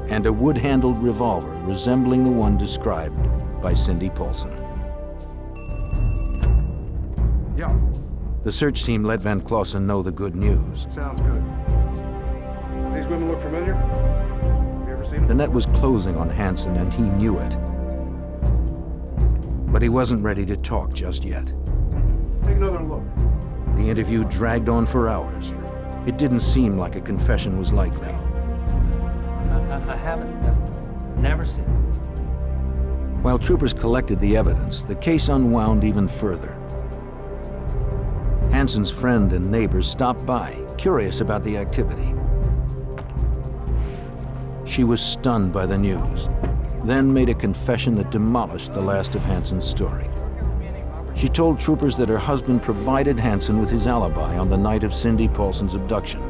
and a wood-handled revolver resembling the one described by Cindy Paulson. Yeah. The search team let Van Clausen know the good news. Sounds good. These women look familiar? Have you ever seen them? The net was closing on Hansen, and he knew it. But he wasn't ready to talk just yet. Take another look. The interview dragged on for hours. It didn't seem like a confession was likely. I haven't. Never seen it. While troopers collected the evidence, the case unwound even further. Hansen's friend and neighbors stopped by, curious about the activity. She was stunned by the news, then made a confession that demolished the last of Hansen's story. She told troopers that her husband provided Hansen with his alibi on the night of Cindy Paulson's abduction.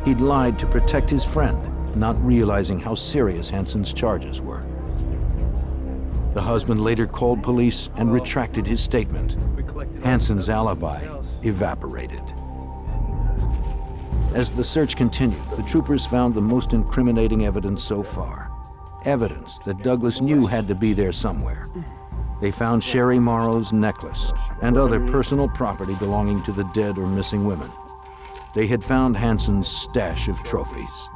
He'd lied to protect his friend, not realizing how serious Hansen's charges were. The husband later called police and retracted his statement. Hansen's alibi evaporated. As the search continued, the troopers found the most incriminating evidence so far. Evidence that Douglas knew had to be there somewhere. They found Sherry Morrow's necklace and other personal property belonging to the dead or missing women. They had found Hansen's stash of trophies.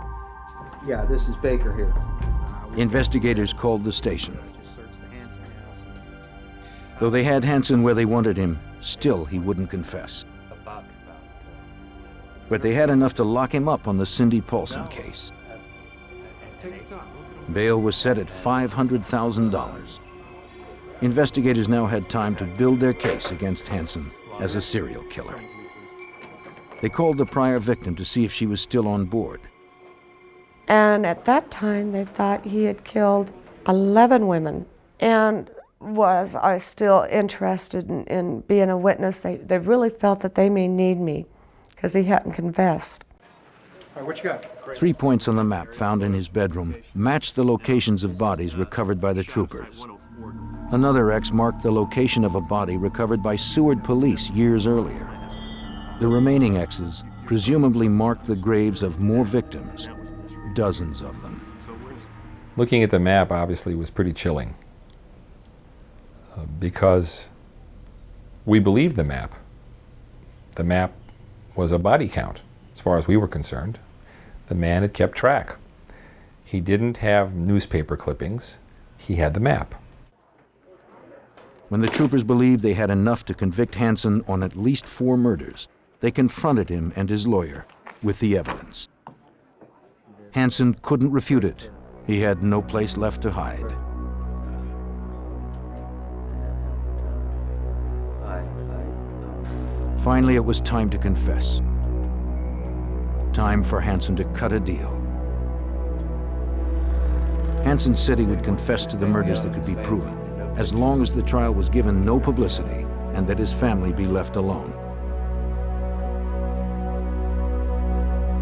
Yeah, this is Baker here. Investigators called the station. Though they had Hansen where they wanted him, still he wouldn't confess. But they had enough to lock him up on the Cindy Paulson case. Bail was set at $500,000. Investigators now had time to build their case against Hansen as a serial killer. They called the prior victim to see if she was still on board. And at that time, they thought he had killed 11 women. And was I still interested in being a witness? They really felt that they may need me because he hadn't confessed. All right, what you got? 3 points on the map found in his bedroom matched the locations of bodies recovered by the troopers. Another X marked the location of a body recovered by Seward police years earlier. The remaining X's presumably marked the graves of more victims, dozens of them. Looking at the map obviously was pretty chilling because we believed the map. The map was a body count as far as we were concerned. The man had kept track. He didn't have newspaper clippings, he had the map. When the troopers believed they had enough to convict Hansen on at least 4 murders, they confronted him and his lawyer with the evidence. Hansen couldn't refute it. He had no place left to hide. Finally, it was time to confess. Time for Hansen to cut a deal. Hansen said he would confess to the murders that could be proven, as long as the trial was given no publicity and that his family be left alone.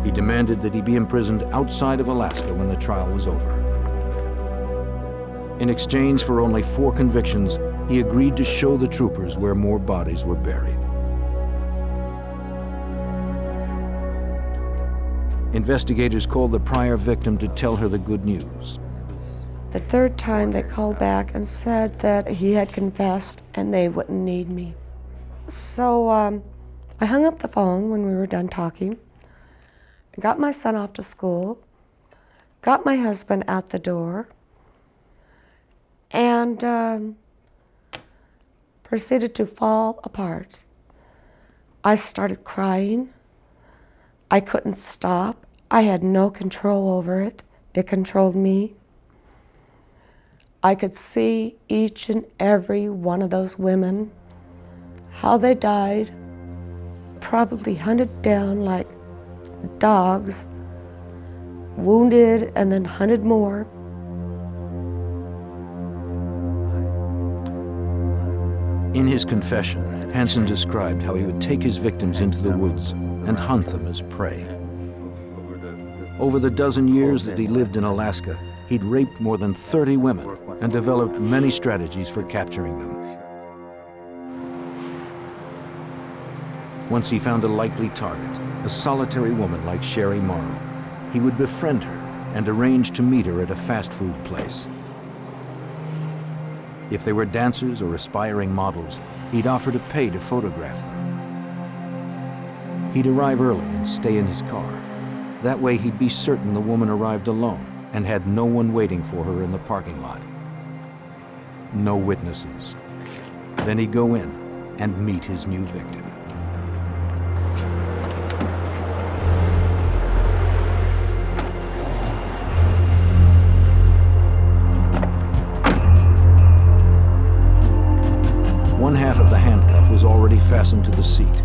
He demanded that he be imprisoned outside of Alaska when the trial was over. In exchange for only 4 convictions, he agreed to show the troopers where more bodies were buried. Investigators called the prior victim to tell her the good news. The 3rd time they called back and said that he had confessed and they wouldn't need me. So I hung up the phone when we were done talking, got my son off to school, got my husband out the door, and proceeded to fall apart. I started crying. I couldn't stop. I had no control over it. It controlled me. I could see each and every one of those women, how they died, probably hunted down like dogs, wounded and then hunted more. In his confession, Hansen described how he would take his victims into the woods and hunt them as prey. Over the dozen years that he lived in Alaska, he'd raped more than 30 women and developed many strategies for capturing them. Once he found a likely target, a solitary woman like Sherry Morrow. He would befriend her and arrange to meet her at a fast food place. If they were dancers or aspiring models, he'd offer to pay to photograph them. He'd arrive early and stay in his car. That way he'd be certain the woman arrived alone and had no one waiting for her in the parking lot. No witnesses. Then he'd go in and meet his new victim. One half of the handcuff was already fastened to the seat.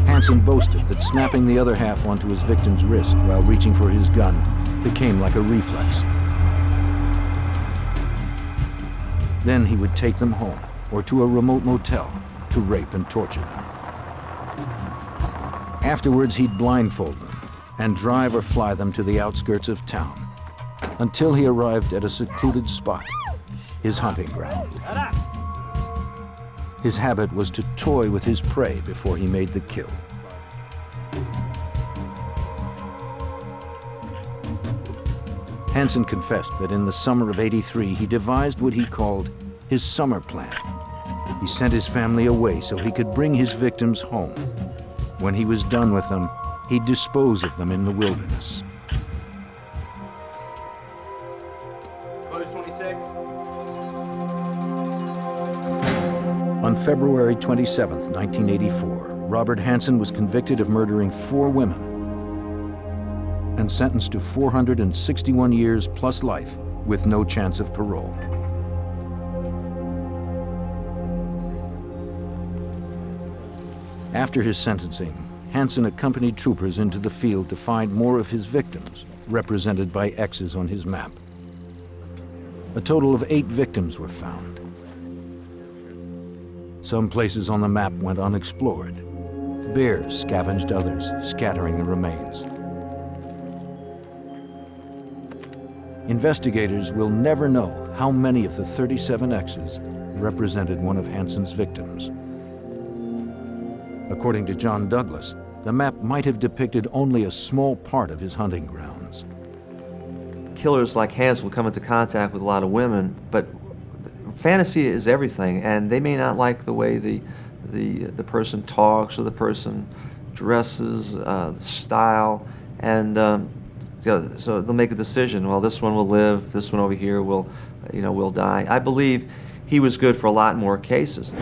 Hansen boasted that snapping the other half onto his victim's wrist while reaching for his gun became like a reflex. Then he would take them home or to a remote motel to rape and torture them. Afterwards, he'd blindfold them and drive or fly them to the outskirts of town until he arrived at a secluded spot, his hunting ground. His habit was to toy with his prey before he made the kill. Hansen confessed that in the summer of '83, he devised what he called his summer plan. He sent his family away so he could bring his victims home. When he was done with them, he'd dispose of them in the wilderness. Close 26. On February 27, 1984, Robert Hansen was convicted of murdering 4 women and sentenced to 461 years plus life with no chance of parole. After his sentencing, Hansen accompanied troopers into the field to find more of his victims, represented by X's on his map. A total of 8 victims were found. Some places on the map went unexplored. Bears scavenged others, scattering the remains. Investigators will never know how many of the 37 X's represented one of Hansen's victims. According to John Douglas, the map might have depicted only a small part of his hunting grounds. Killers like Hansen will come into contact with a lot of women, but fantasy is everything, and they may not like the way the person talks or the person dresses, the style, and so they'll make a decision. Well, this one will live. This one over here will die. I believe he was good for a lot more cases,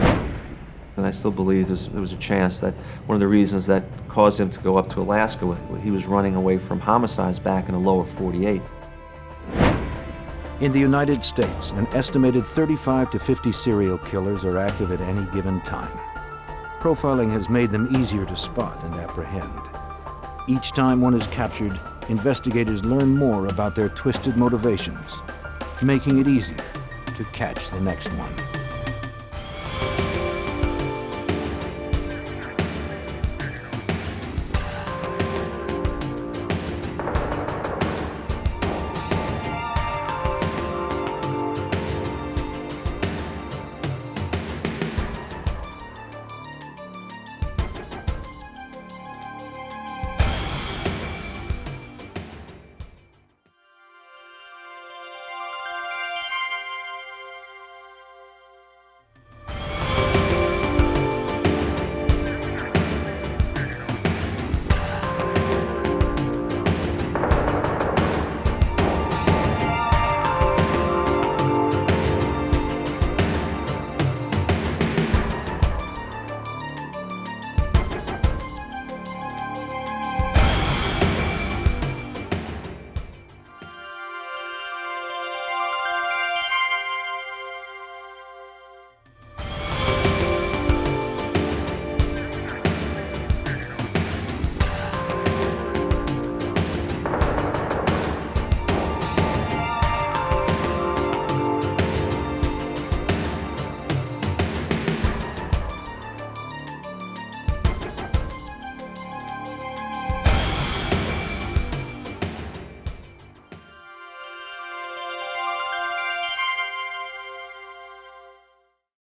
and I still believe there was a chance that one of the reasons that caused him to go up to Alaska, he was running away from homicides back in the lower 48. In the United States, an estimated 35 to 50 serial killers are active at any given time. Profiling has made them easier to spot and apprehend. Each time one is captured, investigators learn more about their twisted motivations, making it easier to catch the next one.